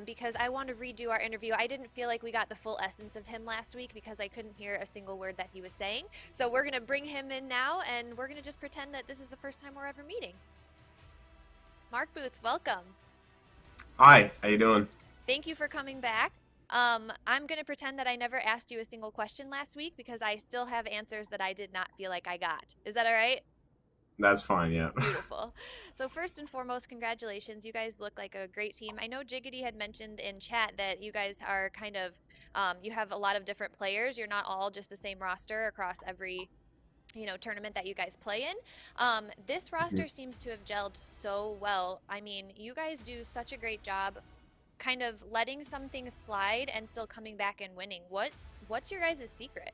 because I want to redo our interview. I didn't feel like we got the full essence of him last week because I couldn't hear a single word that he was saying. So we're going to bring him in now, and we're going to just pretend that this is the first time we're ever meeting. Mark Boots, welcome. Hi, how you doing? Thank you for coming back. I'm going to pretend that I never asked you a single question last week because I still have answers that I did not feel like I got. Is that all right? That's fine, yeah. Beautiful. So first and foremost, congratulations. You guys look like a great team. I know Jiggity had mentioned in chat that you guys are kind of, you have a lot of different players. You're not all just the same roster across every, you know, tournament that you guys play in. This roster seems to have gelled so well. I mean, you guys do such a great job kind of letting some things slide and still coming back and winning. What's your guys' secret?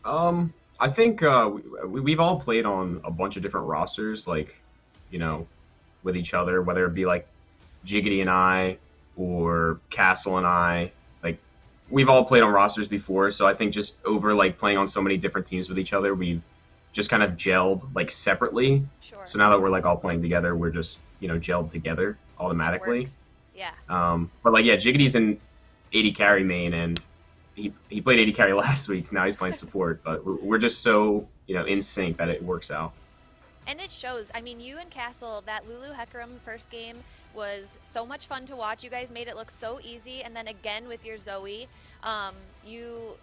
I think we've all played on a bunch of different rosters, like, you know, with each other, whether it be like Jiggity and I or Castle and I. Like, we've all played on rosters before, so I think just over like playing on so many different teams with each other, we've just kind of gelled like separately. Sure. So now that we're like all playing together, we're just, you know, gelled together automatically. Yeah. But like, yeah, Jiggity's an 80 carry main, and he played 80 carry last week. Now he's playing support, but we're just so, you know, in sync that it works out. And it shows. I mean, you and Castle, that Lulu Hecarim first game was so much fun to watch. You guys made it look so easy, and then again with your Zoe, you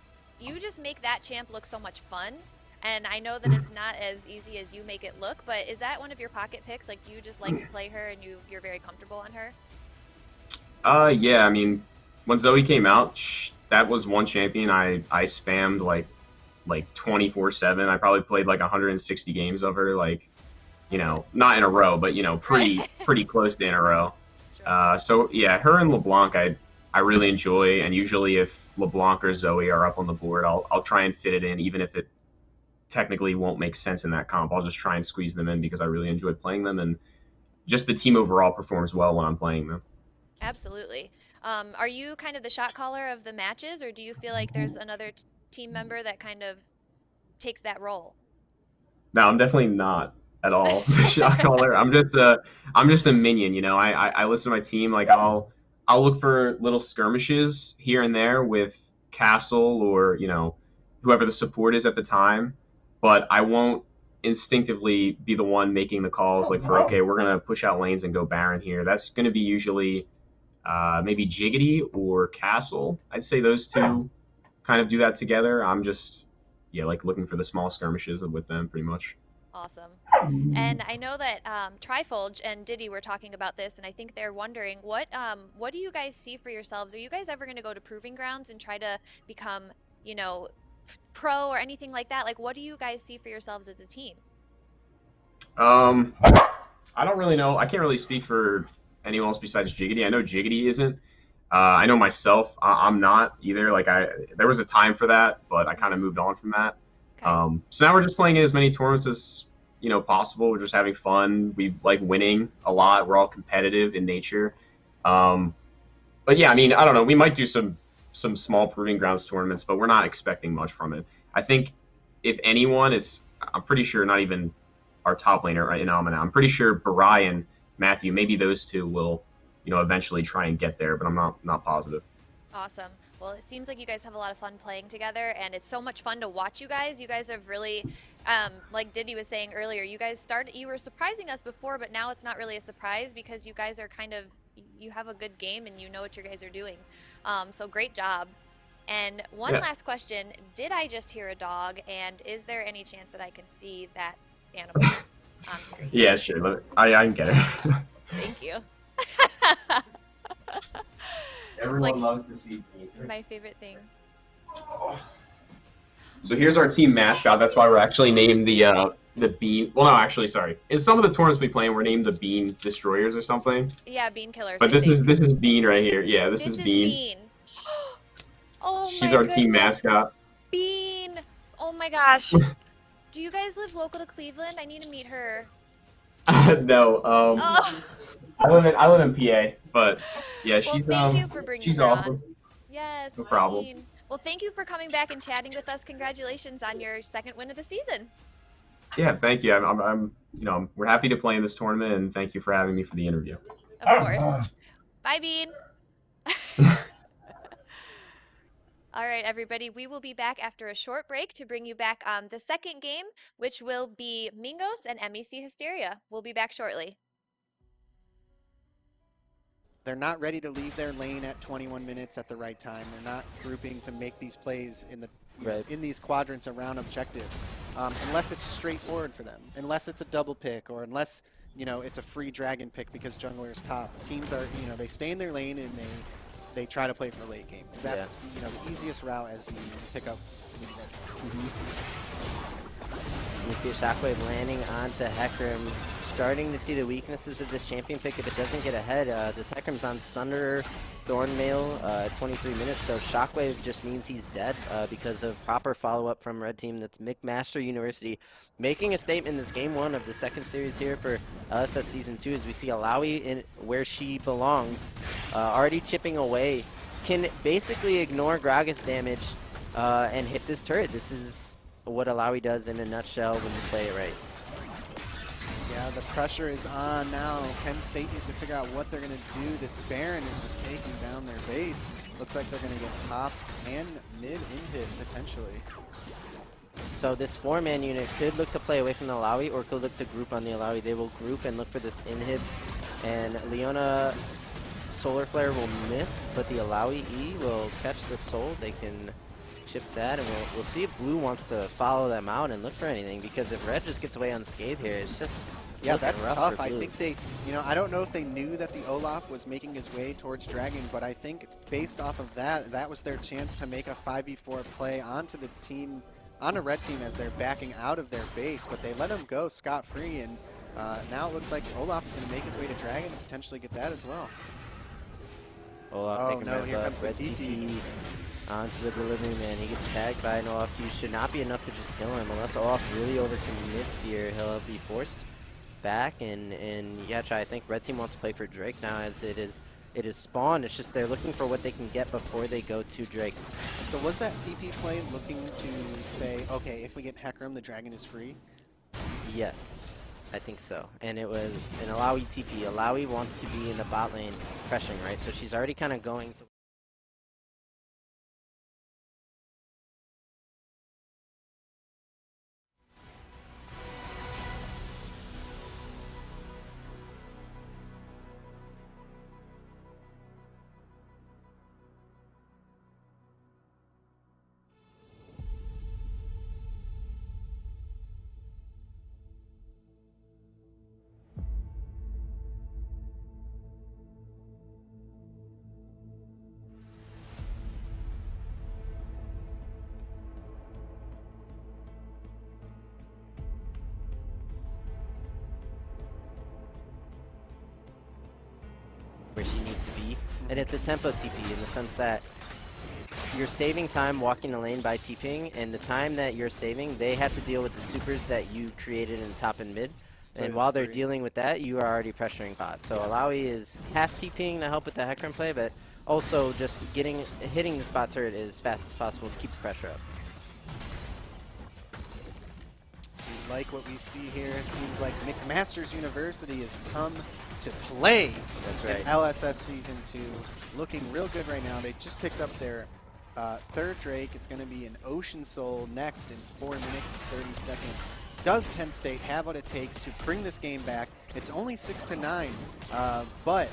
just make that champ look so much fun. And I know that it's not as easy as you make it look, but is that one of your pocket picks? Like, do you just like to play her and you're very comfortable on her? Yeah, I mean, when Zoe came out, that was one champion I spammed like 24/7. I probably played like 160 games of her, like, you know, not in a row, but, you know, pretty close to in a row. Sure. So yeah, her and LeBlanc I really enjoy, and usually if LeBlanc or Zoe are up on the board, I'll try and fit it in, even if it technically won't make sense in that comp. I'll just try and squeeze them in because I really enjoy playing them, and just the team overall performs well when I'm playing them. Absolutely. Are you kind of the shot caller of the matches, or do you feel like there's another team member that kind of takes that role? No, I'm definitely not at all the shot caller. I'm just a minion, you know. I listen to my team. Like I'll look for little skirmishes here and there with Castle or you know whoever the support is at the time, but I won't instinctively be the one making the calls. Like for okay, we're gonna push out lanes and go Baron here. That's gonna be usually maybe Jiggity or Castle. I'd say those two kind of do that together. I'm just yeah like looking for the small skirmishes with them pretty much. Awesome. And I know that Trifolge and Diddy were talking about this, and I think they're wondering what do you guys see for yourselves? Are you guys ever going to go to proving grounds and try to become, you know, pro or anything like that? Like, what do you guys see for yourselves as a team? I don't really know. I can't really speak for anyone else besides Jiggity. I know Jiggity isn't. I know myself. I'm not either. Like there was a time for that, but I kind of moved on from that. Okay. So now we're just playing in as many tournaments as you know possible. We're just having fun. We like winning a lot. We're all competitive in nature. Um, but yeah, I mean, I don't know. We might do some small proving grounds tournaments, but we're not expecting much from it. I think if anyone is, I'm pretty sure not even our top laner in Amina. I'm pretty sure Barai and Matthew, maybe those two will, you know, eventually try and get there, but I'm not positive. Awesome. Well, it seems like you guys have a lot of fun playing together, and it's so much fun to watch you guys. You guys have really, like Diddy was saying earlier, you were surprising us before, but now it's not really a surprise because you guys are kind of, you have a good game and you know what you guys are doing. So great job. And one Yeah. last question, did I just hear a dog, and is there any chance that I can see that animal on screen? Yeah, sure. I can get it. Thank you. Everyone like loves to see me. My favorite thing. So here's our team mascot. That's why we're actually named the Bean. Well, no, actually, sorry. In some of the tournaments we play, we're named the Bean Destroyers or something. Yeah, Bean Killers. But I think. this is Bean right here. Yeah, this This is Bean. Bean. Oh She's my our team goodness. mascot. Bean. Oh my gosh. Do you guys live local to Cleveland? I need to meet her. No, Oh. I live in PA, but yeah, Well, she's thank you for bringing she's her awesome. on. Yes, No problem. Bean. Well, thank you for coming back and chatting with us. Congratulations on your second win of the season. Yeah, thank you. I'm you know, we're happy to play in this tournament, and thank you for having me for the interview. Of course. Bye, Bean. All right, everybody, we will be back after a short break to bring you back on the second game, which will be Mingos and MEC Hysteria. We'll be back shortly. They're not ready to leave their lane at 21 minutes at the right time. They're not grouping to make these plays in the in these quadrants around objectives, unless it's straightforward for them, unless it's a double pick, or unless you know it's a free dragon pick because jungler is top. Teams are they stay in their lane and they try to play for late game because that's the easiest route as you pick up. You see a Shockwave landing onto Hecarim, starting to see the weaknesses of this champion pick if it doesn't get ahead. This Hecarim's on Sunder, Thornmail, 23 minutes, so Shockwave just means he's dead because of proper follow-up from Red Team. That's McMaster University making a statement in this game one of the second series here for LSS Season 2 as we see Alawi in where she belongs, already chipping away, can basically ignore Gragas damage and hit this turret. This is what Alawi does in a nutshell when you play it right. Yeah, the pressure is on now. Kent State needs to figure out what they're going to do. This Baron is just taking down their base. Looks like they're going to get top and mid inhib potentially. So this 4-man unit could look to play away from the Alawi or could look to group on the Alawi. They will group and look for this inhib. And Leona Solar Flare will miss, but the Alawi E will catch the soul. They can chip that, and we'll see if Blue wants to follow them out and look for anything, because if Red just gets away unscathed here, it's just that's rough tough. for I Blue. think they, I don't know if they knew that the Olaf was making his way towards Dragon, but I think based off of that, that was their chance to make a 5v4 play onto the team, on a Red Team as they're backing out of their base, but they let him go scot-free, and now it looks like Olaf is going to make his way to Dragon and potentially get that as well. Olaf taking no, here comes the Red TP. TP onto the delivery man. He gets tagged by an Olaf. You should not be enough to just kill him. Unless Olaf really overcommits here, he'll be forced back. And yeah, I think Red Team wants to play for Drake now, as it is it is spawn. It's just they're looking for what they can get before they go to Drake. So was that TP play looking to say, okay, if we get Hecarim, the dragon is free? Yes, I think so. And it was an Alawi TP. Alawi wants to be in the bot lane pressuring, right? So she's already kind of going to... where she needs to be. And it's a tempo TP in the sense that you're saving time walking the lane by TPing, and the time that you're saving, they have to deal with the supers that you created in top and mid. So And while they're free. dealing with that, you are already pressuring bot. So Alawi is half TPing to help with the Hecarim play, but also just hitting this bot turret as fast as possible to keep the pressure up. We like what we see here. It seems like McMaster's University has come to play. That's in right. LSS Season 2. Looking real good right now. They just picked up their third Drake. It's going to be an Ocean Soul next in 4 minutes and 30 seconds. Does Kent State have what it takes to bring this game back? It's only 6-9, but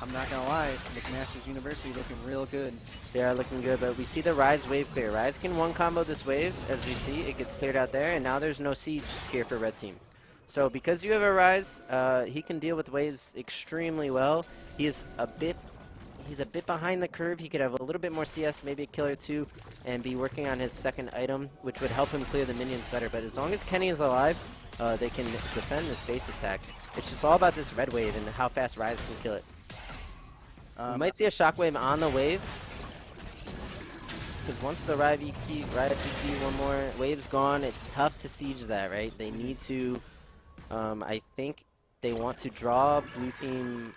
I'm not going to lie, McMaster's University looking real good. They are looking good, but we see the Ryze wave clear. Ryze can one combo this wave, as we see. It gets cleared out there, and now there's no siege here for red team. So because you have a Ryze, he can deal with waves extremely well. He's a bit behind the curve. He could have a little bit more CS, maybe a kill or two, and be working on his second item, which would help him clear the minions better. But as long as Kenny is alive, they can defend this base attack. It's just all about this red wave and how fast Ryze can kill it. We might see a shockwave on the wave, because once the Ryze VP, one more wave's gone, it's tough to siege that, right? They need to, I think they want to draw blue team,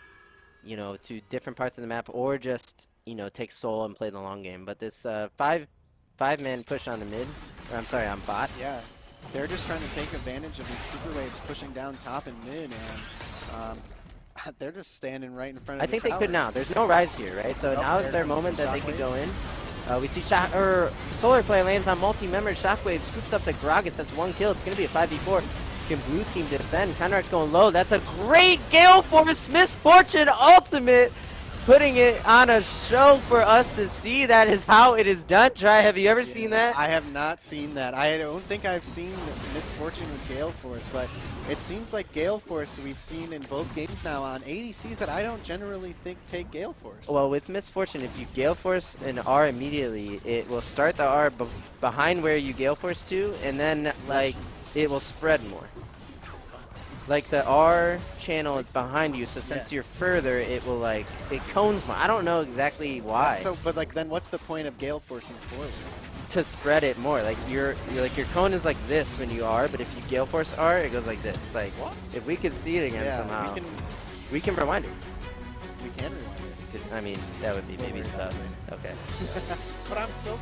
you know, to different parts of the map, or just, you know, take soul and play the long game. But this five-man push on the mid, or I'm sorry, on bot. Yeah, they're just trying to take advantage of these super waves pushing down top and mid, and they're just standing right in front of I think they tower. could now. There's no Ryze here, right? So Nope, now is there their comes moment the that they could shockwave. go in. We see Solar Flare lands on multi-member. Shockwave scoops up the Gragas. That's one kill. It's going to be a 5v4. Can blue team defend? Counterarc's going low. That's a great Gale Force Misfortune Ultimate. Putting it on a show for us to see. That is how it is done. Try, have you ever seen that? I have not seen that. I don't think I've seen Misfortune with Gale Force, but it seems like Gale Force we've seen in both games now on ADCs that I don't generally think take Gale Force. Well, with Misfortune, if you Gale Force an R immediately, it will start the R behind where you Gale Force to, and then, like, it will spread more. Like, the R channel is behind you, so since you're further, it will, like, it cones more. I don't know exactly why. So, but like, then what's the point of Gale Forcing forward? To spread it more. Like, your cone is like this when you R, but if you Gale Force R, it goes like this. Like, What? if we could see it again Yeah, somehow, we we can rewind it. can rewind it. I mean, that would be maybe worry about stuff. Okay. But I'm so.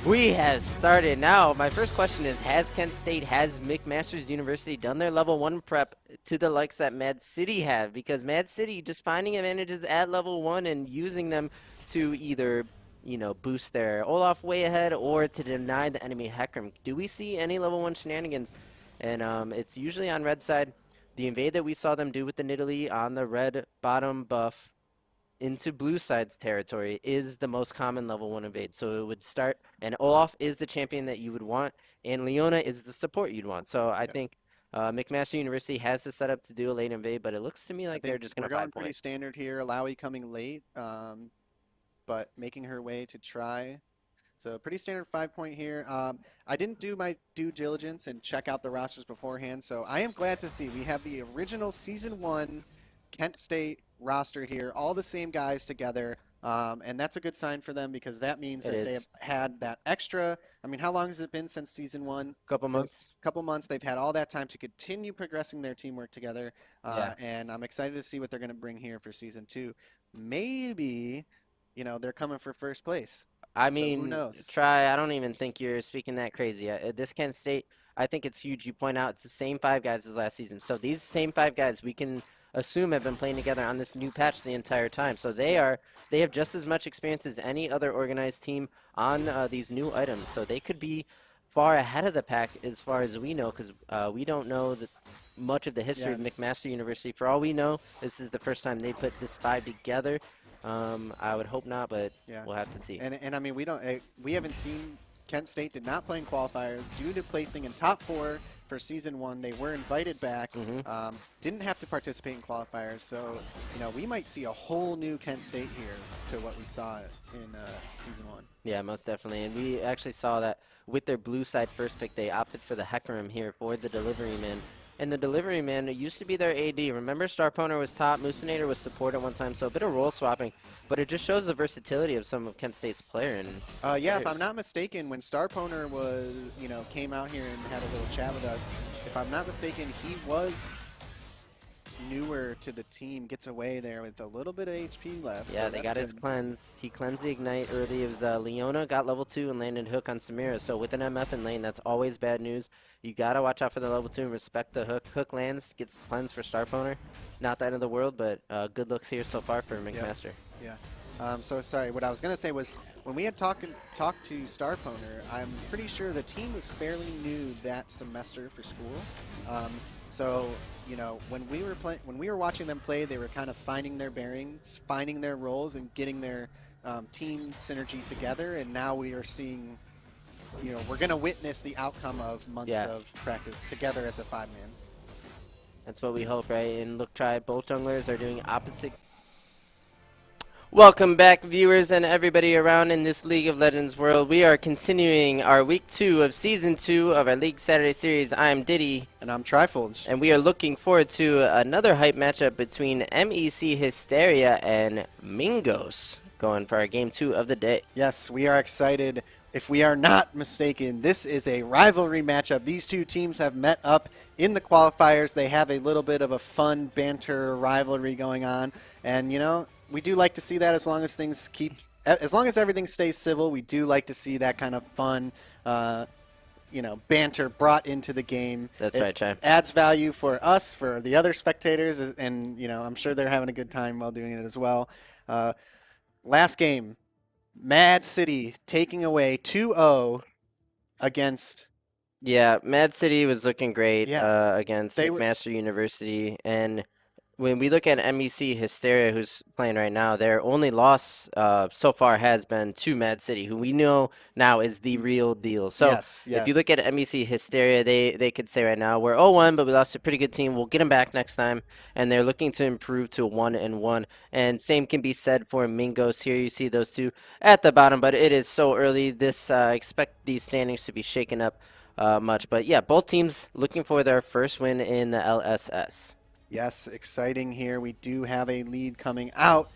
We have started now. My first question is, has Kent State, has McMaster's University done their level 1 prep to the likes that Mad City have? Because Mad City just finding advantages at level 1 and using them to either, you know, boost their Olaf way ahead or to deny the enemy Hecarim. Do we see any level 1 shenanigans? And it's usually on red side. The invade that we saw them do with the Nidalee on the red bottom buff into blue side's territory is the most common level 1 invade. So it would start, and Olaf is the champion that you would want, and Leona is the support you'd want. So I think McMaster University has the setup to do a late invade, but it looks to me like they're just going to We're 5 going pretty point. standard here. Alawi coming late, but making her way to try. So pretty standard 5-point here. I didn't do my due diligence and check out the rosters beforehand, so I am glad to see we have the original Season 1 Kent State roster here, all the same guys together. And that's a good sign for them because that means that they have had that extra. I mean, how long has it been since season 1? Couple months. Couple months. They've had all that time to continue progressing their teamwork together. Yeah. And I'm excited to see what they're going to bring here for season 2. Maybe, they're coming for first place. I So mean, who knows? I don't even think you're speaking that crazy. This Kent State, I think it's huge. You point out it's the same 5 guys as last season. So these same 5 guys we can assume have been playing together on this new patch the entire time. So they have just as much experience as any other organized team on these new items. So they could be far ahead of the pack as far as we know, because we don't know much of the history of McMaster University. For all we know, this is the first time they put this 5 together. I would hope not, but we'll have to see. And I mean, we haven't seen. Kent State did not play in qualifiers due to placing in top 4 for season 1. They were invited back, didn't have to participate in qualifiers. So, we might see a whole new Kent State here to what we saw in season 1. Yeah, most definitely. And we actually saw that with their blue side first pick, they opted for the Hecarim here for the delivery man. And the delivery man used to be their AD. Remember, Starponer was top, Musinator was support at one time, so a bit of role swapping. But it just shows the versatility of some of Kent State's player. And yeah, if I'm not mistaken, when Starponer was, came out here and had a little chat with us, if I'm not mistaken, he was newer to the team, gets away there with a little bit of HP left. Yeah, so they got his cleanse. He cleansed the Ignite early. It was Leona got level 2 and landed hook on Samira. So with an MF in lane, that's always bad news. You got to watch out for the level 2 and respect the hook. Hook lands, gets cleansed for Starponer. Not the end of the world, but good looks here so far for McMaster. Yeah. So sorry, what I was going to say was when we had talked to Starponer, I'm pretty sure the team was fairly new that semester for school. So, when we were watching them play, they were kind of finding their bearings, finding their roles, and getting their team synergy together. And now we are seeing, we're going to witness the outcome of months of practice together as a 5-man. That's what we hope, right? And look, both junglers are doing opposite. Welcome back, viewers and everybody around in this League of Legends world. We are continuing our week 2 of season 2 of our League Saturday series. I'm Diddy. And I'm Trifolds. And we are looking forward to another hype matchup between MEC Hysteria and Mingos, going for our game 2 of the day. Yes, we are excited. If we are not mistaken, this is a rivalry matchup. These two teams have met up in the qualifiers. They have a little bit of a fun banter rivalry going on. And, we do like to see that as long as everything stays civil. We do like to see that kind of fun, banter brought into the game. That's right, Chai. Adds value for us, for the other spectators, and I'm sure they're having a good time while doing it as well. Last game, MAAD City taking away 2-0 against. Yeah, MAAD City was looking great against McMaster University, and when we look at MEC Hysteria, who's playing right now, their only loss so far has been to MAAD City, who we know now is the real deal. So if you look at MEC Hysteria, they could say right now, we're 0-1, but we lost a pretty good team. We'll get them back next time. And they're looking to improve to 1-1. And same can be said for Mingos. Here you see those two at the bottom, but it is so early. Expect these standings to be shaken up much. But yeah, both teams looking for their first win in the LSS. Yes, exciting here. We do have a lead coming out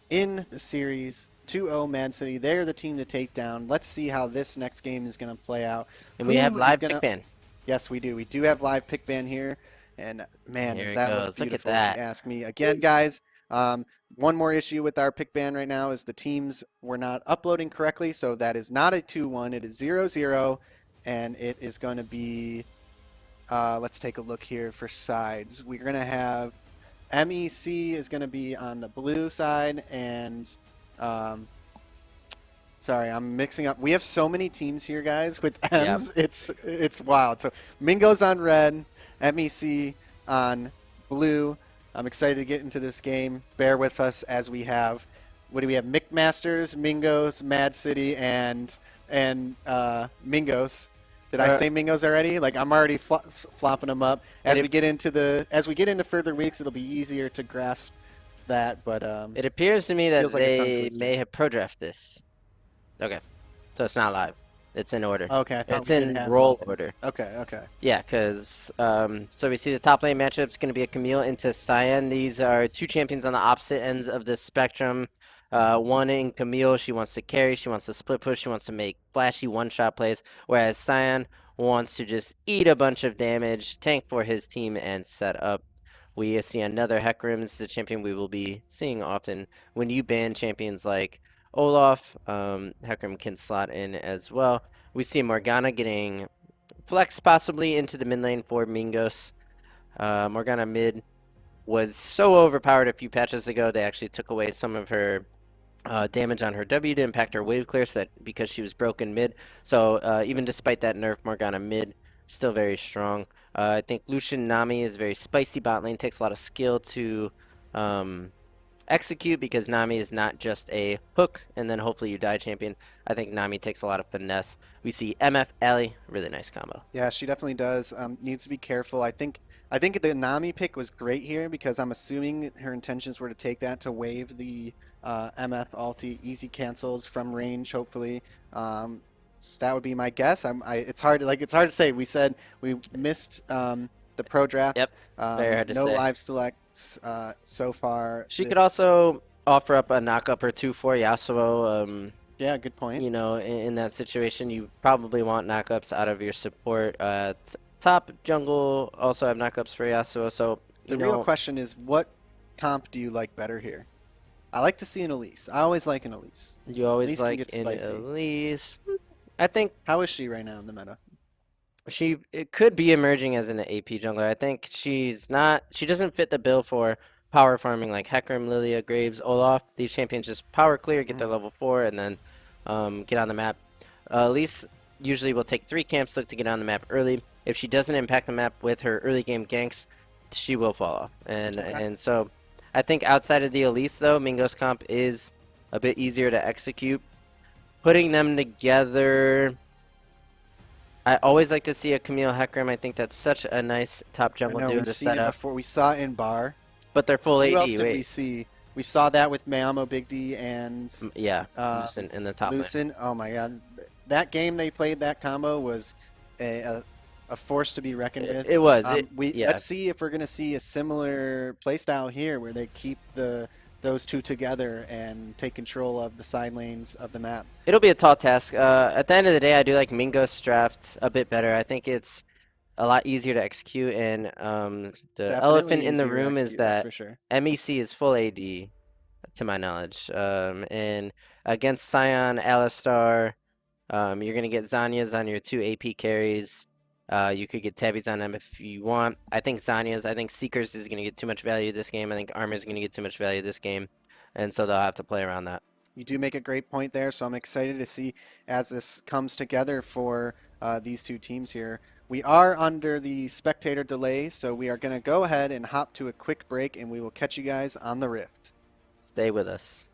in the series. 2-0 MAAD City. They're the team to take down. Let's see how this next game is going to play out. And we have live pick ban. Yes, we do. We do have live pick ban here. And, man, does that look beautiful, look at that. If you ask me. Again, guys, one more issue with our pick ban right now is the teams were not uploading correctly. So that is not a 2-1. It is 0-0. And it is going to be... let's take a look here for sides. We're going to have MEC is going to be on the blue side, and sorry, I'm mixing up. We have so many teams here, guys, with M's. Yep. It's wild. So Mingo's on red, MEC on blue. I'm excited to get into this game. Bear with us as we have, what do we have? McMasters, Mingos, MAAD City, and Mingos. Did I say Mingos already? Like, I'm already flopping them up. As we get into further weeks, it'll be easier to grasp that. But it appears to me that they may have pro draft this. Okay, so it's not live. It's in order. Okay, I thought It's we did in have roll them. order. Okay. Yeah, because so we see the top lane matchup is going to be a Camille into Cyan. These are two champions on the opposite ends of the spectrum. One in Camille, she wants to carry, she wants to split push, she wants to make flashy one-shot plays, whereas Cyan wants to just eat a bunch of damage, tank for his team, and set up. We see another Hecarim. This is a champion we will be seeing often. When you ban champions like Olaf, Hecarim can slot in as well. We see Morgana getting flex possibly into the mid lane for Mingos. Morgana mid was so overpowered a few patches ago. They actually took away some of her damage on her W to impact her wave clear, so that because she was broken mid. So even despite that nerf, Morgana mid still very strong. I think Lucian Nami is very spicy bot lane. Takes a lot of skill to execute because Nami is not just a hook and then hopefully you die champion. I think Nami takes a lot of finesse. We see MF Ellie, really nice combo. Yeah, she definitely does. Needs to be careful. I think the Nami pick was great here because I'm assuming her intentions were to take that to wave the MF ulti easy cancels from range. Hopefully, that would be my guess. It's hard to say. We said we missed the pro draft. Yep. Very hard to no say. live selects so far. She could also offer up a knock-up or two for Yasuo. Yeah, good point. You know, in that situation, you probably want knock-ups out of your support. Top jungle also have knock-ups for Yasuo. So the real question is, what comp do you like better here? I like to see an Elise. I always like an Elise. You always Elise like can get an spicy. Elise. I think How is she right now in the meta? it could be emerging as an AP jungler. I think she doesn't fit the bill for power farming like Hecarim, Lilia, Graves, Olaf. These champions just power clear, get their level 4, and then get on the map. Elise usually will take 3 camps, look to get on the map early. If she doesn't impact the map with her early game ganks, she will fall off. And so I think outside of the Elise, though, Mingo's comp is a bit easier to execute. Putting them together, I always like to see a Camille Hecarim. I think that's such a nice top jungle duo to set up. Before we saw it in bar. But they're full AD. Who else did we see? We saw that with Mayamo, Big D, and Lucent in the top lane. Lucent. Oh my God, that game they played, that combo was a force to be reckoned with. It was. Let's see if we're gonna see a similar playstyle here, where they keep those two together and take control of the side lanes of the map. It'll be a tall task. At the end of the day, I do like Mingo's draft a bit better. I think it's a lot easier to execute, and the Definitely elephant in the easier to room is execute, that's that for sure. MEC is full AD, to my knowledge. And against Scion, Alistar, you're going to get Zanya's on your 2 AP carries. You could get Tabbies on them if you want. I think Seekers is going to get too much value this game. I think Armor is going to get too much value this game. And so they'll have to play around that. You do make a great point there, so I'm excited to see as this comes together for these two teams here. We are under the spectator delay, so we are going to go ahead and hop to a quick break, and we will catch you guys on the Rift. Stay with us.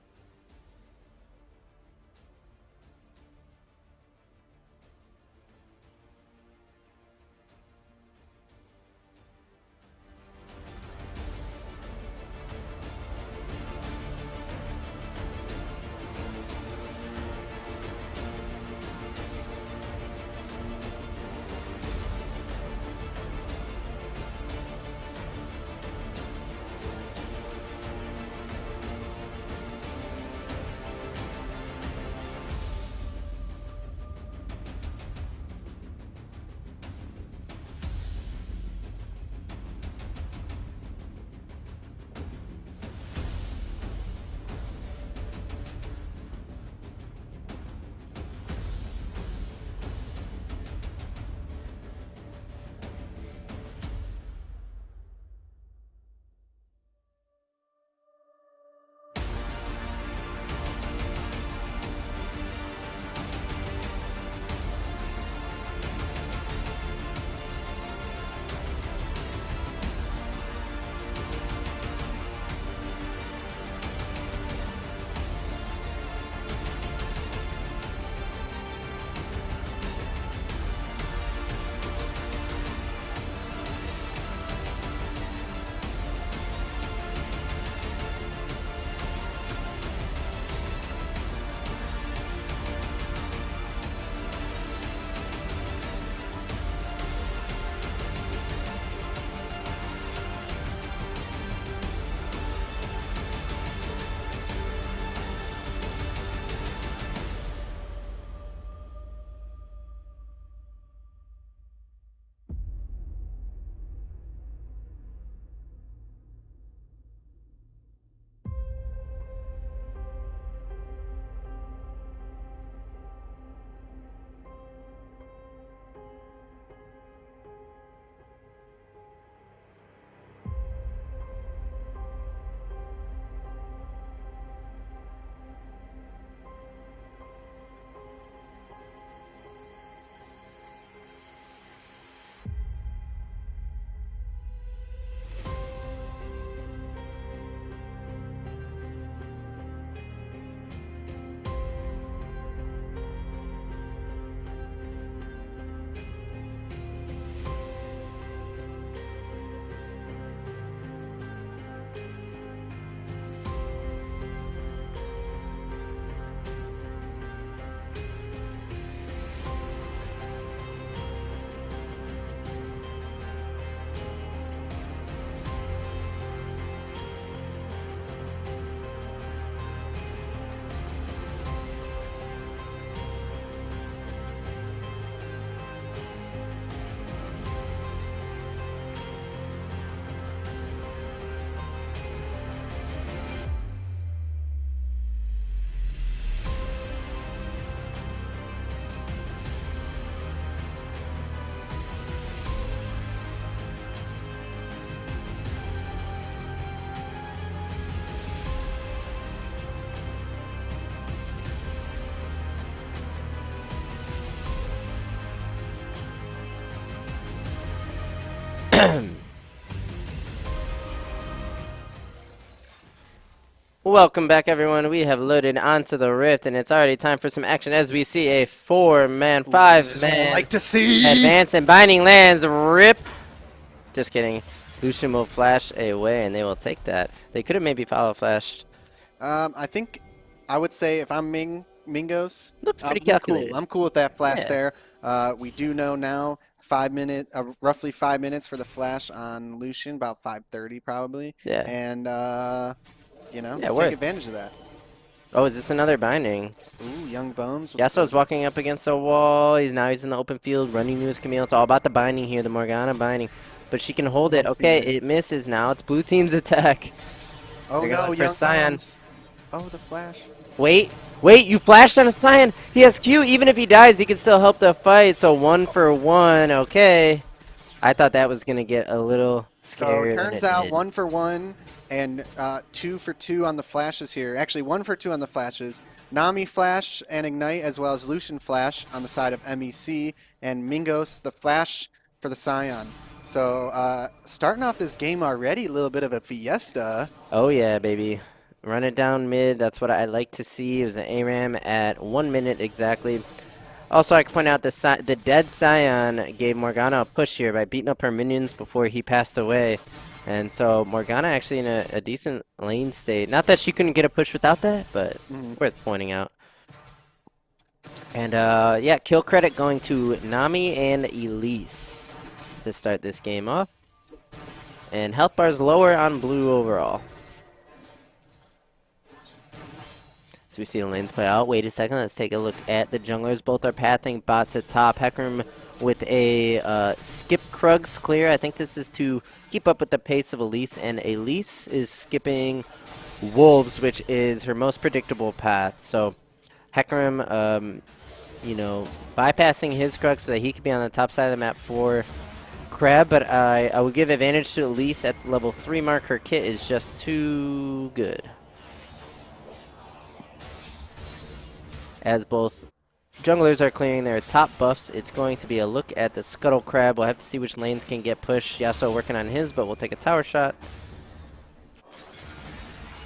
Welcome back, everyone. We have loaded onto the Rift, and it's already time for some action as we see a 4-man, 5-man like to see. advance, and Binding lands. Rip. Just kidding. Lucian will flash away, and they will take that. They could have maybe follow flashed. I think I would say if I'm Mingos, Looks pretty I'm calculated. cool. I'm cool with that flash Yeah. there. We do know now roughly 5 minutes for the flash on Lucian, about 5:30 probably. Yeah. And Yeah, take worth. advantage of that. Oh, is this another Binding? Ooh, Young Bones. Yasuo's walking up against a wall. He's in the open field, running to his Camille. It's all about the Binding here, the Morgana Binding. But she can hold it. Okay, it misses now. It's blue team's attack. Oh They're no, going for Young Sion. Bones. Oh, the flash. Wait, you flashed on a Sion. He has Q. Even if he dies, he can still help the fight. So 1 for 1. Okay. I thought that was going to get a little So scarier. it than turns it out did. 1 for 1 and 2 for 2 on the flashes here. Actually, 1 for 2 on the flashes. Nami flash and Ignite, as well as Lucian flash on the side of MEC, and Mingos the flash for the Sion. So starting off this game already, a little bit of a fiesta. Oh, yeah, baby. Run it down mid. That's what I like to see. It was an ARAM at 1 minute exactly. Also, I can point out the dead Sion gave Morgana a push here by beating up her minions before he passed away. And so Morgana actually in a decent lane state. Not that she couldn't get a push without that, but worth pointing out. And yeah, kill credit going to Nami and Elise to start this game off. And health bars lower on blue overall. So we see the lanes play out. Wait a second, let's take a look at the junglers. Both are pathing bot to top. Hecarim with a skip Krugs clear. I think this is to keep up with the pace of Elise, and Elise is skipping Wolves, which is her most predictable path. So Hecarim, you know, bypassing his Krugs so that he could be on the top side of the map for Crab, but I would give advantage to Elise at the level 3 mark. Her kit is just too good. As both junglers are clearing their top buffs, it's going to be a look at the Scuttle Crab. We'll have to see which lanes can get pushed. Yasuo working on his, but we'll take a tower shot.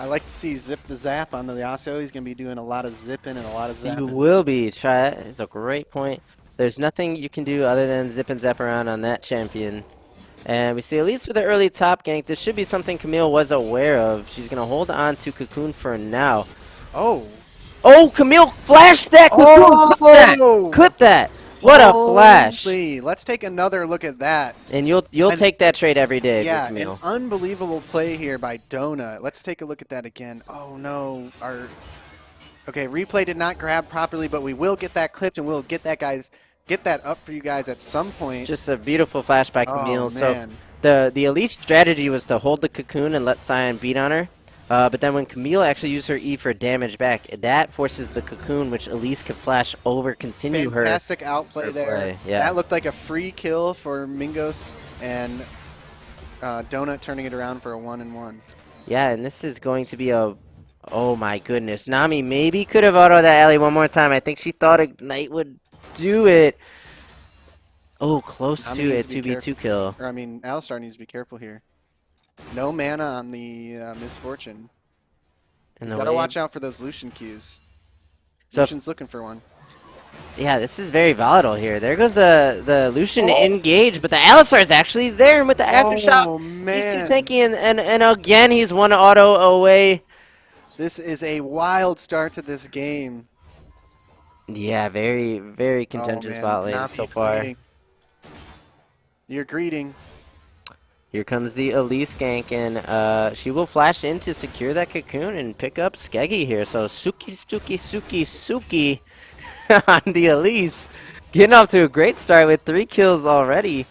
I like to see Zip the Zap on the Yasuo. He's going to be doing a lot of zipping and a lot of zapping. You will be. Try it. It's a great point. There's nothing you can do other than zip and zap around on that champion. And we see Elise with the early top gank. This should be something Camille was aware of. She's going to hold on to Cocoon for now. Oh. Oh, Camille flashed that! Oh! Clip that! Clip that! What a flash! Holy. Let's take another look at that. And you'll take that trade every day, Yeah, Camille. an unbelievable play here by Donut. Let's take a look at that again. Oh no, okay, replay did not grab properly, but we will get that clipped and we'll get that up for you guys at some point. Just a beautiful flash by Camille. Oh, So man. the Elise strategy was to hold the Cocoon and let Sion beat on her. But then when Camille actually used her E for damage back, that forces the Cocoon, which Elise could flash over, continue Fantastic outplay her there. play, yeah. That looked like a free kill for Mingos, and Donut turning it around for a 1-1. Yeah, and this is going to be a... Oh my goodness. Nami maybe could have autoed that alley one more time. I think she thought Ignite would do it. Oh, close Nami to needs a to be 2v2 kill. Or I mean, Alistar needs to be careful here. No mana on the Misfortune. And He's the got to wave. watch out for those Lucian Qs. So- Lucian's looking for one. Yeah, this is very volatile here. There goes the Lucian Oh. engage, but the Alistar is actually there with the aftershock. Oh, He's man. too tanky, and again, he's one auto away. This is a wild start to this game. Yeah, very, very contentious man. bot lane Navi so far. greeting. You're greeting. Here comes the Elise gank, and she will flash in to secure that Cocoon and pick up Skeggy here. So Suki on the Elise. Getting off to a great start with 3 kills already,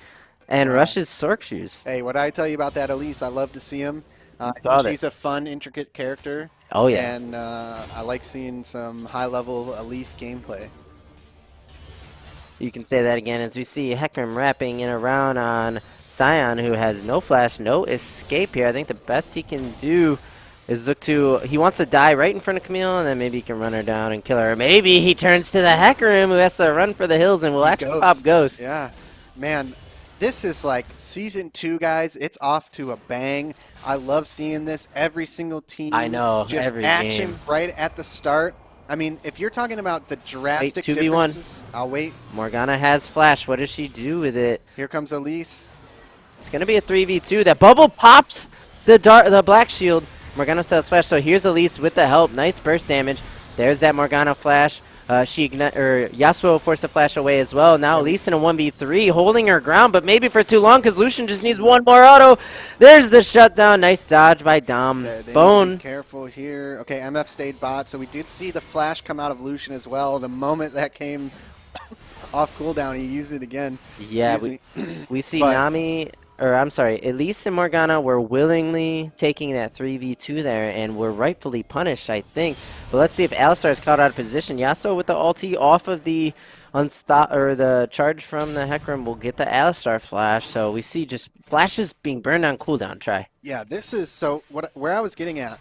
and rushes Sork Shoes. Hey, what I tell you about that Elise, I love to see him. I Saw think it. he's a fun, intricate character. Oh, yeah. And I like seeing some high-level Elise gameplay. You can say that again as we see Hecarim wrapping in around on Sion, who has no flash, no escape here. I think the best he can do is look to... He wants to die right in front of Camille, and then maybe he can run her down and kill her. Maybe he turns to the Hecarim, who has to run for the hills and will actually pop Ghost. Yeah. Man, this is like Season 2, guys. It's off to a bang. I love seeing this. Every single team. I know, just every action game. right at the start. I mean, if you're talking about the drastic 2v1. differences, I'll wait. Morgana has flash. What does she do with it? Here comes Elise. It's going to be a 3v2. That bubble pops the black shield. Morgana sells flash, so here's Elise with the help. Nice burst damage. There's that Morgana flash. Yasuo forced the flash away as well. Now Elise in a 1v3, holding her ground, but maybe for too long because Lucian just needs one more auto. There's the shutdown. Nice dodge by Dom. They Bone. be careful here. Okay, MF stayed bot, so we did see the flash come out of Lucian as well. The moment that came off cooldown, he used it again. Yeah, we see Nami, Elise and Morgana were willingly taking that 3v2 there, and were rightfully punished, I think. But let's see if Alistar is caught out of position. Yasuo with the ulti off of the the charge from the Hecarim will get the Alistar flash. So we see just flashes being burned on cooldown. Try. Yeah, this is so. Where I was getting at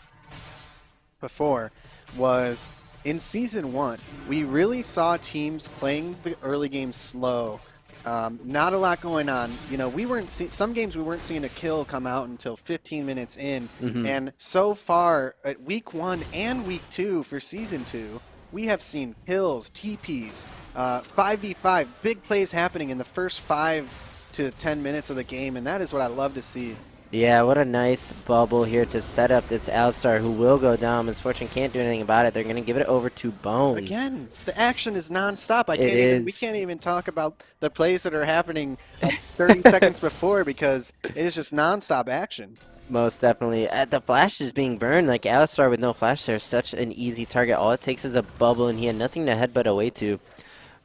before was in Season 1, we really saw teams playing the early game slow. Not a lot going on. You know, some games we weren't seeing a kill come out until 15 minutes in. And so far at week 1 and week 2 for Season 2, we have seen kills, TPs, 5v5, big plays happening in the first 5 to 10 minutes of the game, and that is what I love to see. Yeah, what a nice bubble here to set up this Alistar, who will go down. Misfortune can't do anything about it. They're going to give it over to Bone. Again, the action is nonstop. We can't even talk about the plays that are happening 30 seconds before, because it is just nonstop action. Most definitely. The flash is being burned. Like Alistar with no flash, there's such an easy target. All it takes is a bubble, and he had nothing to headbutt away to.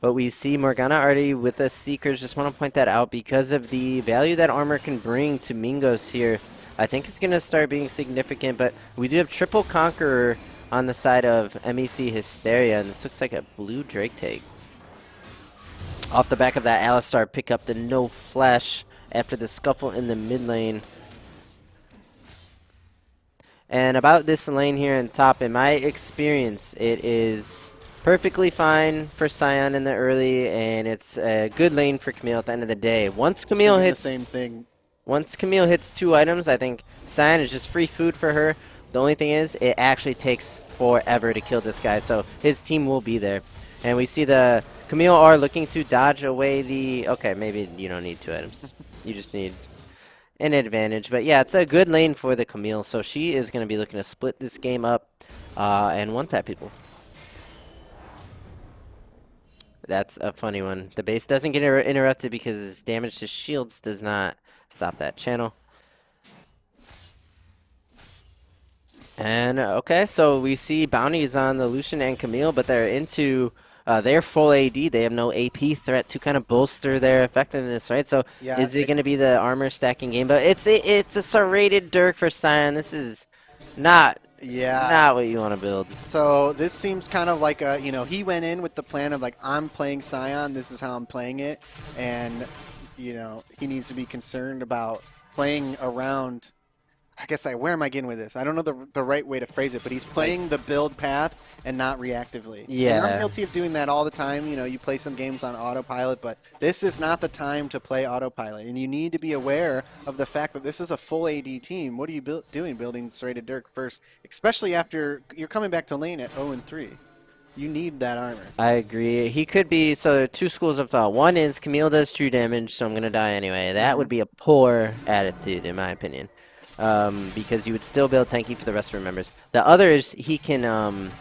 But we see Morgana already with the Seekers. Just want to point that out because of the value that armor can bring to Mingos here. I think it's going to start being significant, but we do have triple Conqueror on the side of MEC Hysteria, and this looks like a blue Drake take. Off the back of that, Alistar pick up the no flash after the scuffle in the mid lane. And about this lane here in top, in my experience, it is perfectly fine for Sion in the early, and it's a good lane for Camille at the end of the day. Once Camille hits the same thing. Once Camille hits 2 items, I think Sion is just free food for her. The only thing is, it actually takes forever to kill this guy, so his team will be there. And we see the Camille are looking to dodge away the... Okay, maybe you don't need 2 items. You just need an advantage. But yeah, it's a good lane for the Camille, so she is going to be looking to split this game up and one-tap people. That's a funny one. The base doesn't get interrupted because his damage to shields does not stop that channel. And okay, so we see bounties on the Lucian and Camille, but they're into their full AD. They have no AP threat to kind of bolster their effectiveness, right? So yeah, is it going to be the armor stacking game? But it's a serrated Dirk for Sion. This is not what you want to build. So this seems kind of like a, he went in with the plan of like, I'm playing Sion, this is how I'm playing it, and he needs to be concerned about playing around. I guess where am I getting with this? I don't know the right way to phrase it, but he's playing the build path and not reactively. Yeah. And I'm guilty of doing that all the time. You play some games on autopilot, but this is not the time to play autopilot. And you need to be aware of the fact that this is a full AD team. What are you doing building serrated Dirk first, especially after you're coming back to lane at 0-3? You need that armor. I agree. He could be, so 2 schools of thought. One is Camille does true damage, so I'm going to die anyway. That would be a poor attitude, in my opinion. Because you would still build tanky for the rest of your members. The other is he can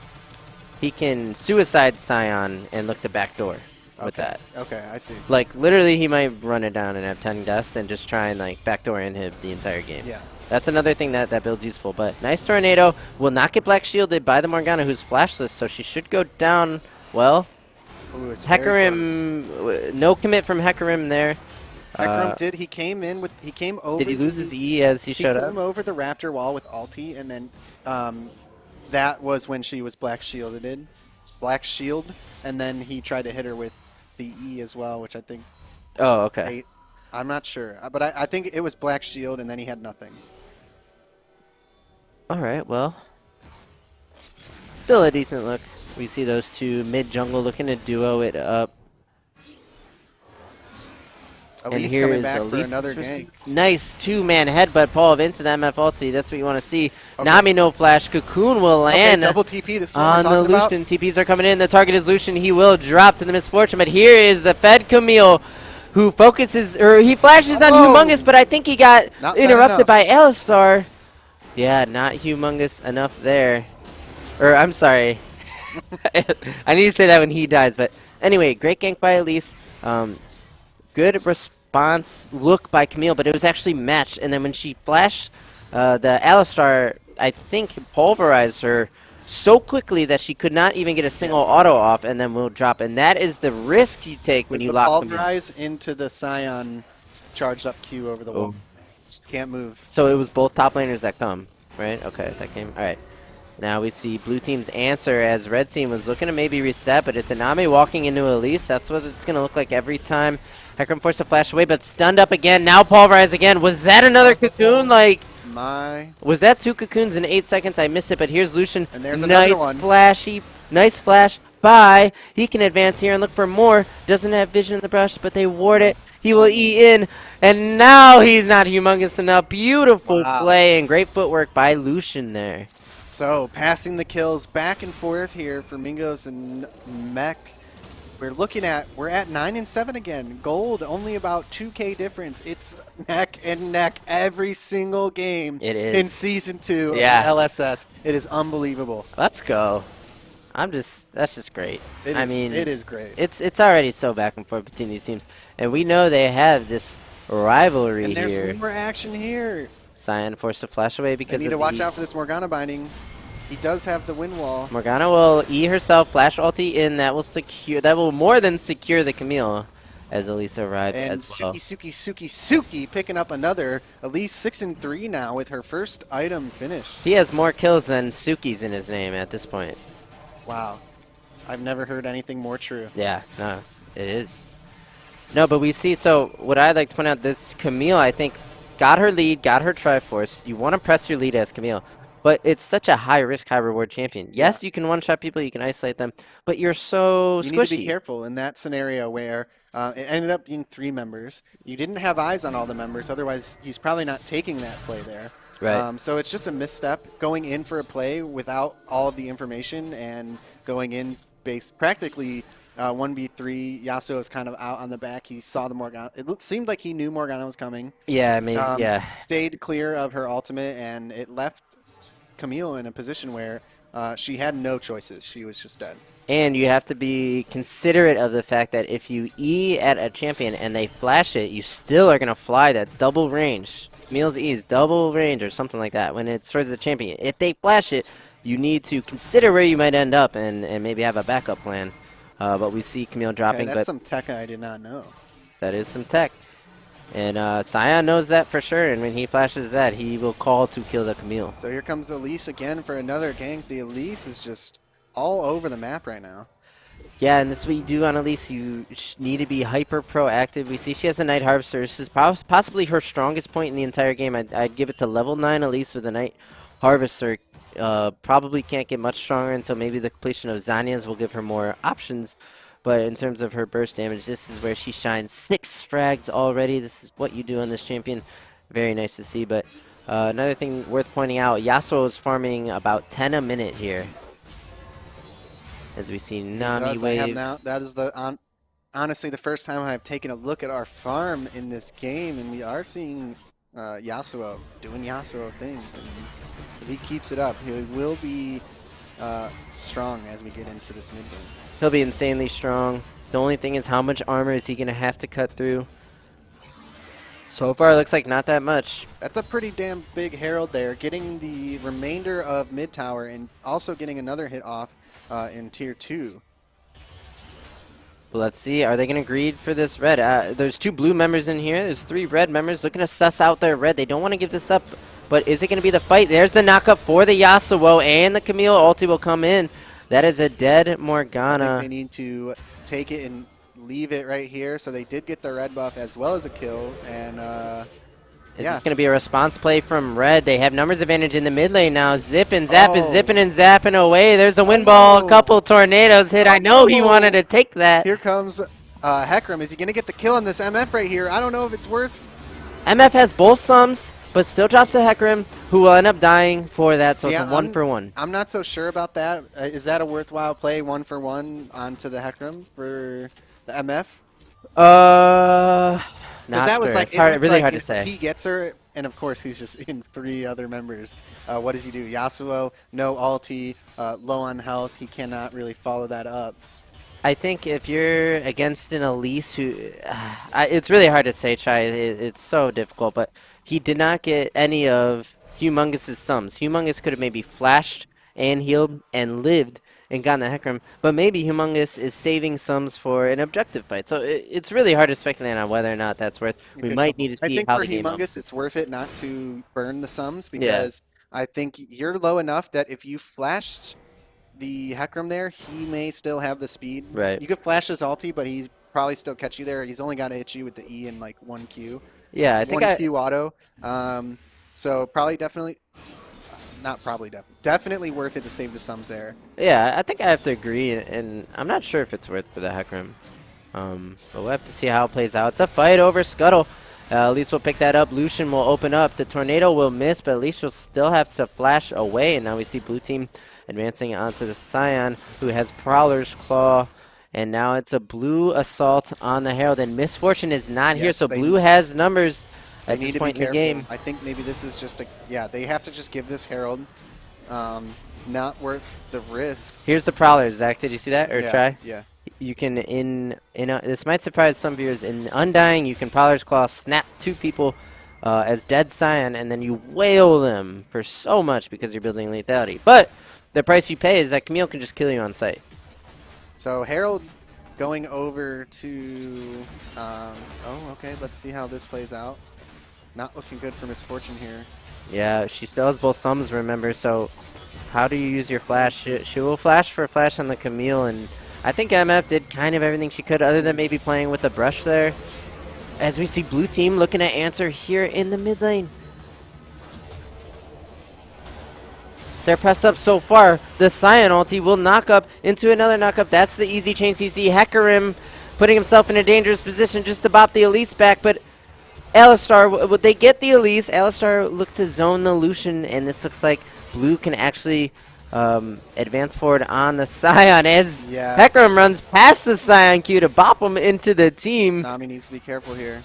suicide Sion and look to backdoor with that. Okay, I see. Like literally, he might run it down and have 10 deaths and just try and like backdoor inhib the entire game. Yeah. That's another thing that build's useful. But nice tornado will not get black shielded by the Morgana, who's flashless, so she should go down well. Ooh, Hecarim, no commit from Hecarim there. Hecarim he came over. Did he lose his E as he showed up? He came over the Raptor wall with ulti, and then that was when she was black shield, and then he tried to hit her with the E as well, which I think. Oh, okay. I'm not sure, but I think it was black shield, and then he had nothing. All right, well, still a decent look. We see those two mid jungle looking to duo it up. Elise here coming is back for Elise's another response. gank. Nice two-man headbutt pull into the MF ulti. That's what you want to see. Okay. Nami no flash. Cocoon will land. Okay, double TP. This is what On we're the talking about. Lucian, TPs are coming in. The target is Lucian. He will drop to the Misfortune, but here is the Fed Camille, who focuses, or he flashes on Humongous, but I think he got Not interrupted by Alistar. Yeah, not humongous enough there. Or, I'm sorry. I need to say that when he dies, but anyway, great gank by Elise. Good response look by Camille, but it was actually matched, and then when she flashed, the Alistar, I think, pulverized her so quickly that she could not even get a single auto off, and then will drop. And that is the risk you take when you lock them. Pulverize into the Scion charged up Q over the wall. Can't move. So it was both top laners that come, right? Okay, that came. All right. Now we see blue team's answer as red team was looking to maybe reset, but it's Anami walking into Elise. That's what it's going to look like every time. Hecarim forced to flash away, but stunned up again. Now pulverized again. Was that another cocoon? Like, was that 2 cocoons in 8 seconds? I missed it, but here's Lucian. And there's another nice one. Flashy, nice flash. Bye. He can advance here and look for more. Doesn't have vision in the brush, but they ward it. He will E in, and now he's not humongous enough. Beautiful play and great footwork by Lucian there. So, passing the kills back and forth here for Mingos and Mech. We're at 9 and 7 again. Gold, only about 2K difference. It's neck and neck every single game It is. in Season 2 Yeah. of LSS. It is unbelievable. Let's go. That's just great. I mean, it is great. It's already so back and forth between these teams. And we know they have this rivalry And there's here. more action here. Cyan forced to flash away because They need to watch out for this Morgana binding. He does have the wind wall. Morgana will E herself, flash ulti in. That will more than secure the Camille as Elisa arrived And as well. Suki picking up another, at least 6 and 3 now with her first item finished. He has more kills than Suki's in his name at this point. Wow. I've never heard anything more true. Yeah, no, it is. No, but we see, so what I'd like to point out, this Camille, I think, got her lead, got her Triforce. You want to press your lead as Camille, but it's such a high-risk, high-reward champion. Yes, you can one-shot people, you can isolate them, but you're so You squishy. need to be careful in that scenario where it ended up being 3 members. You didn't have eyes on all the members, otherwise he's probably not taking that play there. Right. So it's just a misstep going in for a play without all of the information and going in based practically 1v3. Yasuo is kind of out on the back. He saw the Morgana. Seemed like he knew Morgana was coming. Yeah, maybe, yeah. Stayed clear of her ultimate, and it left Camille in a position where she had no choices. She was just dead. And you have to be considerate of the fact that if you E at a champion and they flash it, you still are going to fly that double range. Camille's E is double range or something like that when it's towards the champion. If they flash it, you need to consider where you might end up and maybe have a backup plan. But we see Camille dropping. Okay, that's but some tech I did not know. That is some tech. And Cyan knows that for sure, and when he flashes that, he will call to kill the Camille. So here comes Elise again for another gank. The Elise is just all over the map right now. Yeah, and this is what you do on Elise. You need to be hyper proactive. We see she has a Night Harvester. This is possibly her strongest point in the entire game. I'd give it to level 9 Elise with a Night Harvester. Probably can't get much stronger until maybe the completion of Zanya's will give her more options. But in terms of her burst damage, this is where she shines. 6 frags already. This is what you do on this champion. Very nice to see. But another thing worth pointing out, Yasuo is farming about 10 a minute here. As we see Nami wave. That is honestly the first time I've taken a look at our farm in this game, and we are seeing Yasuo doing Yasuo things. And if he keeps it up, he will be strong as we get into this mid game. He'll be insanely strong. The only thing is how much armor is he going to have to cut through? So far, it looks like not that much. That's a pretty damn big Herald there, getting the remainder of mid tower and also getting another hit off in tier 2. Well, let's see. Are they going to greed for this red? There's 2 blue members in here. There's 3 red members looking to suss out their red. They don't want to give this up. But is it going to be the fight? There's the knockup for the Yasuo, and the Camille ulti will come in. That is a dead Morgana. I think they need to take it and leave it right here. So they did get the red buff as well as a kill. And Is this going to be a response play from red? They have numbers advantage in the mid lane now. Zip and Zap is zipping and zapping away. There's the wind ball. A couple tornadoes hit. I know he wanted to take that. Here comes Hecarim, is he going to get the kill on this MF right here? I don't know if it's worth... MF has both sums, but still drops a Hecarim, who will end up dying for that, so Yeah, it's a 1-for-1. I'm not so sure about that. Is that a worthwhile play, 1-for-1 onto the Hecarim for the MF? Not that was sure. like, It's hard, looked really like hard to if say. He gets her, and of course he's just in 3 other members. What does he do? Yasuo, no ulti, low on health. He cannot really follow that up. I think if you're against an Elise who... it's really hard to say, Chai. It's so difficult, but he did not get any of Humongous's sums. Humongous could have maybe flashed and healed and lived and gotten the Hecarim, but maybe Humongous is saving sums for an objective fight. So it's really hard to speculate on whether or not that's worth. We might need to see how the game I think for Humongous, it's worth it not to burn the sums because I think you're low enough that if you flash the Hecarim there, he may still have the speed. Right. You could flash his ulti, but he's probably still catch you there. He's only got to hit you with the E in like 1Q. Yeah, I think 1Q auto. So probably definitely... Not probably, definitely worth it to save the sums there. Yeah, I think I have to agree, and I'm not sure if it's worth for the Hecarim. But we'll have to see how it plays out. It's a fight over Scuttle. At least we'll pick that up. Lucian will open up. The Tornado will miss, but at least we'll still have to flash away. And now we see blue team advancing onto the Scion, who has Prowler's Claw. And now it's a blue assault on the Herald, and Misfortune is not here, so blue has numbers at this point in the game. I think maybe this is just a... Yeah, they have to just give this Herald. Not worth the risk. Here's the Prowler. Zach, did you see that? Or try? Yeah. You can, this might surprise some viewers, in Undying, you can Prowler's Claw snap 2 people as dead Scion, and then you wail them for so much because you're building lethality. But the price you pay is that Camille can just kill you on sight. So Herald going over to... oh, okay. Let's see how this plays out. Not looking good for Misfortune here. Yeah, she still has both sums, remember, so how do you use your flash? She will flash for a flash on the Camille, and I think MF did kind of everything she could other than maybe playing with the brush there. As we see blue team looking at answer here in the mid lane. They're pressed up so far. The Scion ulti will knock up into another knock up. That's the easy chain CC. Hecarim putting himself in a dangerous position just to bop the Elise back, but Alistar, would they get the Elise? Alistar looked to zone the Lucian, and this looks like blue can actually advance forward on the Scion as Hecarim runs past the Scion Q to bop him into the team. Nami needs to be careful here.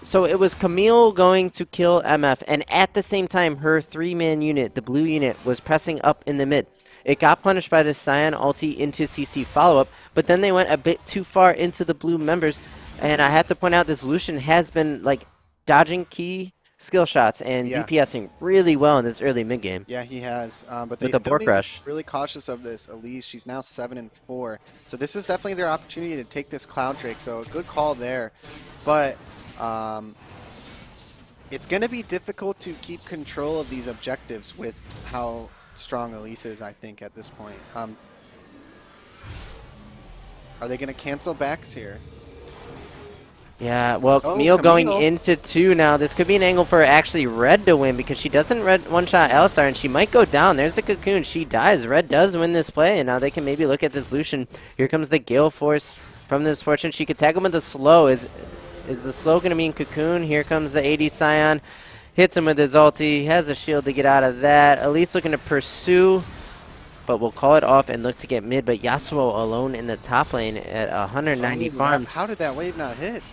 So it was Camille going to kill MF, and at the same time, her 3-man unit, the blue unit, was pressing up in the mid. It got punished by the Scion ulti into CC follow-up, but then they went a bit too far into the blue members. And I have to point out this Lucian has been like dodging key skill shots and DPSing really well in this early mid game. Yeah, he has. But they still need to be really cautious of this Elise. She's now 7-4. So this is definitely their opportunity to take this Cloud Drake. So a good call there. But it's going to be difficult to keep control of these objectives with how strong Elise is, I think, at this point. Are they going to cancel backs here? Yeah, well, Camille going into 2 now. This could be an angle for actually Red to win because she doesn't one-shot Alistar, and she might go down. There's a Cocoon. She dies. Red does win this play, and now they can maybe look at this Lucian. Here comes the Gale Force from this Fortune. She could tag him with the slow. Is the slow going to be in Cocoon? Here comes the AD Scion. Hits him with his ulti. Has a shield to get out of that. Elise looking to pursue, but we'll call it off and look to get mid. But Yasuo alone in the top lane at 190 farm. How did that wave not hit?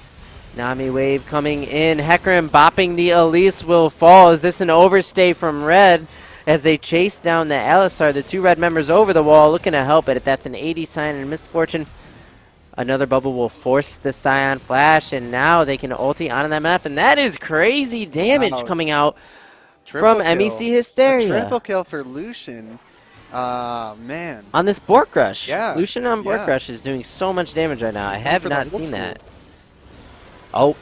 Nami wave coming in. Hecarim bopping the Elise will fall. Is this an overstay from Red as they chase down the Alistar? The 2 Red members over the wall looking to help it. That's an 80 Scion and Misfortune. Another bubble will force the Scion flash, and now they can ulti on the MF, and that is crazy damage coming out from MEC Hysteria. Triple kill for Lucian. Man. On this Bork Rush. Yeah. Lucian on Bork Rush is doing so much damage right now. I have not seen that. Oh.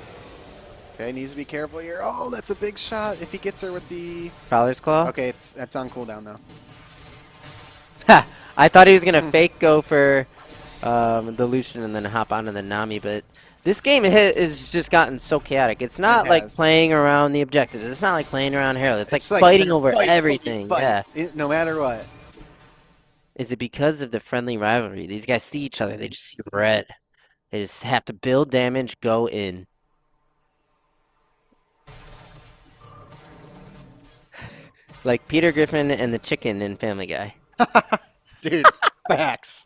Okay, needs to be careful here. Oh, that's a big shot. If he gets her with the... Prowler's Claw? Okay, that's on cooldown, though. Ha! I thought he was going to fake go for the Lucian and then hop onto the Nami, but this game has just gotten so chaotic. It's not like playing around the objectives. It's not like playing around Herald. It's like fighting over everything. Yeah. No matter what. is it because of the friendly rivalry? These guys see each other, they just see red. They just have to build damage, go in. Like Peter Griffin and the chicken in Family Guy. Dude, facts.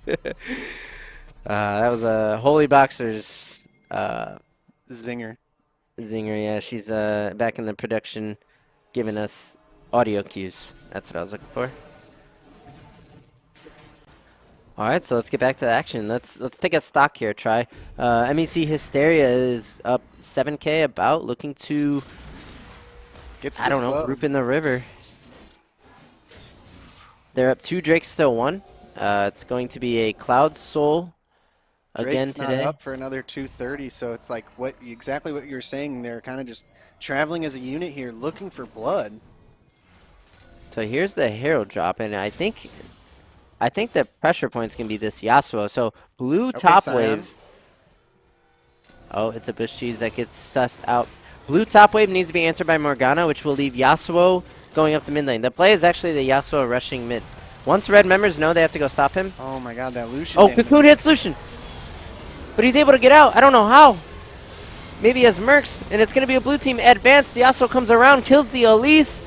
That was a Holy Boxers Zinger. zinger. Yeah, she's back in the production, giving us audio cues. That's what I was looking for. All right, so let's get back to the action. Let's take a stock here. Try. MEC Hysteria is up 7K, about looking to, I don't know, group in the river. They're up 2. Drake's still 1. It's going to be a Cloud Soul again Drake's today. not up for another 230, so it's like exactly what you're saying. They're kind of just traveling as a unit here, looking for blood. So here's the Herald drop, and I think the pressure point's gonna be this Yasuo. So blue top wave. Oh, it's a Bush Cheese that gets sussed out. Blue top wave needs to be answered by Morgana, which will leave Yasuo going up the mid lane. The play is actually the Yasuo rushing mid. Once red members know they have to go stop him. Oh my god, that Lucian. Oh, Cocoon hits Lucian. But he's able to get out. I don't know how. Maybe as Mercs, and it's going to be a blue team advance. The Yasuo comes around, kills the Elise,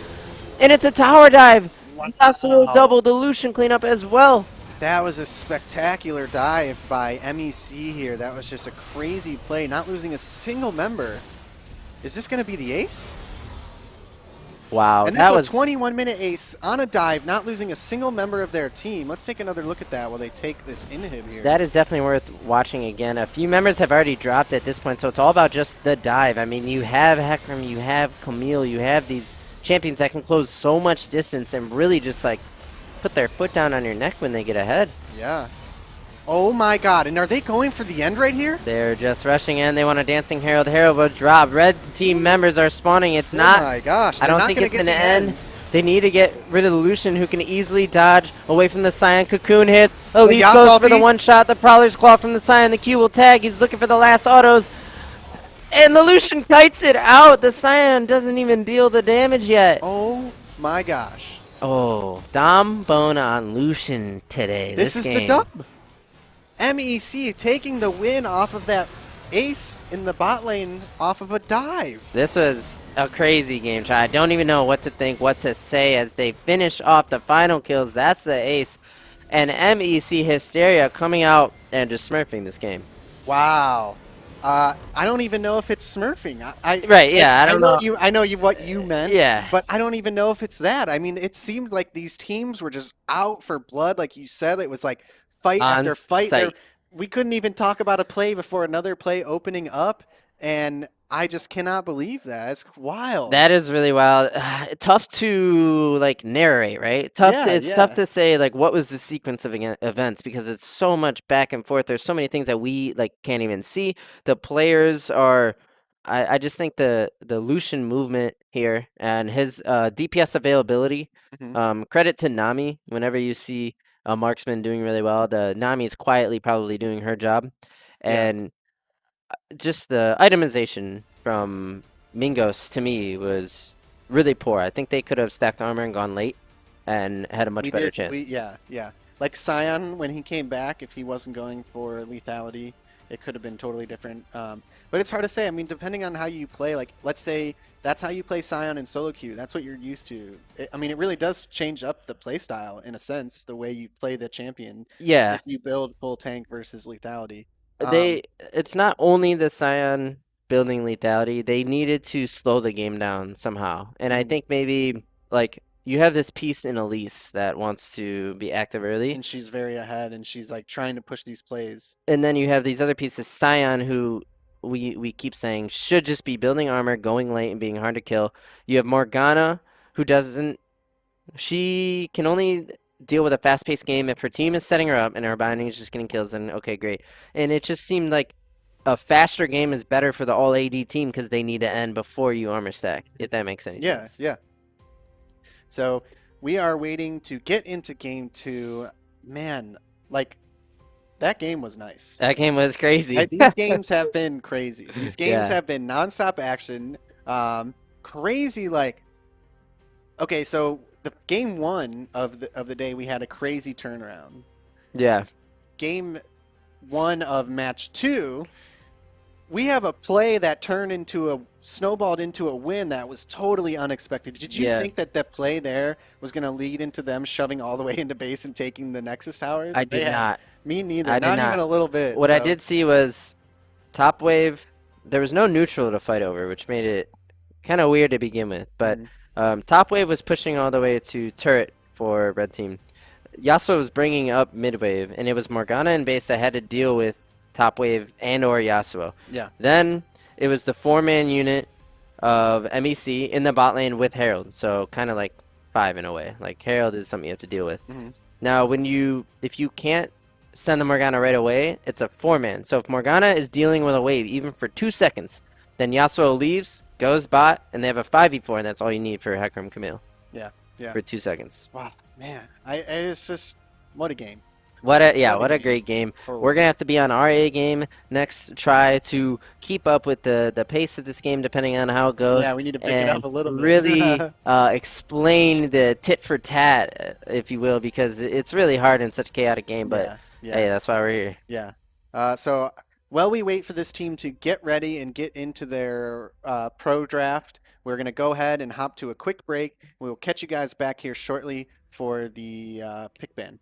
and it's a tower dive. Yasuo double the Lucian cleanup as well. That was a spectacular dive by MEC here. That was just a crazy play, not losing a single member. Is this going to be the ace? Wow, And that that's was a 21-minute ace on a dive, not losing a single member of their team. Let's take another look at that while they take this inhib here. That is definitely worth watching again. A few members have already dropped at this point, so it's all about just the dive. I mean, you have Hecarim, you have Camille, you have these champions that can close so much distance and really just like put their foot down on your neck when they get ahead. Yeah. Oh my god, and are they going for the end right here? They're just rushing in. They want a Dancing Herald. Herald will drop. Red team members are spawning. It's not. Oh my gosh. I don't think it's an end. They need to get rid of the Lucian, who can easily dodge away from the Scion. Cocoon hits. Elise goes for the one shot. The Prowler's Claw from the Scion. The Q will tag. He's looking for the last autos. And the Lucian kites it out. The Scion doesn't even deal the damage yet. Oh my gosh. Oh, Dom Bona on Lucian today. This is the dub. MEC taking the win off of that ace in the bot lane off of a dive. This was a crazy game, Chai. I don't even know what to think, what to say as they finish off the final kills. That's the ace. And MEC Hysteria coming out and just smurfing this game. Wow. I don't even know if it's smurfing. Right, yeah, I don't know. I know what you meant. Yeah. But I don't even know if it's that. I mean, it seemed like these teams were just out for blood, like you said. It was like fight after fight. We couldn't even talk about a play before another play opening up, and I just cannot believe that. It's wild. That is really wild. Tough to like narrate, right? It's tough to say like what was the sequence of events because it's so much back and forth. There's so many things that we like can't even see. The players are. I just think the Lucian movement here and his DPS availability. Credit to Nami. Whenever you see a marksman doing really well, the Nami is quietly probably doing her job, and just the itemization from Mingos to me was really poor. I think they could have stacked armor and gone late and had a much better chance. Yeah. Like Scion, when he came back, if he wasn't going for lethality, it could have been totally different. But it's hard to say. I mean, depending on how you play, like, let's say that's how you play Scion in solo queue. That's what you're used to. I mean, it really does change up the play style, in a sense, the way you play the champion. Yeah. If you build full tank versus lethality. It's not only the Scion building lethality. They needed to slow the game down somehow. And I think maybe, like, you have this piece in Elise that wants to be active early. And she's very ahead, and she's, like, trying to push these plays. And then you have these other pieces, Scion, who we keep saying should just be building armor, going late, and being hard to kill. You have Morgana, who doesn't... She can only deal with a fast-paced game if her team is setting her up and her binding is just getting kills, then okay, great. And it just seemed like a faster game is better for the all-AD team because they need to end before you armor stack, if that makes any sense. Yeah. So we are waiting to get into game 2. Man, like, that game was nice. That game was crazy. These games have been crazy. These games have been nonstop action. Crazy, like... Okay, so the game 1 of the day, we had a crazy turnaround. Yeah. Game 1 of match 2, we have a play that snowballed into a win that was totally unexpected. Did you think that the play there was going to lead into them shoving all the way into base and taking the Nexus towers? I did not. Me neither. I did not even a little bit. What I did see was top wave. There was no neutral to fight over, which made it kind of weird to begin with. But top wave was pushing all the way to turret for red team. Yasuo was bringing up mid wave, and it was Morgana and base that had to deal with top wave and or Yasuo. Yeah. Then it was the 4-man unit of MEC in the bot lane with Herald. So kind of like 5 in a way. Like Herald is something you have to deal with. Now if you can't send the Morgana right away, it's a 4-man. So if Morgana is dealing with a wave even for 2 seconds, then Yasuo leaves, goes bot, and they have a 5v4, and that's all you need for Hecarim Camille. Yeah. For 2 seconds. Wow, man. It's just, what a game. What a great game. We're going to have to be on our A game next, try to keep up with the pace of this game depending on how it goes. Yeah, we need to pick it up a little bit. Really explain the tit for tat, if you will, because it's really hard in such a chaotic game, but hey, that's why we're here. Yeah. So while we wait for this team to get ready and get into their pro draft, we're going to go ahead and hop to a quick break. We'll catch you guys back here shortly for the pick ban.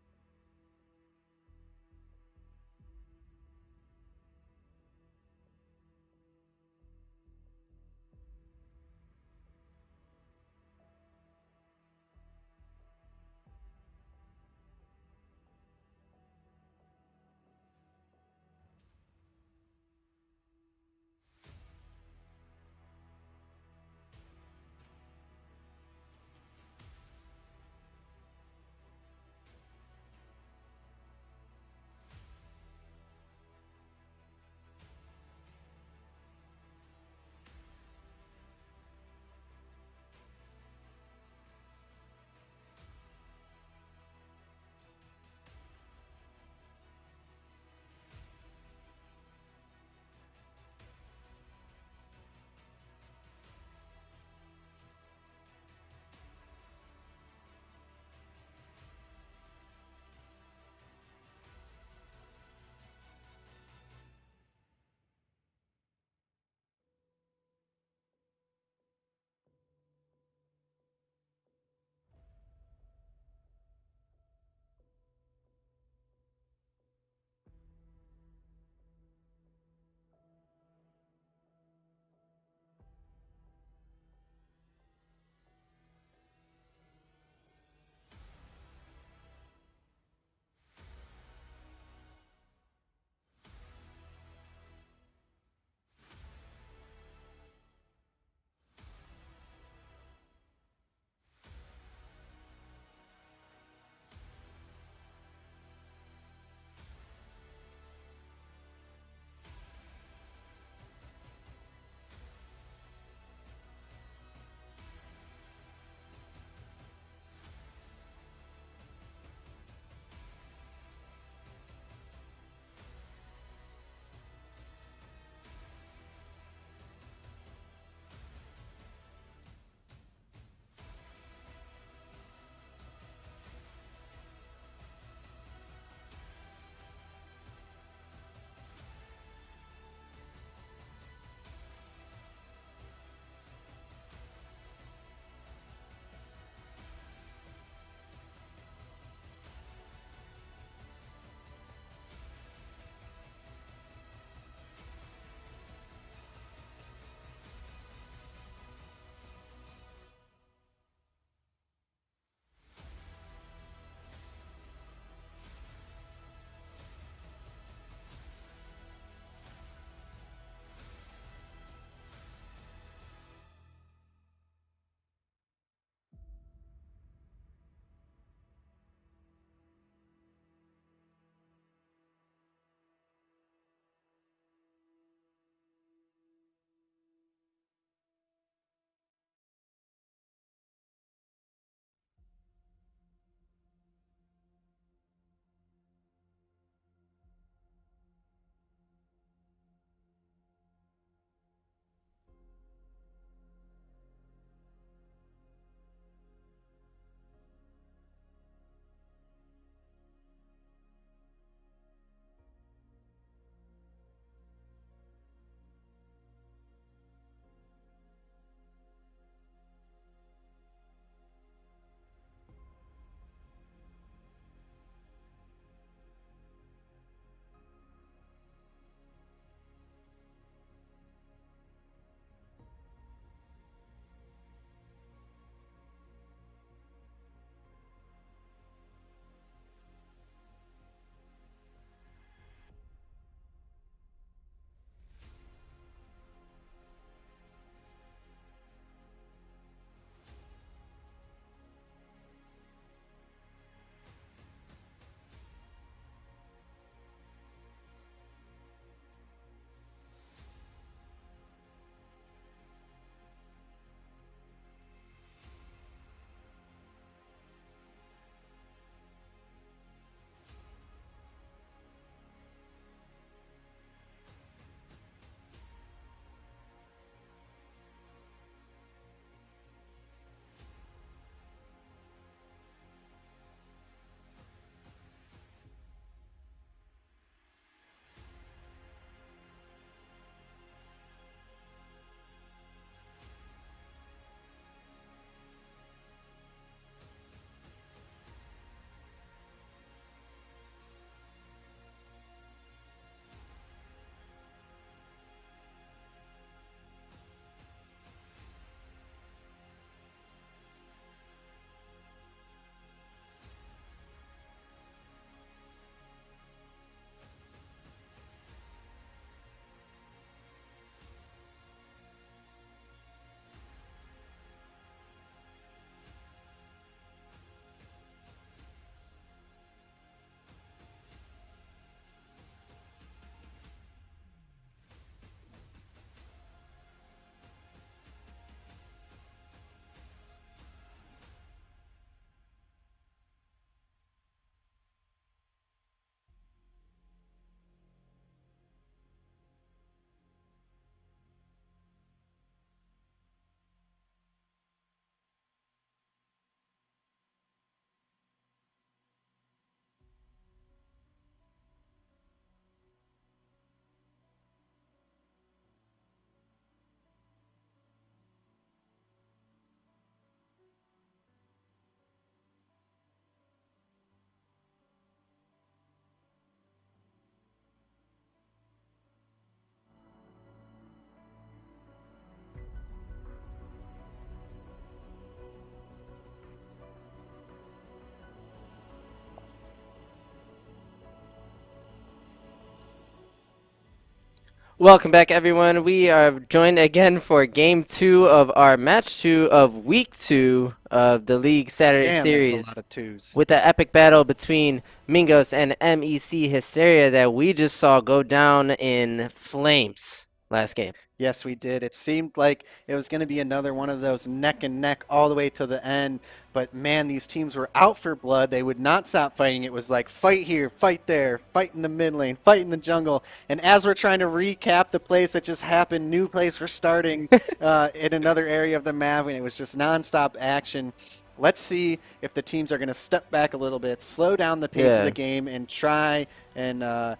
Welcome back, everyone. We are joined again for Game 2 of our Match 2 of Week 2 of the League Saturday Damn, that's a Series lot of twos. with the epic battle between Mingos and MEC Hysteria that we just saw go down in flames last game. Yes, we did. It seemed like it was going to be another one of those neck and neck all the way to the end. But man, these teams were out for blood. They would not stop fighting. It was like fight here, fight there, fight in the mid lane, fight in the jungle. And as we're trying to recap the plays that just happened, new plays were starting in another area of the map, and it was just nonstop action. Let's see if the teams are going to step back a little bit, slow down the pace of the game, and try and,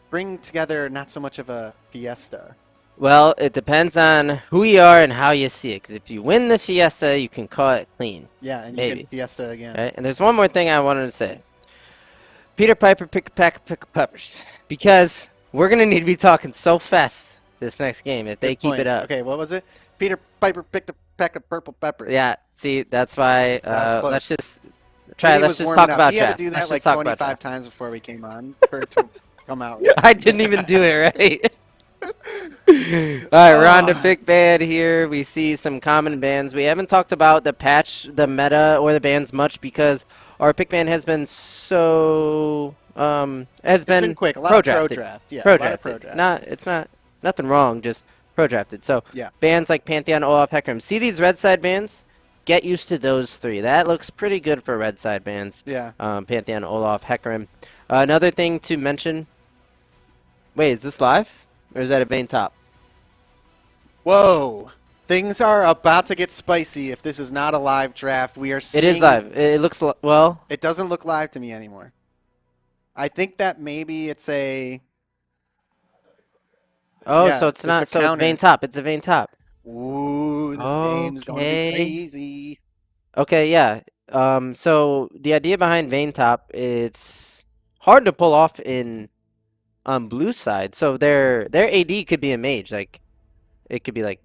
bring together not so much of a fiesta. Well, it depends on who you are and how you see it. Because if you win the Fiesta, you can call it clean. Yeah, and Maybe. you can fiesta again. Right? And there's one more thing I wanted to say. Peter Piper, pick a pack of pickled peppers. Because we're going to need to be talking so fast this next game if they Good keep point. it up. Okay, what was it? Peter Piper picked a pack of purple peppers. Yeah, see, that's why That was let's close. just try. He Let's was just warming talk up. about He had draft. to do Let's that like just talk about 25 draft. times before we came on for it to come out. I didn't even do it right. All right, we're on to pick band here. We see some common bands. We haven't talked about the patch, the meta, or the bands much because our pick band has been so has been quick. A lot pro of pro drafted. draft. Yeah, Pro a lot of drafted. pro draft. Not it's not nothing wrong, just pro drafted. So Yeah. bands like Pantheon, Olaf, Hecarim. See these red side bands? Get used to those three. That looks pretty good for red side bands. Yeah. Pantheon, Olaf, Hecarim. Another thing to mention. Wait, is this live? Or is that a Vayne top? Whoa. Things are about to get spicy if this is not a live draft. We are seeing... It is live. It looks well. It doesn't look live to me anymore. I think that maybe it's a... Oh, Yeah, so it's not. a So it's counter. Vayne top. It's a Vayne top. Ooh, this game's going to Okay. be crazy. Okay, yeah. So the idea behind Vayne top, it's hard to pull off in on blue side. So their AD could be a mage. Like it could be like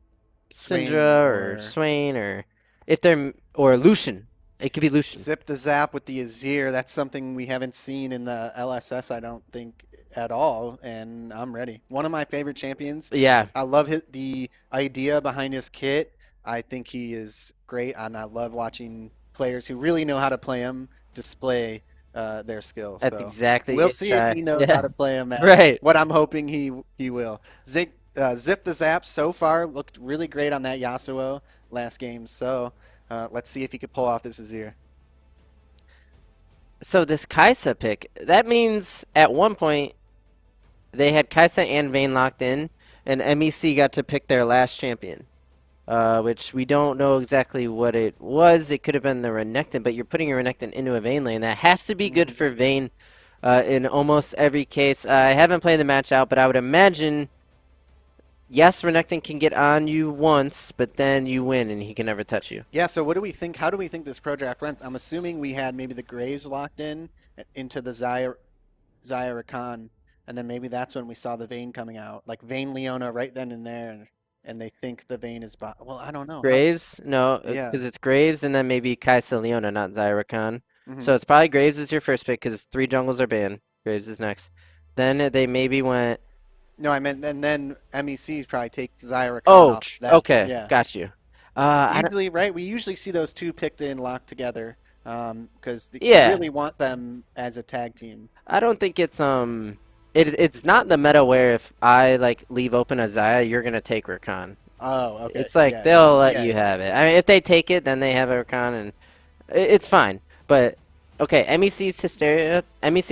Swain Syndra or or- Swain or if they're or Lucian. It could be Lucian. Zip the zap with the Azir. That's something we haven't seen in the LSS, I don't think, at all. And I'm ready. One of my favorite champions. Yeah. I love the idea behind his kit. I think he is great, and I love watching players who really know how to play him display their skills. That's So exactly we'll it, see if he knows yeah. how to play him. Right. What I'm hoping he will. Zip the zap so far looked really great on that Yasuo last game. So let's see if he could pull off this Azir. So this Kaisa pick, that means at one point they had Kaisa and Vayne locked in, and MEC got to pick their last champion, which we don't know exactly what it was. It could have been the Renekton, but you're putting a Renekton into a Vayne lane. That has to be good for Vayne in almost every case. I haven't played the match out, but I would imagine, yes, Renekton can get on you once, but then you win and he can never touch you. Yeah, so what do we think? How do we think this pro draft went? I'm assuming we had maybe the Graves locked in into the Xayah Rakan, and then maybe that's when we saw the Vayne coming out, like Vayne Leona right then and there, and they think the Vayne is well, I don't know. Graves? No, Yeah. because it's Graves and then maybe Kaisa Leona, not Xayah Rakan. Mhm. So it's probably Graves is your first pick because 3 jungles are banned. Graves is next. Then they maybe went. No, I meant, and then MECs probably take Xayah Rakan Oh, off that. okay, Yeah. got you. I don't, Usually, right? We usually see those two picked in, locked together, because Yeah. you really want them as a tag team. I don't think it's it's not the meta where if I like leave open a Xayah, you're gonna take Rakan. Oh, okay. It's like Yeah, they'll let yeah, you yeah. have it. I mean, if they take it, then they have a Rakan, and it's fine. But okay, MEC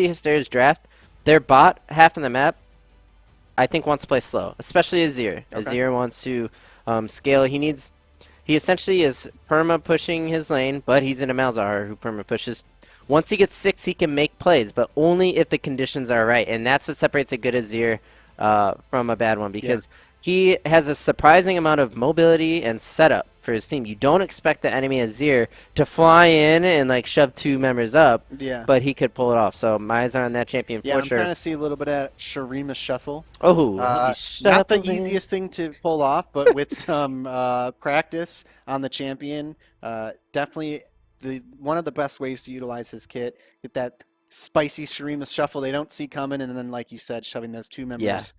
Hysteria's draft. Their bot half of the map, I think, wants to play slow, especially Azir. Okay. Azir wants to scale. He essentially is perma pushing his lane, but he's in a Malzahar who perma pushes. Once he gets 6, he can make plays, but only if the conditions are right, and that's what separates a good Azir from a bad one because he has a surprising amount of mobility and setup for his team. You don't expect the enemy Azir to fly in and like shove 2 members up, Yeah. but he could pull it off. So my eyes are on that champion Yeah, for I'm sure. trying to see a little bit of Sharima Shuffle. Oh, Not the easiest thing to pull off, but with some practice on the champion, definitely one of the best ways to utilize his kit. Get that spicy Shurima shuffle they don't see coming, and then, like you said, shoving those two members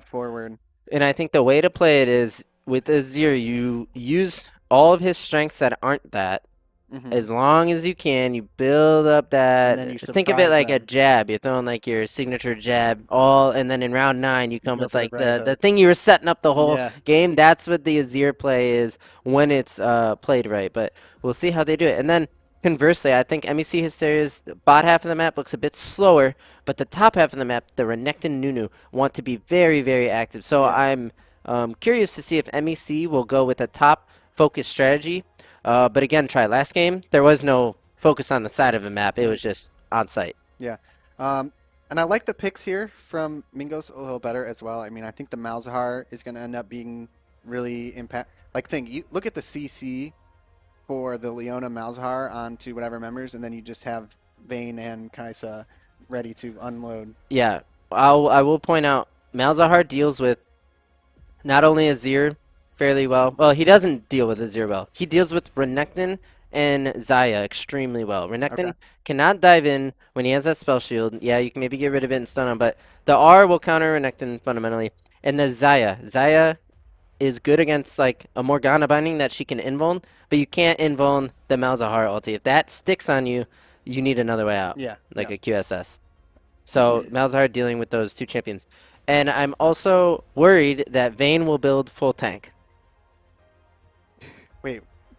forward. And I think the way to play it is with Azir, you use all of his strengths that aren't that. As long as you can, you build up that. And then you Think of it surprise like a them. jab. You're throwing like your signature jab, and then in round 9 you come go with for the like right the hook. thing you were setting up the whole Yeah. game. That's what the Azir play is when it's played right. But we'll see how they do it. And then conversely, I think MEC Hysteria's bot half of the map looks a bit slower, but the top half of the map, the Renekton Nunu, want to be very, very active. So I'm curious to see if MEC will go with a top focus strategy. But again, try last game. There was no focus on the side of a map. It was just on site. Yeah. And I like the picks here from Mingos a little better as well. I mean, I think the Malzahar is going to end up being really you look at the CC for the Leona Malzahar onto whatever members, and then you just have Vayne and Kaisa ready to unload. Yeah, I will point out Malzahar deals with not only Azir fairly well. Well, he doesn't deal with Azir well. He deals with Renekton and Xayah extremely well. Renekton cannot dive in when he has that spell shield. Yeah, you can maybe get rid of it and stun him, but the R will counter Renekton fundamentally. And the Xayah is good against like a Morgana binding that she can invuln, but you can't invuln the Malzahar ulti. If that sticks on you, you need another way out. Yeah. Like a QSS. So Malzahar dealing with those two champions. And I'm also worried that Vayne will build full tank.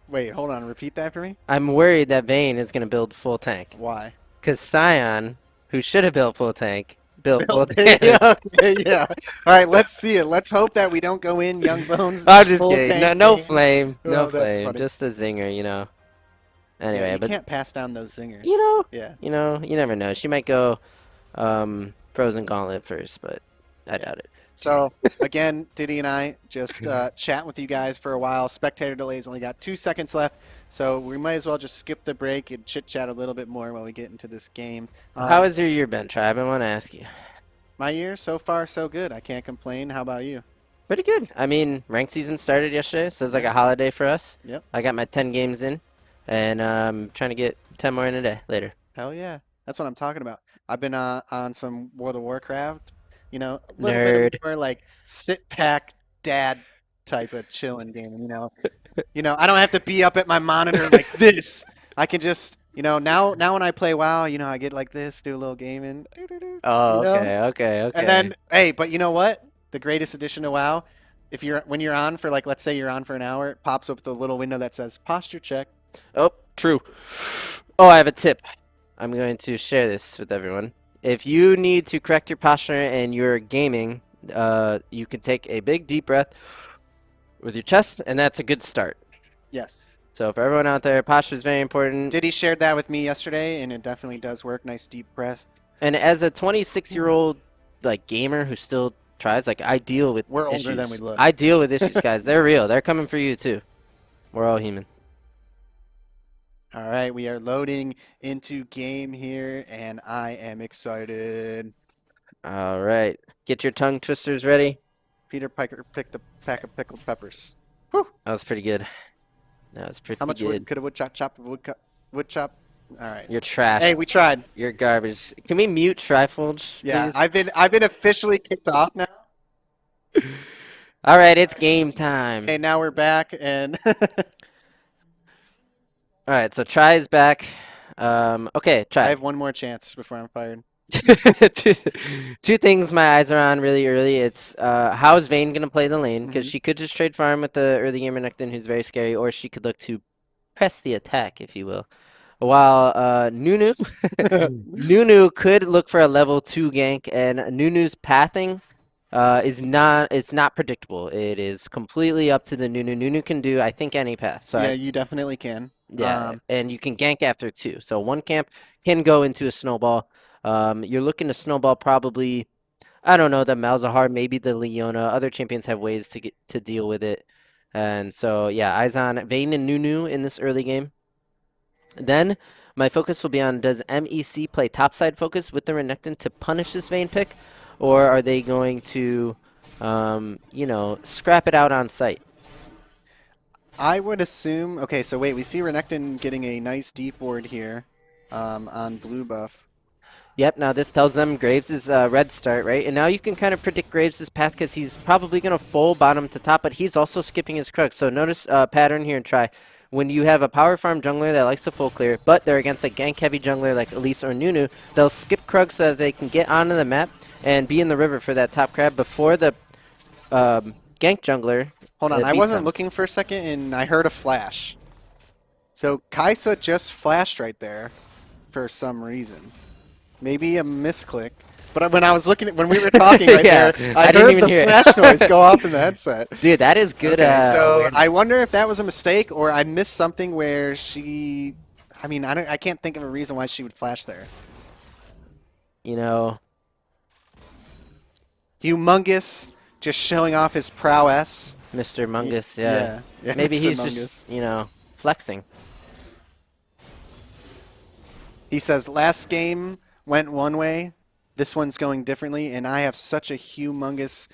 Wait, hold on. Repeat that for me. I'm worried that Vayne is going to build full tank. Why? Because Sion, who should have built full tank, built full tank. Yeah. All right, let's see it. Let's hope that we don't go in Young Bones. I'm just full kidding. tank No game. flame. Oh, No that's flame. funny. Just a zinger, you know. Yeah, Anyway, you but can't pass down those zingers. you never know. She might go Frozen Gauntlet first, but I doubt it. So, again, Diddy and I just chat with you guys for a while. Spectator delays only got 2 seconds left, so we might as well just skip the break and chit-chat a little bit more while we get into this game. How has your year been, Tribe? I want to ask you. My year, so far, so good. I can't complain. How about you? Pretty good. I mean, ranked season started yesterday, so it's like a holiday for us. Yep. I got my 10 games in, and I'm trying to get 10 more in a day later. Hell yeah. That's what I'm talking about. I've been on some World of Warcraft, a little bit more like sit-back dad type of chilling game, I don't have to be up at my monitor like this. I can just, now when I play WoW, I get like this, do a little gaming. Oh, okay. And then, hey, but you know what? The greatest addition to WoW, when you're on for let's say you're on for an hour, it pops up the little window that says posture check. Oh, true. Oh, I have a tip. I'm going to share this with everyone. If you need to correct your posture and you're gaming, you can take a big deep breath with your chest, and that's a good start. Yes. So for everyone out there, posture is very important. Diddy shared that with me yesterday, and it definitely does work. Nice deep breath. And as a 26-year-old gamer who still tries, I deal with We're issues. older than we look. I deal with issues, guys. They're real. They're coming for you too. We're all human. All right, we are loading into game here, and I am excited. All right. Get your tongue twisters ready. Peter Piper picked a pack of pickled peppers. That was pretty good. That was pretty How much good. wood could a wood chop? Wood chop. All right. You're trash. Hey, we tried. You're garbage. Can we mute Trifolge, Yeah, please? I've been officially kicked off now. All right, it's game time. Okay, now we're back, and All right, so Try is back. Okay, I Try. have one more chance before I'm fired. two things my eyes are on really early. It's how is Vayne gonna play the lane? Because Mhm. she could just trade farm with the early gamer Renekton, who's very scary, or she could look to press the attack, if you will. While Nunu Nunu could look for a level 2 gank, and Nunu's pathing it's not predictable. It is completely up to the Nunu. Nunu can do, I think, any path. So Yeah, you definitely can. yeah, and you can gank after 2. So one camp can go into a snowball. You're looking to snowball probably, I don't know, the Malzahar, maybe the Leona. Other champions have ways to deal with it. And so, yeah, eyes on Vayne and Nunu in this early game. Then my focus will be on, does MEC play topside focus with the Renekton to punish this Vayne pick? Or are they going to, scrap it out on site? I would assume. Okay, so wait, we see Renekton getting a nice deep ward here on blue buff. Yep, now this tells them Graves is red start, right? And now you can kind of predict Graves' path because he's probably going to full bottom to top, but he's also skipping his Krug. So notice pattern here and try. When you have a power farm jungler that likes to full clear, but they're against a gank-heavy jungler like Elise or Nunu, they'll skip Krug so that they can get onto the map and be in the river for that top crab before the gank jungler. Hold on, I beats wasn't them. looking for a second, and I heard a flash. So Kaisa just flashed right there for some reason. Maybe a misclick. But when I was looking at, when we were talking right Yeah, there, I I didn't heard even the hear it. flash noise go off in the headset. Dude, that is good. Okay, so awareness. I wonder if that was a mistake or I missed something where she. I mean, I can't think of a reason why she would flash there. You know, Humongous, just showing off his prowess. Mr. Mungus, yeah. Yeah, Maybe Mr. he's Mungus. just, you know, flexing. He says, last game went one way, this one's going differently, and I have such a humongous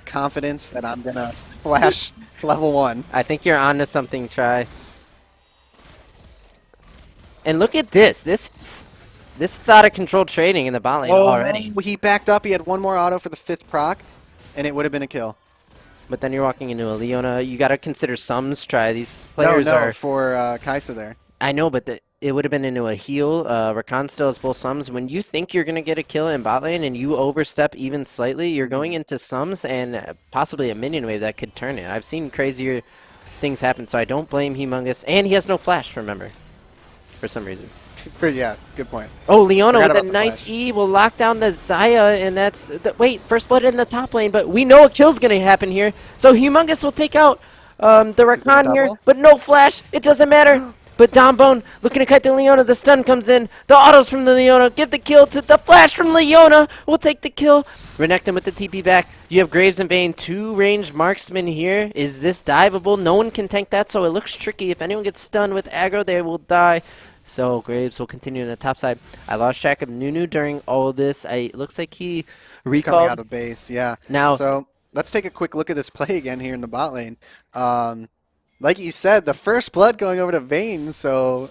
confidence that I'm going to flash level 1. I think you're onto something, Try. And look at this. This is out of control trading in the bot lane already. He backed up, he had one more auto for the 5th proc, and it would have been a kill. But then you're walking into a Leona. You got to consider sums, Try. These players no, are... for Kaisa there. I know, but it would have been into a heal. Rakan still has both sums. When you think you're going to get a kill in bot lane and you overstep even slightly, you're going into sums and possibly a minion wave that could turn it. I've seen crazier things happen, so I don't blame Humongous. And he has no flash, remember, for some reason. Yeah, good point. Oh, Leona Forgot with a about the nice flash. E will lock down the Xayah, and that's... wait, first blood in the top lane, but we know a kill's going to happen here. So Humongous will take out the Rakan here, double? but no flash. It doesn't matter. But Dombone looking to cut the Leona. The stun comes in. The autos from the Leona. Give the kill to the flash from Leona. We'll take the kill. Renekton with the TP back. You have Graves and Vayne. 2 ranged marksmen here. Is this diveable? No one can tank that, so it looks tricky. If anyone gets stunned with aggro, they will die. So Graves will continue on the top side. I lost track of Nunu during all of this. It looks like he He's coming recalled. out of base, yeah. Now, So let's take a quick look at this play again here in the bot lane. Like you said, the first blood going over to Vayne, so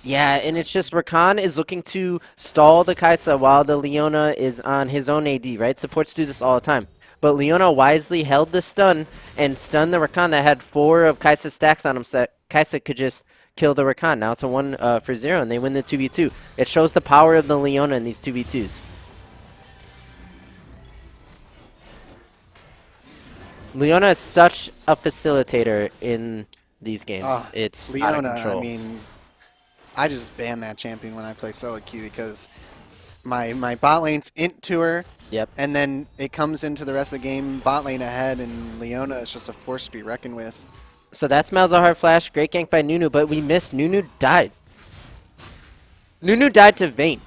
yeah, and it's just Rakan is looking to stall the Kaisa while the Leona is on his own AD, right? Supports do this all the time. But Leona wisely held the stun and stunned the Rakan that had 4 of Kaisa's stacks on him so that Kaisa could just kill the Rakan. Now it's a 1 for 0, and they win the 2v2. It shows the power of the Leona in these 2v2s. Leona is such a facilitator in these games. It's out Leona, of control. I mean, I just ban that champion when I play solo queue because my bot lane's into her, Yep. and then it comes into the rest of the game, bot lane ahead, and Leona is just a force to be reckoned with. So that's Malzahar flash. Great gank by Nunu, but we missed. Nunu died. Nunu died to Vayne.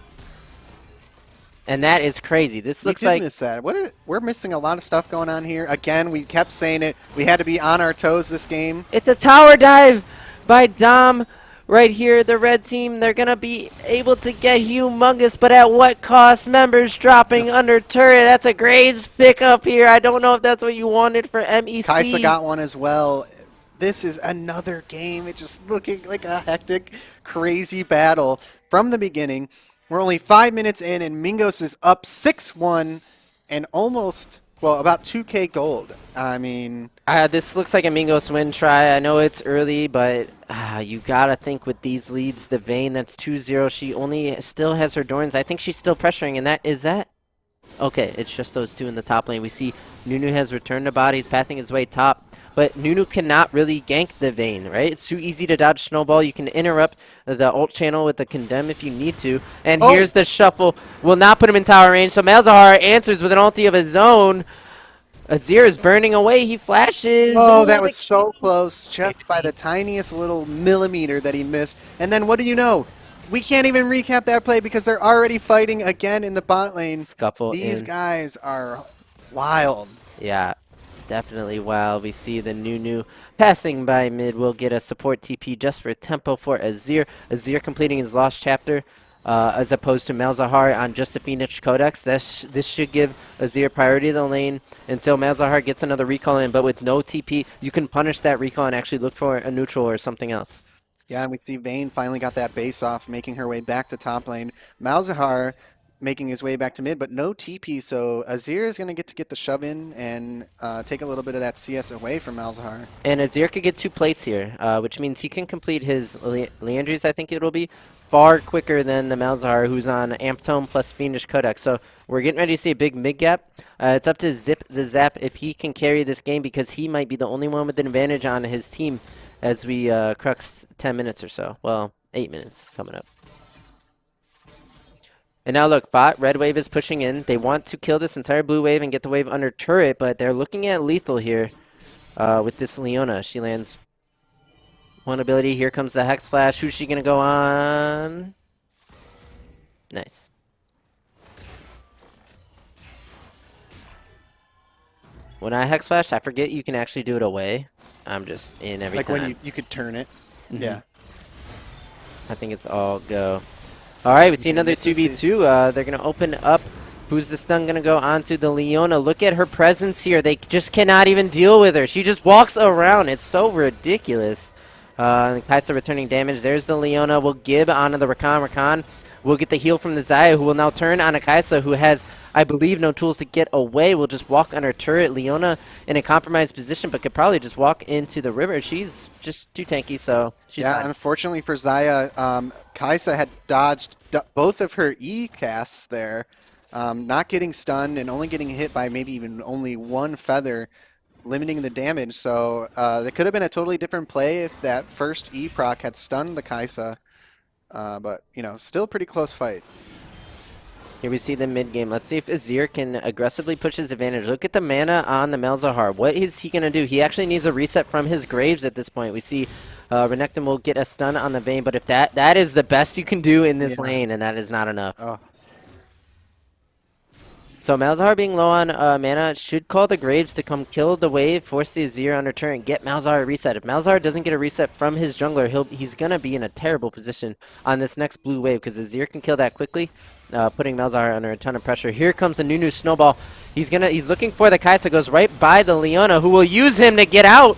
And that is crazy. This looks We did like... miss that. We're missing a lot of stuff going on here. Again, we kept saying it. We had to be on our toes this game. It's a tower dive by Dom right here. The red team, they're going to be able to get Humongous, but at what cost? Members dropping under turret. That's a Graves pickup here. I don't know if that's what you wanted for MEC. Kaisa got one as well. This is another game. It's just looking like a hectic, crazy battle from the beginning. We're only 5 minutes in, and Mingos is up 6-1 and almost, well, about 2K gold. I mean... This looks like a Mingos win try. I know it's early, but you got to think with these leads, the Vayne, that's 2-0. She only still has her Dorns. I think she's still pressuring, and that is that? Okay, it's just those 2 in the top lane. We see Nunu has returned to body. He's pathing his way top. But Nunu cannot really gank the Vayne, right? It's too easy to dodge Snowball. You can interrupt the ult channel with the Condemn if you need to. And here's the shuffle. Will not put him in tower range. So Malzahar answers with an ulti of his own. Azir is burning away. He flashes. Oh, that was so close, just by the tiniest little millimeter that he missed. And then what do you know? We can't even recap that play because they're already fighting again in the bot lane. Scuffle These in. guys are wild. Yeah, definitely wild. We see the Nunu passing by mid. We'll get a support TP just for tempo for Azir. Azir completing his lost chapter as opposed to Malzahar on just the Phoenix Codex. This should give Azir priority to the lane until Malzahar gets another recall in. But with no TP, you can punish that recall and actually look for a neutral or something else. Yeah, and we see Vayne finally got that base off, making her way back to top lane. Malzahar making his way back to mid, but no TP, so Azir is going to get the shove in and take a little bit of that CS away from Malzahar. And Azir could get 2 plates here, which means he can complete his Leandries, I think it'll be, far quicker than the Malzahar, who's on Amptome plus Fiendish Codex. So we're getting ready to see a big mid gap. It's up to Zip the Zap if he can carry this game, because he might be the only one with an advantage on his team as we crux 10 minutes or so. Well, 8 minutes coming up. And now look, bot, red wave is pushing in. They want to kill this entire blue wave and get the wave under turret, but they're looking at lethal here with this Leona. She lands one ability. Here comes the Hex Flash. Who's she going to go on? Nice. When I Hex Flash, I forget you can actually do it away. I'm just in every time. Like when you could turn it. Mm-hmm. Yeah. I think it's all go. All right, we see another 2v2. They're going to open up. Who's the stun going to go onto the Leona? Look at her presence here. They just cannot even deal with her. She just walks around. It's so ridiculous. Kaisa returning damage. There's the Leona. We'll Gib onto the Rakan. Rakan will get the heal from the Xayah, who will now turn on a Kaisa, who has, I believe, no tools to get away. Will just walk under turret. Leona in a compromised position, but could probably just walk into the river. She's just too tanky, so she's fine. Unfortunately for Xayah, Kaisa had dodged both of her E casts there, not getting stunned and only getting hit by maybe even only 1 feather, limiting the damage. So that could have been a totally different play if that first E proc had stunned the Kaisa. But, you know, still a pretty close fight. Here we see the mid game. Let's see if Azir can aggressively push his advantage. Look at the mana on the Malzahar. What is he going to do? He actually needs a reset from his Graves at this point. We see Renekton will get a stun on the Vayne, but if that is the best you can do in this lane, and that is not enough. Oh. So Malzahar being low on mana should call the Graves to come kill the wave, force the Azir under turn, and get Malzahar a reset. If Malzahar doesn't get a reset from his jungler, he's going to be in a terrible position on this next blue wave, because Azir can kill that quickly, putting Malzahar under a ton of pressure. Here comes the Nunu Snowball. He's looking for the Kaisa, goes right by the Leona, who will use him to get out.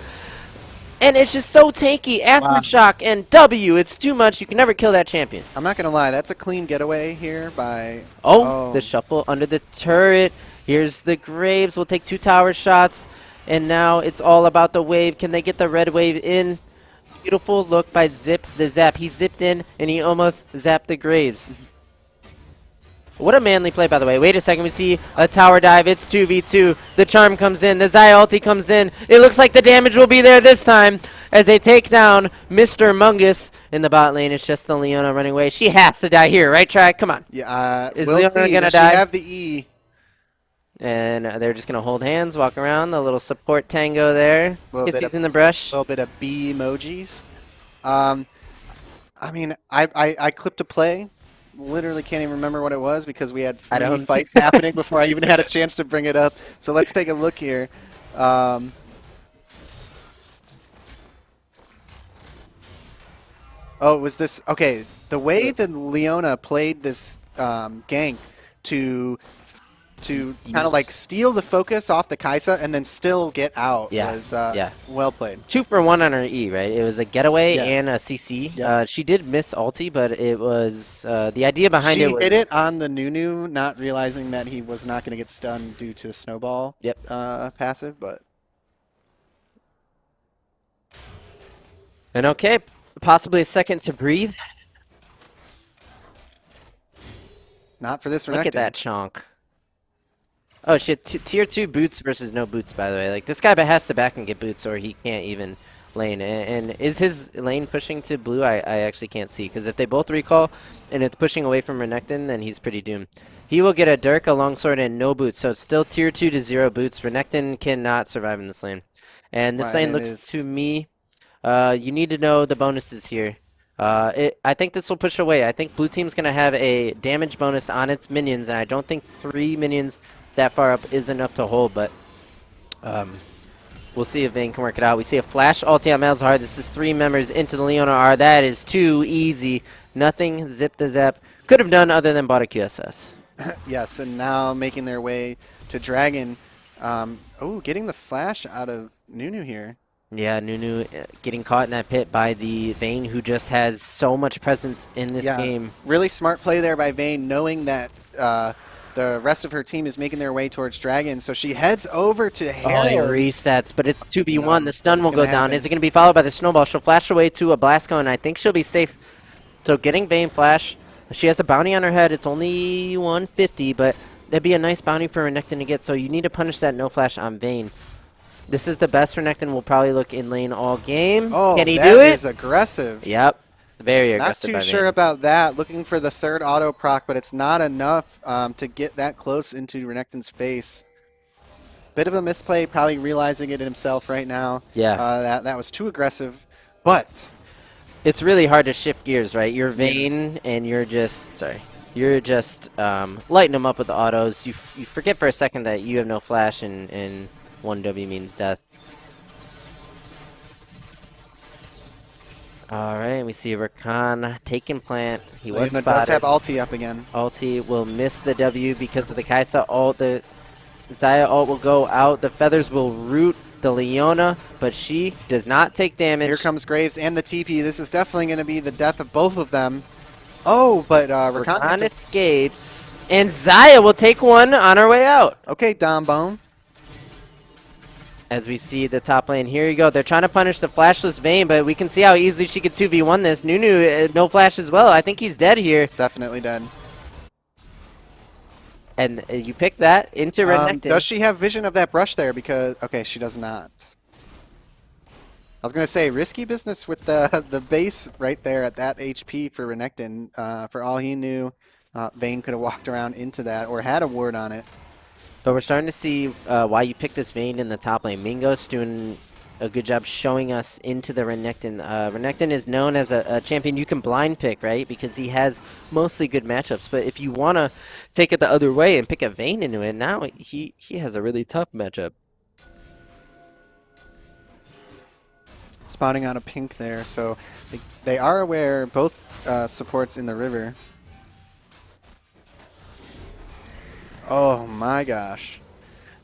And it's just so tanky. Aftershock and W. It's too much. You can never kill that champion. I'm not going to lie. That's a clean getaway here by... Oh, the shuffle under the turret. Here's the Graves. We'll take 2 tower shots. And now it's all about the wave. Can they get the red wave in? Beautiful look by Zip the Zap. He zipped in, and he almost zapped the Graves. What a manly play, by the way. Wait a second. We see a tower dive. It's 2v2. The charm comes in. The Xayah ulti comes in. It looks like the damage will be there this time as they take down Mr. Mungus in the bot lane. It's just the Leona running away. She has to die here, right, Tri? Come on. Yeah. Is Leona going to die? She have the E. And they're just going to hold hands, walk around. The little support tango there. Kisses in the brush. A little bit of B emojis. I mean, I clipped a play. Literally can't even remember what it was because we had 3 fights happening before I even had a chance to bring it up. So let's take a look here. Oh, it was this. Okay, the way that Leona played this gank to kind of like steal the focus off the Kaisa and then still get out was well played. 2 for 1 on her E, right? It was a getaway and a CC. Yeah. She did miss ulti, but it was the idea behind it was... She hit it on the Nunu, not realizing that he was not going to get stunned due to a snowball passive, but... And okay, possibly a second to breathe. Not for this Renekton. Look at that chonk. Oh shit, tier 2 boots versus no boots, by the way. Like, this guy has to back and get boots or he can't even lane. And is his lane pushing to blue? I actually can't see, because if they both recall and it's pushing away from Renekton, then he's pretty doomed. He will get a Dirk, a longsword, and no boots, so it's still tier 2 to 0 boots. Renekton cannot survive in this lane. And this lane looks to me, you need to know the bonuses here. I think this will push away. I think blue team's going to have a damage bonus on its minions, and I don't think 3 minions that far up is enough to hold, but we'll see if Vayne can work it out. We see a flash ulti on Malzahar. This is 3 members into the Leona R. That is too easy. Nothing Zip the Zap could have done other than bought a QSS. Yes, and now making their way to Dragon. Oh, getting the flash out of Nunu here. Yeah, Nunu getting caught in that pit by the Vayne, who just has so much presence in this game. Really smart play there by Vayne, knowing that the rest of her team is making their way towards Dragon, so she heads over to Herald. Oh, he resets, but it's 2v1. No, the stun will go down. happen. Is it going to be followed by the snowball? She'll flash away to a blast cone, and I think she'll be safe. So getting Vayne flash. She has a bounty on her head. It's only 150, but that'd be a nice bounty for Renekton to get, so you need to punish that no flash on Vayne. This is the best Renekton will probably look in lane all game. Oh, can he that do it? is aggressive. Yep. Very Not aggressive. too by sure Vayne. about that. Looking for the third auto proc, but it's not enough to get that close into Renekton's face. Bit of a misplay, probably realizing it himself right now. Yeah. That was too aggressive, but It's really hard to shift gears, right? You're Vayne, and you're just lighting them up with the autos. You forget for a second that you have no flash, and 1W means death. All right, we see Rakan taking plant. He was Leona does spotted. have ulti up again. Ulti will miss the W because of the Kaisa ult. The Xayah ult will go out. The feathers will root the Leona, but she does not take damage. Here comes Graves and the TP. This is definitely going to be the death of both of them. Oh, but Rakan escapes, and Xayah will take one on her way out. Okay, Dombone. As we see the top lane, here you go. They're trying to punish the flashless Vayne, but we can see how easily she could 2v1 this. Nunu, no flash as well. I think he's dead here. Definitely dead. And you pick that into Renekton. Does she have vision of that brush there? Because, okay, she does not. I was going to say, risky business with the base right there at that HP for Renekton. For all he knew, Vayne could have walked around into that or had a ward on it. But we're starting to see why you picked this Vayne in the top lane. Mingo's doing a good job showing us into the Renekton. Renekton is known as a champion you can blind pick, right? Because he has mostly good matchups. But if you want to take it the other way and pick a Vayne into it, now he has a really tough matchup. Spotting out a pink there, so they are aware, both supports in the river. Oh my gosh.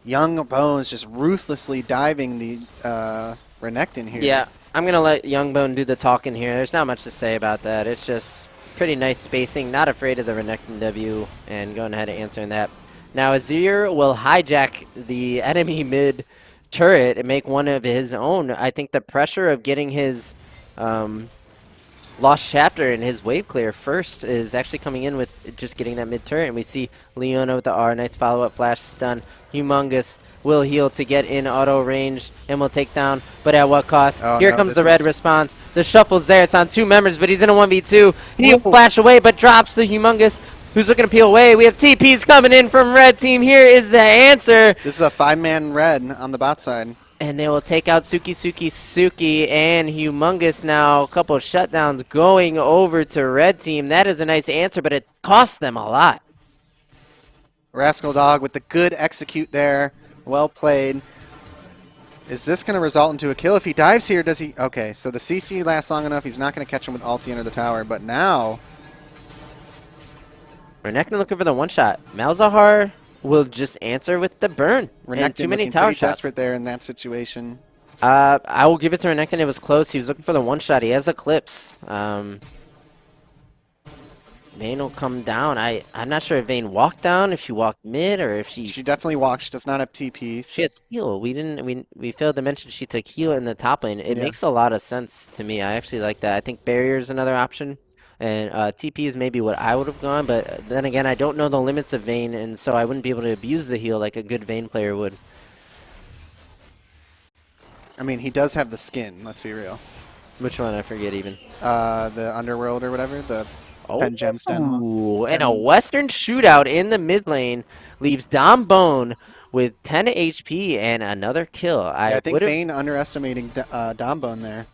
Young Bones just ruthlessly diving the Renekton here. Yeah, I'm going to let Youngbone do the talking here. There's not much to say about that. It's just pretty nice spacing, not afraid of the Renekton W, and going ahead and answering that. Now, Azir will hijack the enemy mid turret and make one of his own. I think the pressure of getting his Lost Chapter and his wave clear first is actually coming in with just getting that mid turret, and we see Leona with the R, nice follow-up flash stun. Humongous will heal to get in auto range and will take down, but at what cost? Oh, Here no, comes the this red is- response. The shuffle's there, it's on 2 members, but he's in a 1v2. He'll flash away, but drops the Humongous, who's looking to peel away. We have TPs coming in from red team. Here is the answer. This is a 5-man red on the bot side. And they will take out Suki and Humongous now. A couple of shutdowns going over to red team. That is a nice answer, but it cost them a lot. Rascal Dog with the good execute there. Well played. Is this going to result into a kill? If he dives here, does he? Okay, so the CC lasts long enough. He's not going to catch him with ulti under the tower, but now Renekton looking for the one-shot. Malzahar will just answer with the burn. And Renekton too many looking tower pretty shots. desperate there in that situation. I will give it to Renekton. It was close. He was looking for the one-shot. He has Eclipse. Vayne will come down. I'm not sure if Vayne walked down, if she walked mid, or if she definitely walks. She does not have TPs. She has heal. We failed to mention she took heal in the top lane. It Yeah. makes a lot of sense to me. I actually like that. I think barrier is another option, and TP is maybe what I would have gone. But then again, I don't know the limits of Vayne, and so I wouldn't be able to abuse the heal like a good Vayne player would. I mean, he does have the skin. Let's be real. Which one? I forget even. The Underworld or whatever. The Pen Gemstone. Ooh, and a Western shootout in the mid lane leaves Dom Bone with 10 HP and another kill. I think would've- Vayne underestimating Dombone there.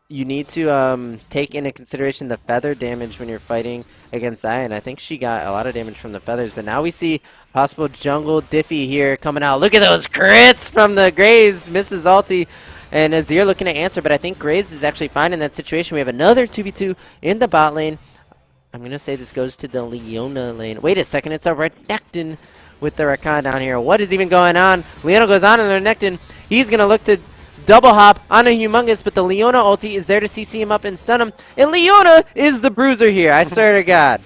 You need to take into consideration the feather damage when you're fighting against Xayah, and I think she got a lot of damage from the feathers. But now we see possible jungle Diffie here coming out. Look at those crits from the Graves. Misses ulti. And Azir looking to answer, but I think Graves is actually fine in that situation. We have another 2v2 in the bot lane. I'm going to say this goes to the Leona lane. Wait a second, it's a Renekton with the Rakan down here. What is even going on? Leona goes on in the Renekton. He's going to look to double hop on a Humongous, but the Leona ulti is there to CC him up and stun him. And Leona is the bruiser here, I swear to God.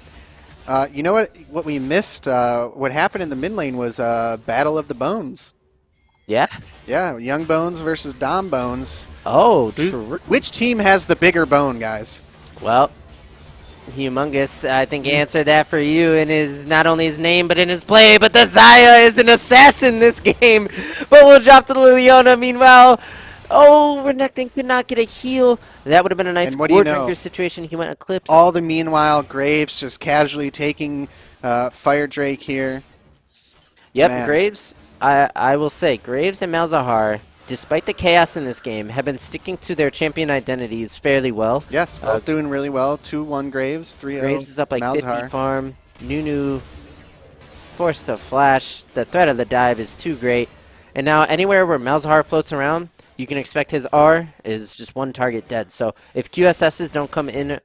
You know what we missed? What happened in the mid lane was Battle of the Bones. Yeah? Yeah, Young Bones versus Dom Bones. Oh, true. Which team has the bigger bone, guys? Well, Humongous, I think, answered that for you in his, not only his name, but in his play. But the Xayah is an assassin this game. But we'll drop to the Leona. Meanwhile, oh, Renekton could not get a heal. That would have been a nice War drinker situation. He went Eclipse. All the meanwhile, Graves just casually taking Fire Drake here. Yep, Man. Graves, I will say, Graves and Malzahar, despite the chaos in this game, have been sticking to their champion identities fairly well. Yes, both doing really well. 2-1 Graves, 3-0 Graves is up like 50 Malzahar. farm. Nunu forced to flash. The threat of the dive is too great. And now anywhere where Malzahar floats around, you can expect his R is just one target dead. So if QSSs don't come in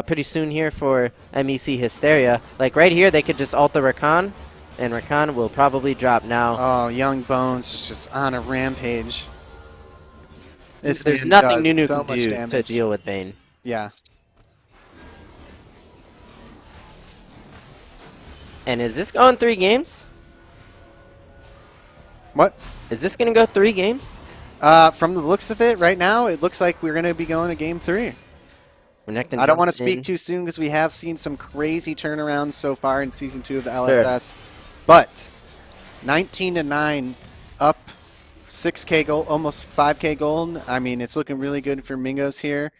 pretty soon here for MEC Hysteria, like right here, they could just ult the Rakan, and Rakan will probably drop now. Oh, Young Bones is just on a rampage. There's man nothing does Nunu so can much do damage. to deal with Vayne. Yeah. And is this going 3 games? What? Is this going to go 3 games? From the looks of it, right now, it looks like we're going to be going to Game 3. Renekton I don't want to jumped in. speak too soon because we have seen some crazy turnarounds so far in Season 2 of the LFS. But 19-9, up 6K gold, almost 5K gold. I mean, it's looking really good for Mingos here.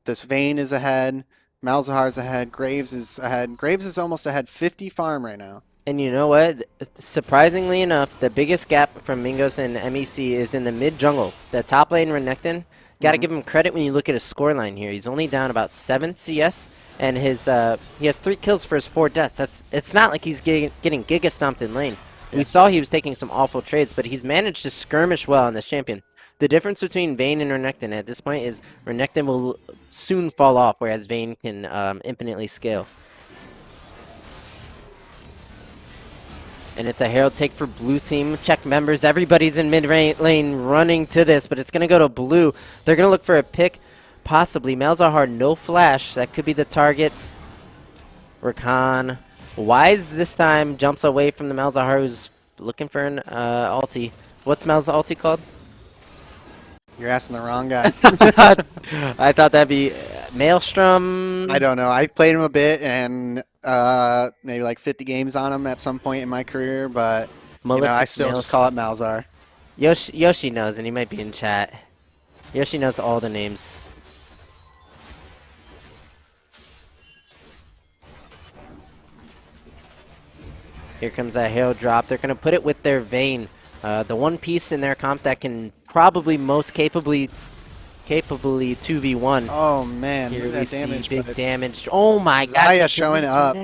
This Vayne is ahead. Malzahar's ahead. Graves is ahead. Graves is almost ahead 50 farm right now. And you know what? Surprisingly enough, the biggest gap from Mingos and MEC is in the mid jungle. The top lane, Renekton, got to give him credit when you look at his scoreline here. He's only down about 7 CS, and his he has 3 kills for his 4 deaths. It's not like he's getting giga stomped in lane. We saw he was taking some awful trades, but he's managed to skirmish well on this champion. The difference between Vayne and Renekton at this point is Renekton will soon fall off, whereas Vayne can infinitely scale. And it's a Herald take for blue team. Check members. Everybody's in mid lane running to this, but it's going to go to blue. They're going to look for a pick, possibly. Malzahar, no flash. That could be the target. Rakan. Wise this time jumps away from the Malzahar, who's looking for an ulti. What's Mal's ulti called? You're asking the wrong guy. I thought that'd be Maelstrom. I don't know. I've played him a bit and maybe like 50 games on him at some point in my career, but you know, I still just call it Malzahar. Yoshi knows, and he might be in chat. Yoshi knows all the names. Here comes that Herald drop. They're going to put it with their Vayne. The one piece in their comp that can probably most capably 2v1. Oh man, Here look we at that see damage. big damage. Oh my god. Xayah showing up.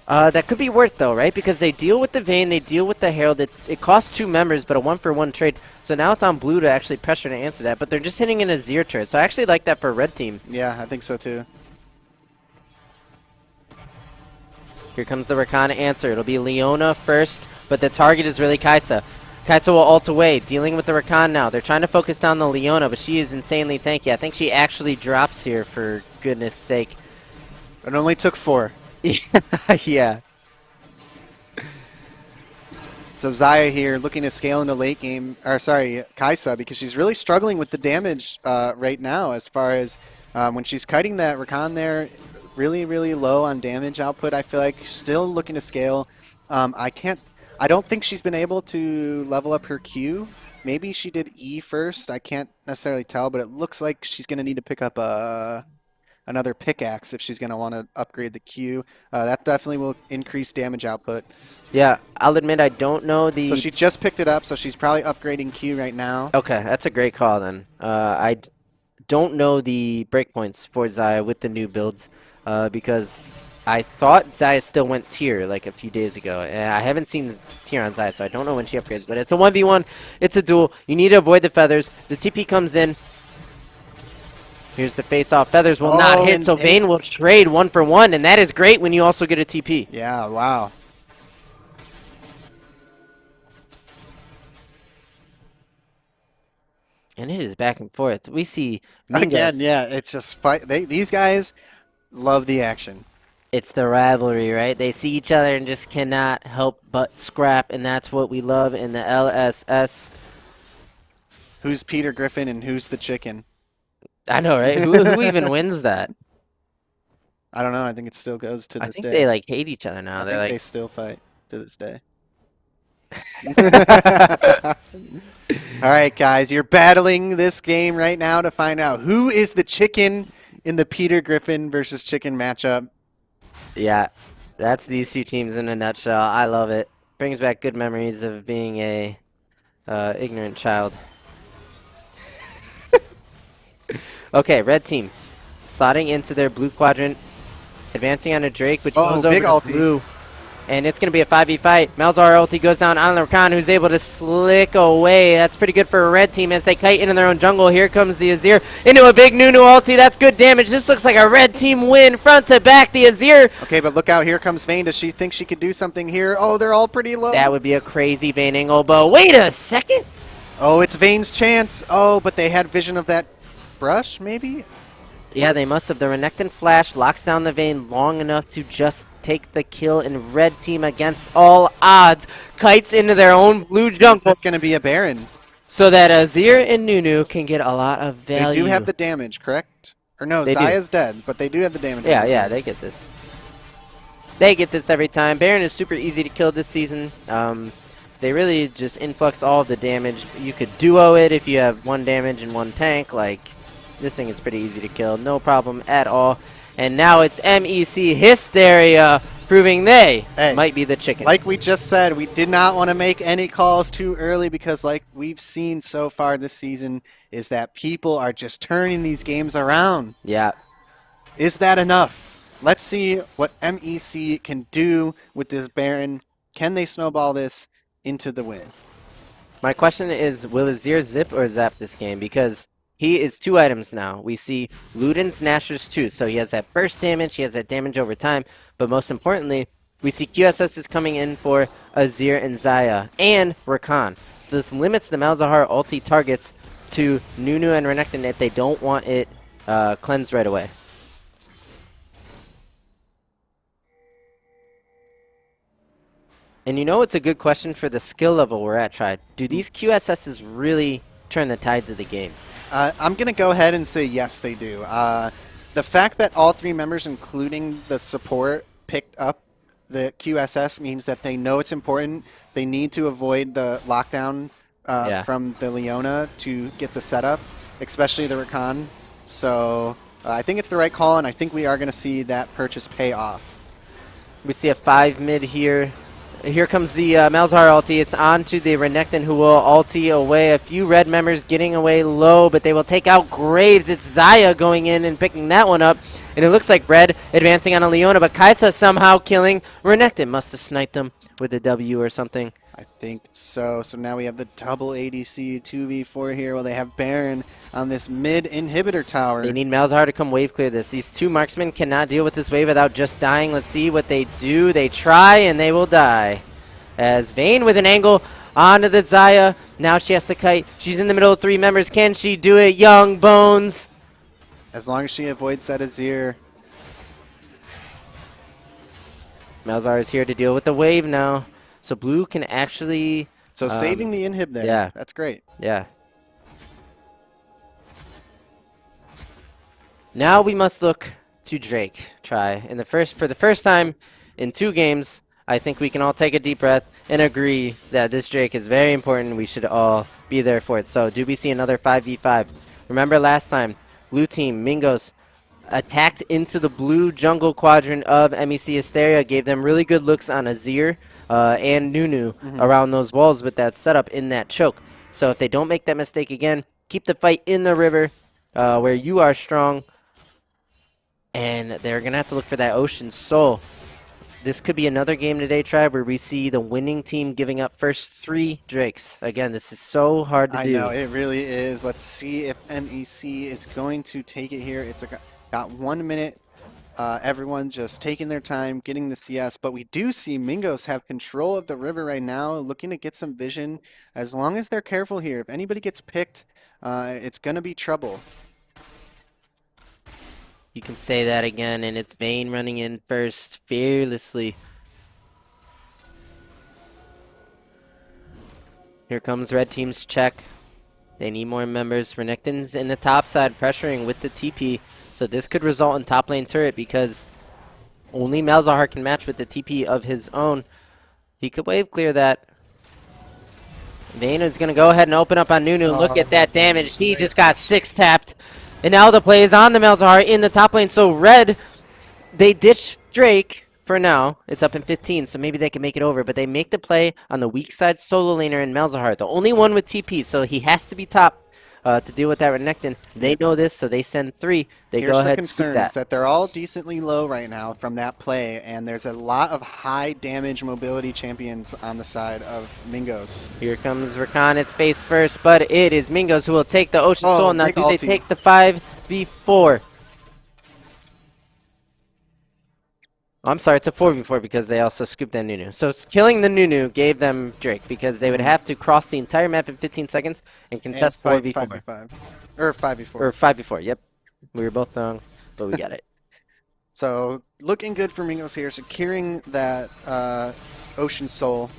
That could be worth though, right? Because they deal with the Vayne, they deal with the Herald. It costs 2 members, but a 1-for-1 trade. So now it's on blue to actually pressure to answer that. But they're just hitting in a Azir turret. So I actually like that for red team. Yeah, I think so too. Here comes the Rakan answer. It'll be Leona first, but the target is really Kai'Sa. Kai'Sa will ult away, dealing with the Rakan now. They're trying to focus down the Leona, but she is insanely tanky. I think she actually drops here, for goodness sake. It only took 4. Yeah. So Xayah here looking to scale into late game, or sorry, Kai'Sa, because she's really struggling with the damage right now as far as when she's kiting that Rakan there, really, really low on damage output, I feel like. Still looking to scale. I don't think she's been able to level up her Q. Maybe she did E first. I can't necessarily tell, but it looks like she's going to need to pick up another pickaxe if she's going to want to upgrade the Q. That definitely will increase damage output. Yeah, I'll admit I don't know the... So she just picked it up, so she's probably upgrading Q right now. Okay, that's a great call then. I don't know the breakpoints for Xayah with the new builds because I thought Xayah still went tier like a few days ago. And I haven't seen tier on Xayah, so I don't know when she upgrades. But it's a 1v1. It's a duel. You need to avoid the feathers. The TP comes in. Here's the face-off. Feathers will not hit, so Vayne will trade 1-for-1, and that is great when you also get a TP. Yeah, wow. And it is back and forth. We see Again, Mingos. yeah, it's just fight. These guys love the action. It's the rivalry, right? They see each other and just cannot help but scrap, and that's what we love in the LSS. Who's Peter Griffin and who's the chicken? I know, right? Who even wins that? I don't know. I think it still goes to I this think day. they like hate each other now. I They're think like, they still fight to this day. All right, guys, you're battling this game right now to find out who is the chicken in the Peter Griffin versus chicken matchup. yeah, that's these two teams in a nutshell. I love it. Brings back good memories of being a ignorant child. Okay, red team slotting into their blue quadrant, advancing on a Drake, which goes over big to ulti. blue. And it's going to be a 5v fight. Malzahar ulti goes down on Rakan, who's able to slick away. That's pretty good for a red team as they kite into their own jungle. Here comes the Azir into a big Nunu ulti. That's good damage. This looks like a red team win front to back. The Azir. Okay, but look out. Here comes Vayne. Does she think she could do something here? Oh, they're all pretty low. That would be a crazy Vayne angle, but wait a second. Oh, it's Vayne's chance. Oh, but they had vision of that brush, maybe? Yeah, they must have. The Renekton flash locks down the Vayne long enough to just take the kill, and red team against all odds kites into their own blue jungle. That's going to be a Baron. So that Azir and Nunu can get a lot of value. They do have the damage, correct? Or no, They do. Zaya's dead, but they do have the damage. Yeah, on yeah, this. they get this. They get this every time. Baron is super easy to kill this season. They really just influx all of the damage. You could duo it if you have 1 damage and 1 tank. Like, this thing is pretty easy to kill. No problem at all. And now it's MEC Hysteria proving they might be the chicken. Like we just said, we did not want to make any calls too early because like we've seen so far this season is that people are just turning these games around. Yeah. Is that enough? Let's see what MEC can do with this Baron. Can they snowball this into the win? My question is, will Azir zip or zap this game? Because he is 2 items now. We see Luden's Nashor's too, so he has that burst damage, he has that damage over time, but most importantly, we see QSS is coming in for Azir and Xayah, and Rakan. So this limits the Malzahar ulti targets to Nunu and Renekton if they don't want it cleansed right away. And you know it's a good question for the skill level we're at, Tri. Do these QSSs really turn the tides of the game? I'm going to go ahead and say yes, they do. The fact that all 3 members, including the support, picked up the QSS means that they know it's important. They need to avoid the lockdown from the Leona to get the setup, especially the Rakan. So I think it's the right call, and I think we are going to see that purchase pay off. We see a 5 mid here. Here comes the Malzahar ulti. It's on to the Renekton, who will ulti away. A few red members getting away low, but they will take out Graves. It's Xayah going in and picking that one up. And it looks like red advancing on a Leona, but Kaisa somehow killing Renekton. Must have sniped him with a W or something. I think so. So now we have the double ADC 2v4 here. Well, they have Baron on this mid inhibitor tower. They need Malzahar to come wave clear this. These 2 marksmen cannot deal with this wave without just dying. Let's see what they do. They try, and they will die. As Vayne with an angle onto the Xayah. Now she has to kite. She's in the middle of 3 members. Can she do it? Young Bones. As long as she avoids that Azir. Malzahar is here to deal with the wave now. So blue can actually... So saving the inhib there. Yeah. That's great. Yeah. Now we must look to Drake. For the first time in 2 games, I think we can all take a deep breath and agree that this Drake is very important. We should all be there for it. So do we see another 5v5? Remember last time, blue team, Mingos, attacked into the blue jungle quadrant of MEC Hysteria, gave them really good looks on Azir and Nunu around those walls with that setup in that choke. So if they don't make that mistake again, keep the fight in the river where you are strong, and they're going to have to look for that Ocean Soul. This could be another game today, Tribe, where we see the winning team giving up first 3 Drakes. Again, this is so hard to do. I know, it really is. Let's see if MEC is going to take it here. It's got 1 minute Everyone just taking their time, getting the CS. But we do see Mingos have control of the river right now, looking to get some vision. As long as they're careful here, if anybody gets picked, it's going to be trouble. You can say that again, and it's Vayne running in first fearlessly. Here comes red team's check. They need more members. Renekton's in the top side pressuring with the TP. So this could result in top lane turret because only Malzahar can match with the TP of his own. He could wave clear that. Vayne is going to go ahead and open up on Nunu. Look at that damage. He just got 6-tapped. And now the play is on the Malzahar in the top lane. So red, they ditch Drake for now. It's up in 15, so maybe they can make it over. But they make the play on the weak side solo laner in Malzahar. The only one with TP, so he has to be top to deal with that Renekton. They know this, so they send 3. They go ahead and scoop that. That they're all decently low right now from that play, and there's a lot of high damage mobility champions on the side of Mingos. Here comes Rakan. It's face first, but it is Mingos who will take the Ocean Soul. Now do they take the 5v4? I'm sorry, it's a 4v4 because they also scooped that Nunu. So killing the Nunu gave them Drake because they would have to cross the entire map in 15 seconds and contest 4v4. 5v5. Or 5v4. Or 5v4, yep. We were both wrong, but we got it. So looking good for Mingos here, securing that Ocean Soul.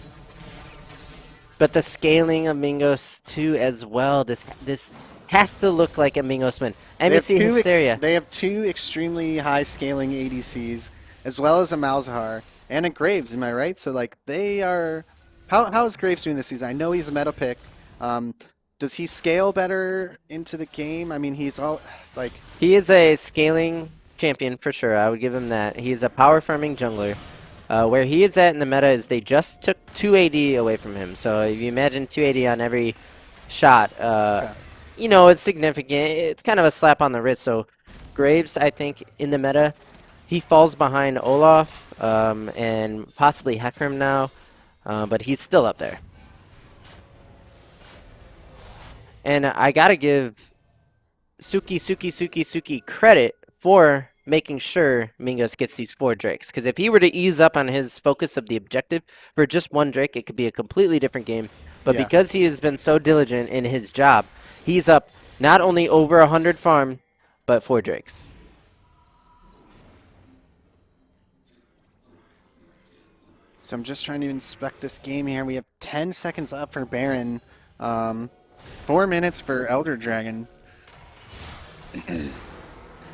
But the scaling of Mingos too as well. This has to look like a Mingos win. MEC Hysteria. They have 2 extremely high scaling ADCs, as well as a Malzahar and a Graves, am I right? So, like, they are... How is Graves doing this season? I know he's a meta pick. Does he scale better into the game? I mean, he's all, like... He is a scaling champion, for sure. I would give him that. He's a power farming jungler. Where he is at in the meta is they just took 2 AD away from him. So, if you imagine 2 AD on every shot, you know, it's significant. It's kind of a slap on the wrist. So, Graves, I think, in the meta... He falls behind Olaf and possibly Hecarim now, but he's still up there. And I gotta give Suki credit for making sure Mingos gets these 4 Drakes. Because if he were to ease up on his focus of the objective for just 1 Drake, it could be a completely different game. But because he has been so diligent in his job, he's up not only over 100 farm, but 4 Drakes. So I'm just trying to inspect this game here. We have 10 seconds up for Baron. 4 minutes for Elder Dragon.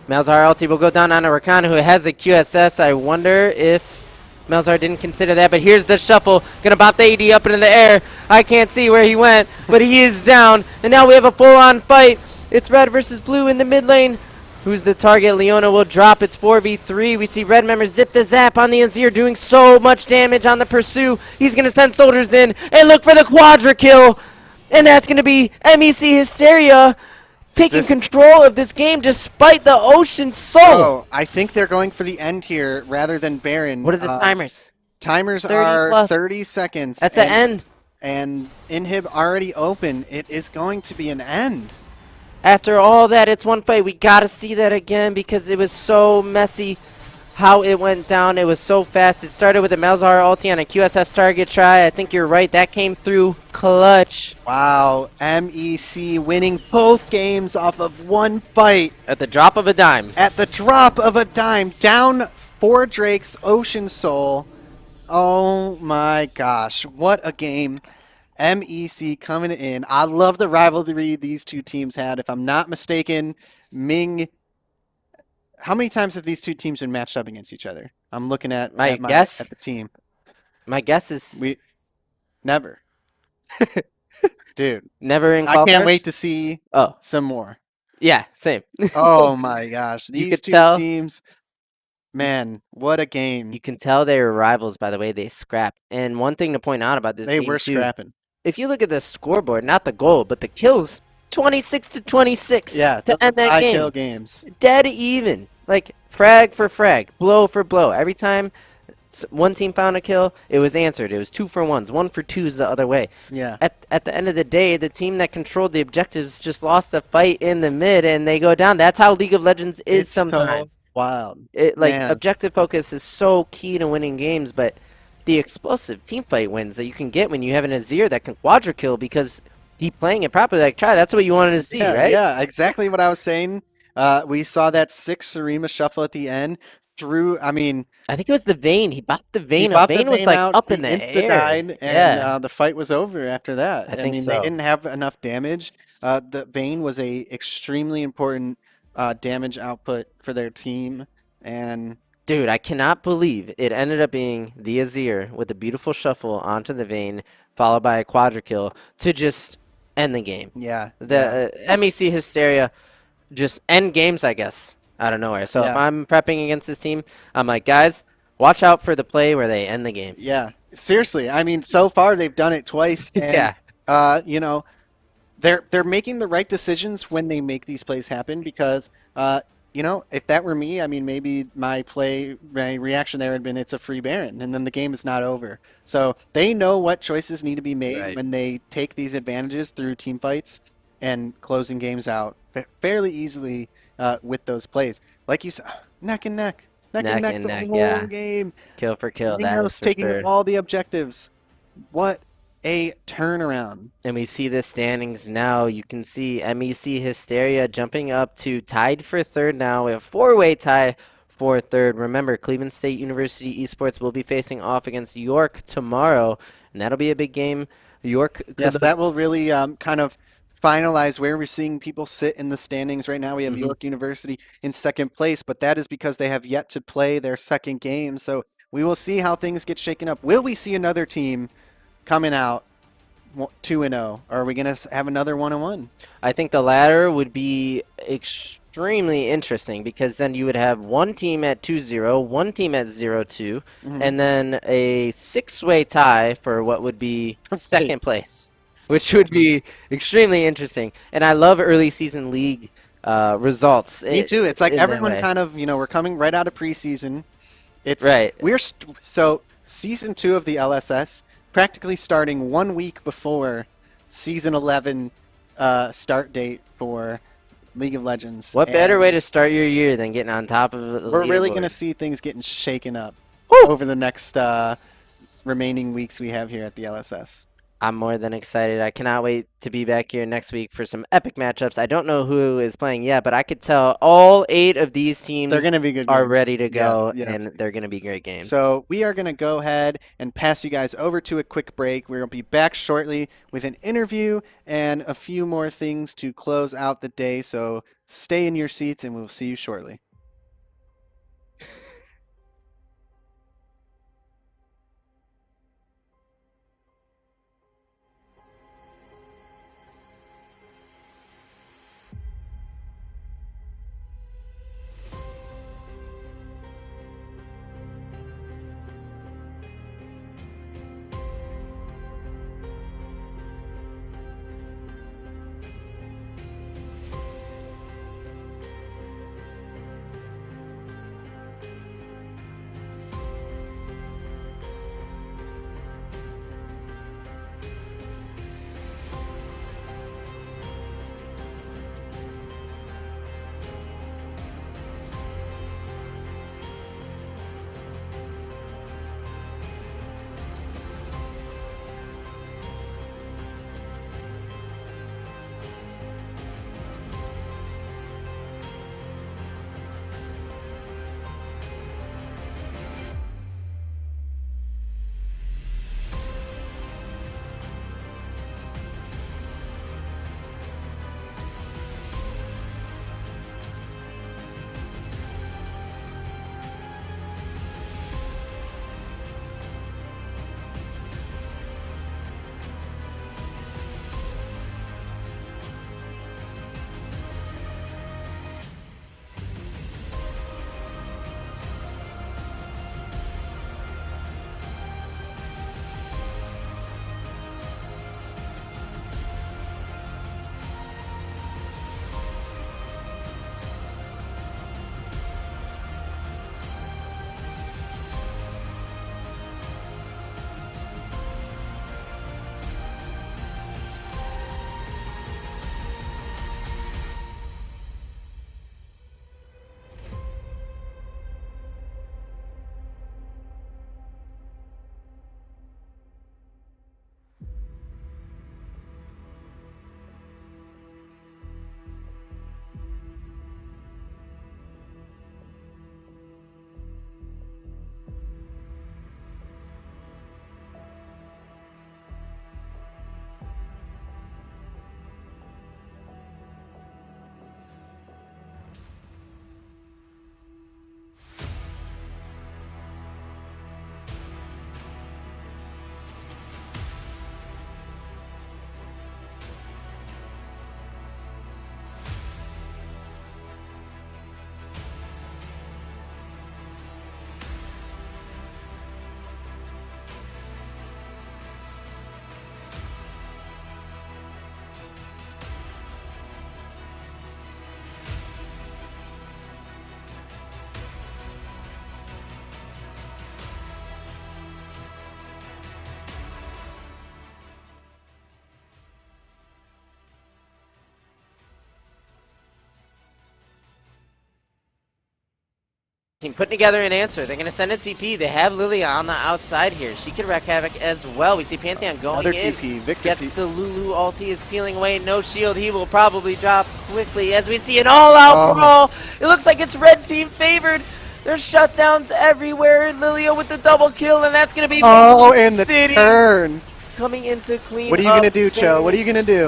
Malzahar ulti will go down on a Rakan who has a QSS. I wonder if Malzahar didn't consider that, but here's the shuffle. Gonna bop the AD up into the air. I can't see where he went, but he is down. And now we have a full-on fight. It's red versus blue in the mid lane. Who's the target? Leona will drop. It's 4v3. We see red members zip the zap on the Azir, doing so much damage on the Pursue. He's going to send soldiers in and look for the quadra kill. And that's going to be MEC Hysteria taking control of this game despite the Ocean Soul. So I think they're going for the end here rather than Baron. What are the timers? Timers are 30 seconds. That's an end. And Inhib already open. It is going to be an end. After all that, it's 1 fight. We got to see that again because it was so messy how it went down. It was so fast. It started with a Malzahar ulti on a QSS target try. I think you're right. That came through clutch. Wow. MEC winning both games off of 1 fight. At the drop of a dime. At the drop of a dime. Down 4 Drakes, Ocean Soul. Oh my gosh. What a game. MEC coming in. I love the rivalry these 2 teams had. If I'm not mistaken, Ming... How many times have these 2 teams been matched up against each other? I'm looking at at the team. My guess is... Never. Dude. Never in I can't wait to see some more. Yeah, same. Oh my gosh. These 2 teams... Man, what a game. You can tell they were rivals by the way they scrapped. And one thing to point out about this game, they were scrapping. If you look at the scoreboard, not the goal, but the kills, 26-26 to end that game. Kill games. Dead even. Like, frag for frag, blow for blow. Every time one team found a kill, it was answered. It was 2 for 1s, 1 for 2s the other way. Yeah. At the end of the day, the team that controlled the objectives just lost the fight in the mid, and they go down. That's how League of Legends is sometimes. Wild. Like Man. objective focus is so key to winning games, but the explosive team fight wins that you can get when you have an Azir that can quadra kill because he playing it properly. Like try, that's what you wanted to see, Yeah, right? yeah, exactly what I was saying. We saw that 6 Sarima shuffle at the end through, I mean, I think it was the Vayne. He bought the he Vayne up. bought the Vayne was vein like out, up he in the air. insta-died, and Yeah, the fight was over after I that. I think mean, they so. didn't have enough damage. The Vayne was a extremely important damage output for their team, and Dude, I cannot believe it ended up being the Azir with a beautiful shuffle onto the Vayne, followed by a quadra kill to just end the game. yeah, yeah, The MEC Hysteria just end games, I guess, out of nowhere. So if yeah, I'm prepping against this team, I'm like, guys, watch out for the play where they end the game. yeah. Seriously, I mean, so far they've done it twice, and Yeah, you know, they're making the right decisions when they make these plays happen because if that were me, I mean maybe my reaction there had been it's a free Baron and then the game is not over. So they know what choices need to be made right. when they take these advantages through team fights and closing games out fairly easily with those plays. Like you said, neck and neck, neck and Neck neck and the neck, whole yeah. game. Kill for kill, that is Xenos for taking sure. all the objectives. What a turnaround. And we see the standings now. You can see MEC Hysteria jumping up to tied for third now. We have a four-way tie for third. Remember, Cleveland State University Esports will be facing off against York tomorrow, and that'll be a big game. York could Yes, that will really kind of finalize where we're seeing people sit in the standings right now. We have Mhm. York University in second place, but that is because they have yet to play their second game. So we will see how things get shaken up. Will we see another team coming out 2-0, or are we going to have another 1-1? I think the latter would be extremely interesting because then you would have one team at 2-0, one team at 0-2, and then a six-way tie for what would be second place, which would be extremely interesting. And I love early season league results. Me too. It's like in that everyone way. kind of, we're coming right out of preseason. It's Right. So season 2 of the LSS practically starting 1 week before season 11 start date for League of Legends. What better And way to start your year than getting on top of the we're really going to leaderboard? see things getting shaken up Woo! over the next remaining weeks we have here at the LSS. I'm more than excited. I cannot wait to be back here next week for some epic matchups. I don't know who is playing yet, but I could tell all 8 of these teams They're going to be good are games. ready to go, Yes, yes. and they're going to be great games. So we are going to go ahead and pass you guys over to a quick break. We're going to be back shortly with an interview and a few more things to close out the day. So stay in your seats and we'll see you shortly. Team putting together an answer. They're going to send a TP. They have Lilia on the outside here. She can wreak havoc as well. We see Pantheon going Another in. TP. Victor Gets TP. the Lulu ulti, is peeling away. No shield. He will probably drop quickly as we see an all-out brawl. It looks like it's red team favored. There's shutdowns everywhere. Lilia with the double kill, and that's going to be and the City turn. coming into clean. What are you going to do, Cho? What are you going to do?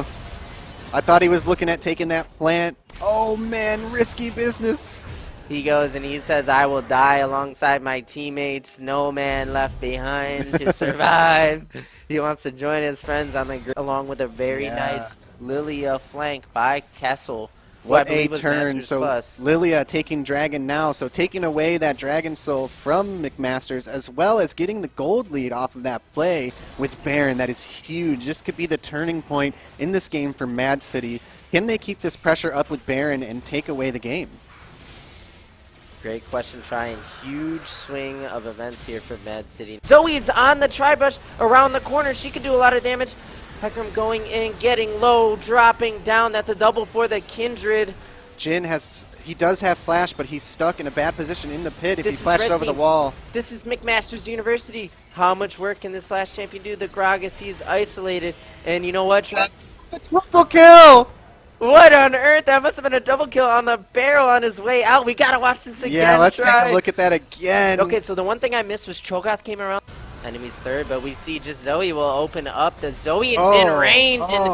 I thought he was looking at taking that plant. Oh, man, risky business. He goes and he says, I will die alongside my teammates. No man left behind to survive. He wants to join his friends on the along with a very nice Lilia flank by Kessel. What a turn. So Lilia taking Dragon now. So taking away that Dragon Soul from McMasters, as well as getting the gold lead off of that play with Baron. That is huge. This could be the turning point in this game for MAAD City. Can they keep this pressure up with Baron and take away the game? Great question, trying huge swing of events here for MAAD City. Zoe's on the tri-brush around the corner. She can do a lot of damage. Hecarim going in, getting low, dropping down. That's a double for the Kindred. Jin he does have flash, but he's stuck in a bad position in the pit if he flashes over the wall. This is McMaster's University. How much work can this last champion do? The Gragas, he's isolated. And you know what? The triple kill! What on earth? That must have been a double kill on the barrel on his way out. We gotta watch this again. Yeah, let's take a look at that again. Okay, so the one thing I missed was Cho'Gath came around. Enemy's third, but we see just Zoe will open up. The Zoe and Bin Rain and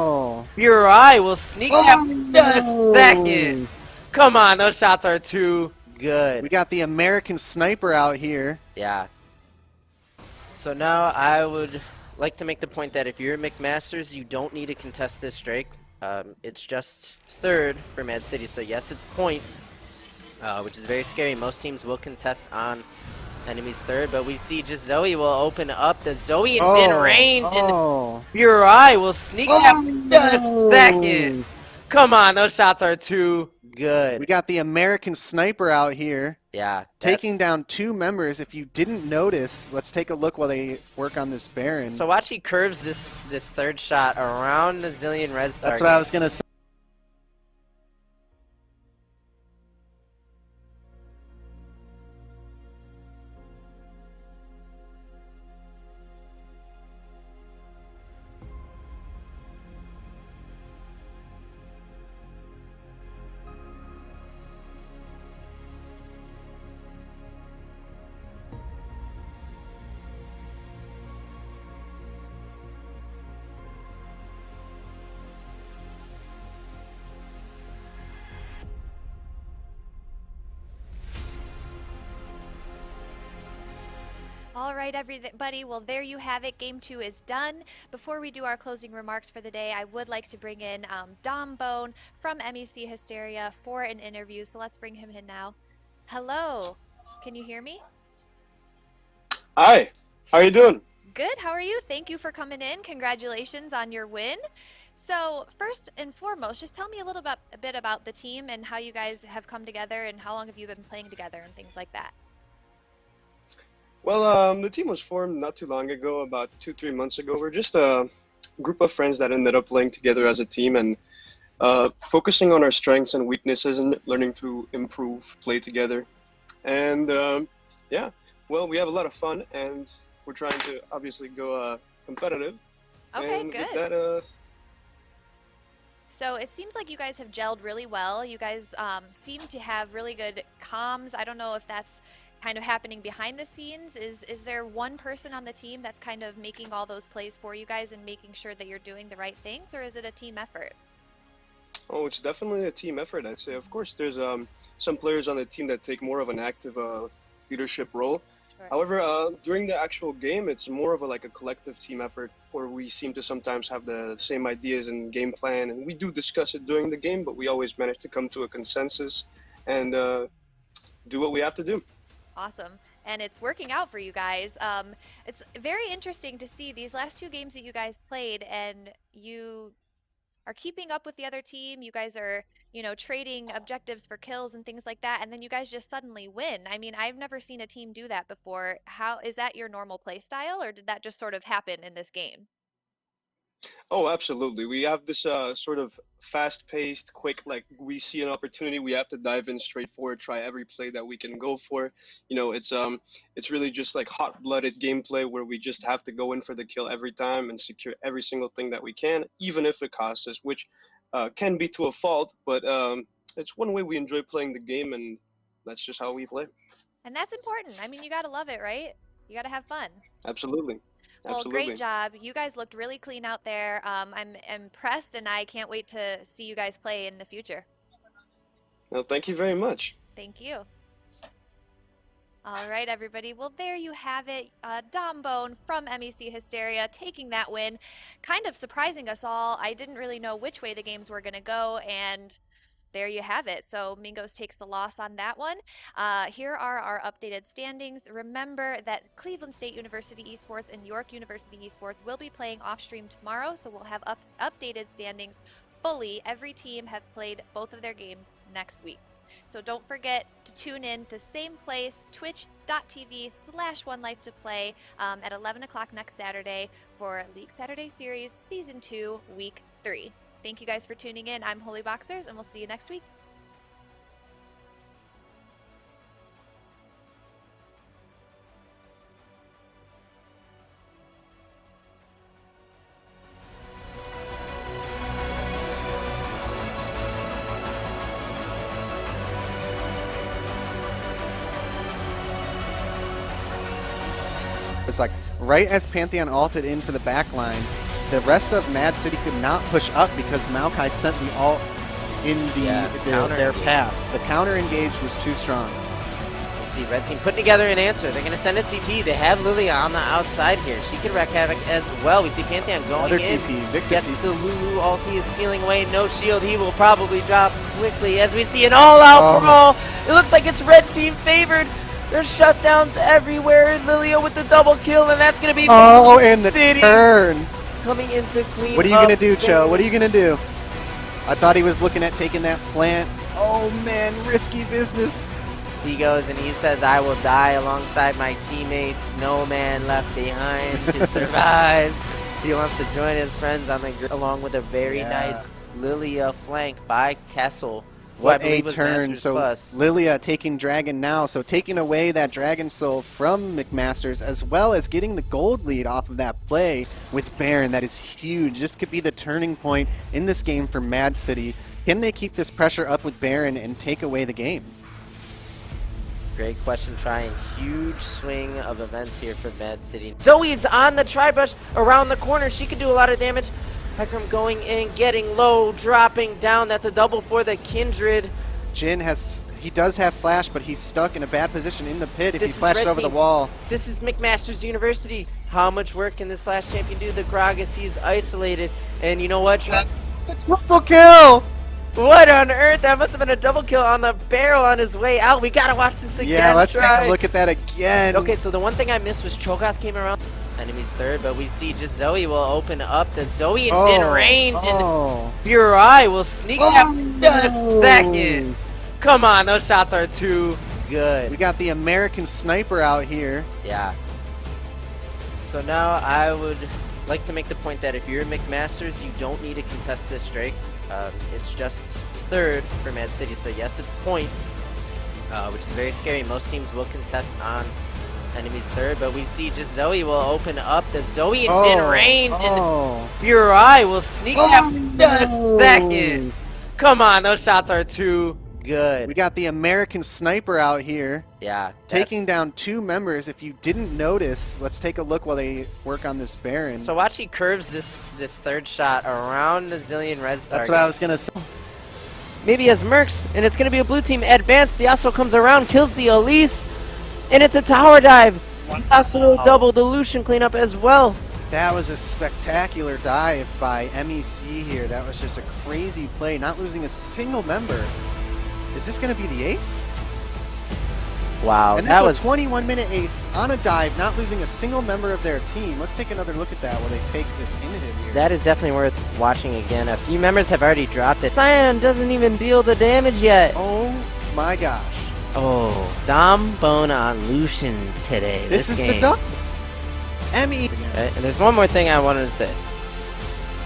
Burai will sneak that back in. Come on, those shots are too good. We got the American sniper out here. Yeah. So now I would like to make the point that if you're McMasters, you don't need to contest this Drake. It's just third for MAAD City, so yes, it's point, which is very scary. Most teams will contest on enemy's third, but we see just Zoe will open up. The Zoe and Bin Rain and Burai will sneak that back in. Come on, those shots are too good. We got the American sniper out here. Yeah. Taking down two members. If you didn't notice, let's take a look while they work on this Baron. So watch, he curves this third shot around the Zillion Red Star. That's what I was going to say. All right, everybody. Well, there you have it. Game 2 is done. Before we do our closing remarks for the day, I would like to bring in Dom Bone from MEC Hysteria for an interview. So let's bring him in now. Hello. Can you hear me? Hi. How are you doing? Good. How are you? Thank you for coming in. Congratulations on your win. So first and foremost, just tell me a bit about the team and how you guys have come together and how long have you been playing together and things like that. Well, the team was formed not too long ago, about 2-3 months ago. We're just a group of friends that ended up playing together as a team and focusing on our strengths and weaknesses and learning to improve, play together. And yeah, well, we have a lot of fun and we're trying to obviously go competitive. Okay, and good. With that, so it seems like you guys have gelled really well. You guys seem to have really good comms. I don't know if that's kind of happening behind the scenes. Is there one person on the team that's kind of making all those plays for you guys and making sure that you're doing the right things, or is it a team effort? Oh, it's definitely a team effort, I'd say. Of course, there's some players on the team that take more of an active leadership role. Sure. However, during the actual game, it's more of a collective team effort where we seem to sometimes have the same ideas and game plan, and we do discuss it during the game, but we always manage to come to a consensus and do what we have to do. Awesome. And it's working out for you guys. It's very interesting to see these last 2 games that you guys played, and you are keeping up with the other team. You guys are, trading objectives for kills and things like that, and then you guys just suddenly win. I mean, I've never seen a team do that before. How is that your normal play style, or did that just sort of happen in this game? Oh, absolutely. We have this sort of fast-paced, quick, like we see an opportunity, we have to dive in straight forward, try every play that we can go for. You know, it's really just like hot-blooded gameplay where we just have to go in for the kill every time and secure every single thing that we can, even if it costs us, which can be to a fault, but it's one way we enjoy playing the game, and that's just how we play. And that's important. I mean, you got to love it, right? You got to have fun. Absolutely. Well, Absolutely. great job. You guys looked really clean out there. I'm impressed, and I can't wait to see you guys play in the future. Well, thank you very much. Thank you. All right, everybody. Well, there you have it. Dom Bone from MEC Hysteria taking that win. Kind of surprising us all. I didn't really know which way the games were going to go, and there you have it. So Mingos takes the loss on that one. Here are our updated standings. Remember that Cleveland State University Esports and York University Esports will be playing off stream tomorrow, so we'll have updated standings fully. Every team have played both of their games next week. So don't forget to tune in the same place, twitch.tv/OneLifeToPlay at 11 o'clock next Saturday for League Saturday Series Season 2, Week 3. Thank you guys for tuning in. I'm Holy Boxers, and we'll see you next week. It's like right as Pantheon ulted in for the back line, the rest of Mad City could not push up because Maokai sent the ult in their path. The counter engage was too strong. You see Red Team putting together an answer. They're going to send a TP. They have Lilia on the outside here. She can wreak havoc as well. We see Pantheon going Another in. TP. Victor Gets TP. the Lulu ulti, is peeling away. No shield. He will probably drop quickly as we see an all-out brawl. It looks like it's Red Team favored. There's shutdowns everywhere. Lilia with the double kill, and that's going to be and the City turn. coming into clean. What are you going to do, Cho? What are you going to do? I thought he was looking at taking that plant. Oh, man, risky business. He goes and he says, I will die alongside my teammates. No man left behind to survive. He wants to join his friends on the along with a very nice Lilia flank by Kessel. What a turn. So Lilia taking Dragon now. So taking away that Dragon Soul from McMasters, as well as getting the gold lead off of that play with Baron. That is huge. This could be the turning point in this game for Mad City. Can they keep this pressure up with Baron and take away the game? Great question, trying huge swing of events here for Mad City. Zoe's on the tri-brush around the corner. She can do a lot of damage. Hecarim going in, getting low, dropping down. That's a double for the Kindred. Jin does have flash, but he's stuck in a bad position in the pit if he flashes over the wall. This is McMaster's University. How much work can this last champion do? The Gragas, he's isolated. And you know what? The triple kill! What on earth? That must have been a double kill on the barrel on his way out. We gotta watch this again. Yeah, let's take a look at that again. Okay, so the one thing I missed was Cho'Gath came around. Enemy's third, but we see just Zoe will open up. The Zoe in mid-range, and Burai will sneak up just second. Come on, those shots are too good. We got the American sniper out here. Yeah. So now I would like to make the point that if you're McMasters, you don't need to contest this Drake. It's just third for Mad City, so yes, it's a point, which is very scary. Most teams will contest on enemy's third, but we see just Zoe will open up. The Zoe in mid-range, and Burai will sneak up just second. Come on, those shots are too good. We got the American sniper out here. Yeah. Taking down two members. If you didn't notice, let's take a look while they work on this Baron. So watch, he curves this third shot around the Zillion Red Star. That's what I was going to say. Maybe as Mercs, and it's going to be a blue team advance. The Yasuo comes around, kills the Elise, and it's a tower dive. Yasuo double dilution cleanup as well. That was a spectacular dive by MEC here. That was just a crazy play, not losing a single member. Is this going to be the ace? Wow, and that was a 21-minute ace on a dive, not losing a single member of their team. Let's take another look at that while they take this inhibitor here. That is definitely worth watching again. A few members have already dropped it. Cyan doesn't even deal the damage yet. Oh my gosh. Oh, Dom Bone on Lucian today. This is game. the double. And there's one more thing I wanted to say.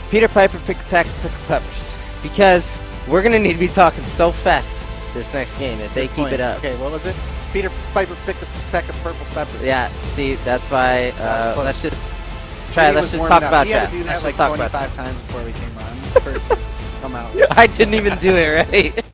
Peter Piper, pick a pack, pick a peppers. Because we're going to need to be talking so fast this next game if they keep it up. Okay, what was it? Peter Piper picked a peck of purple peppers. Yeah, see, that's why, let's just He let's was just warming talk up. about He had that. to do Let's that just like talk about 25 times before we came on for it to come out. I didn't even do it right.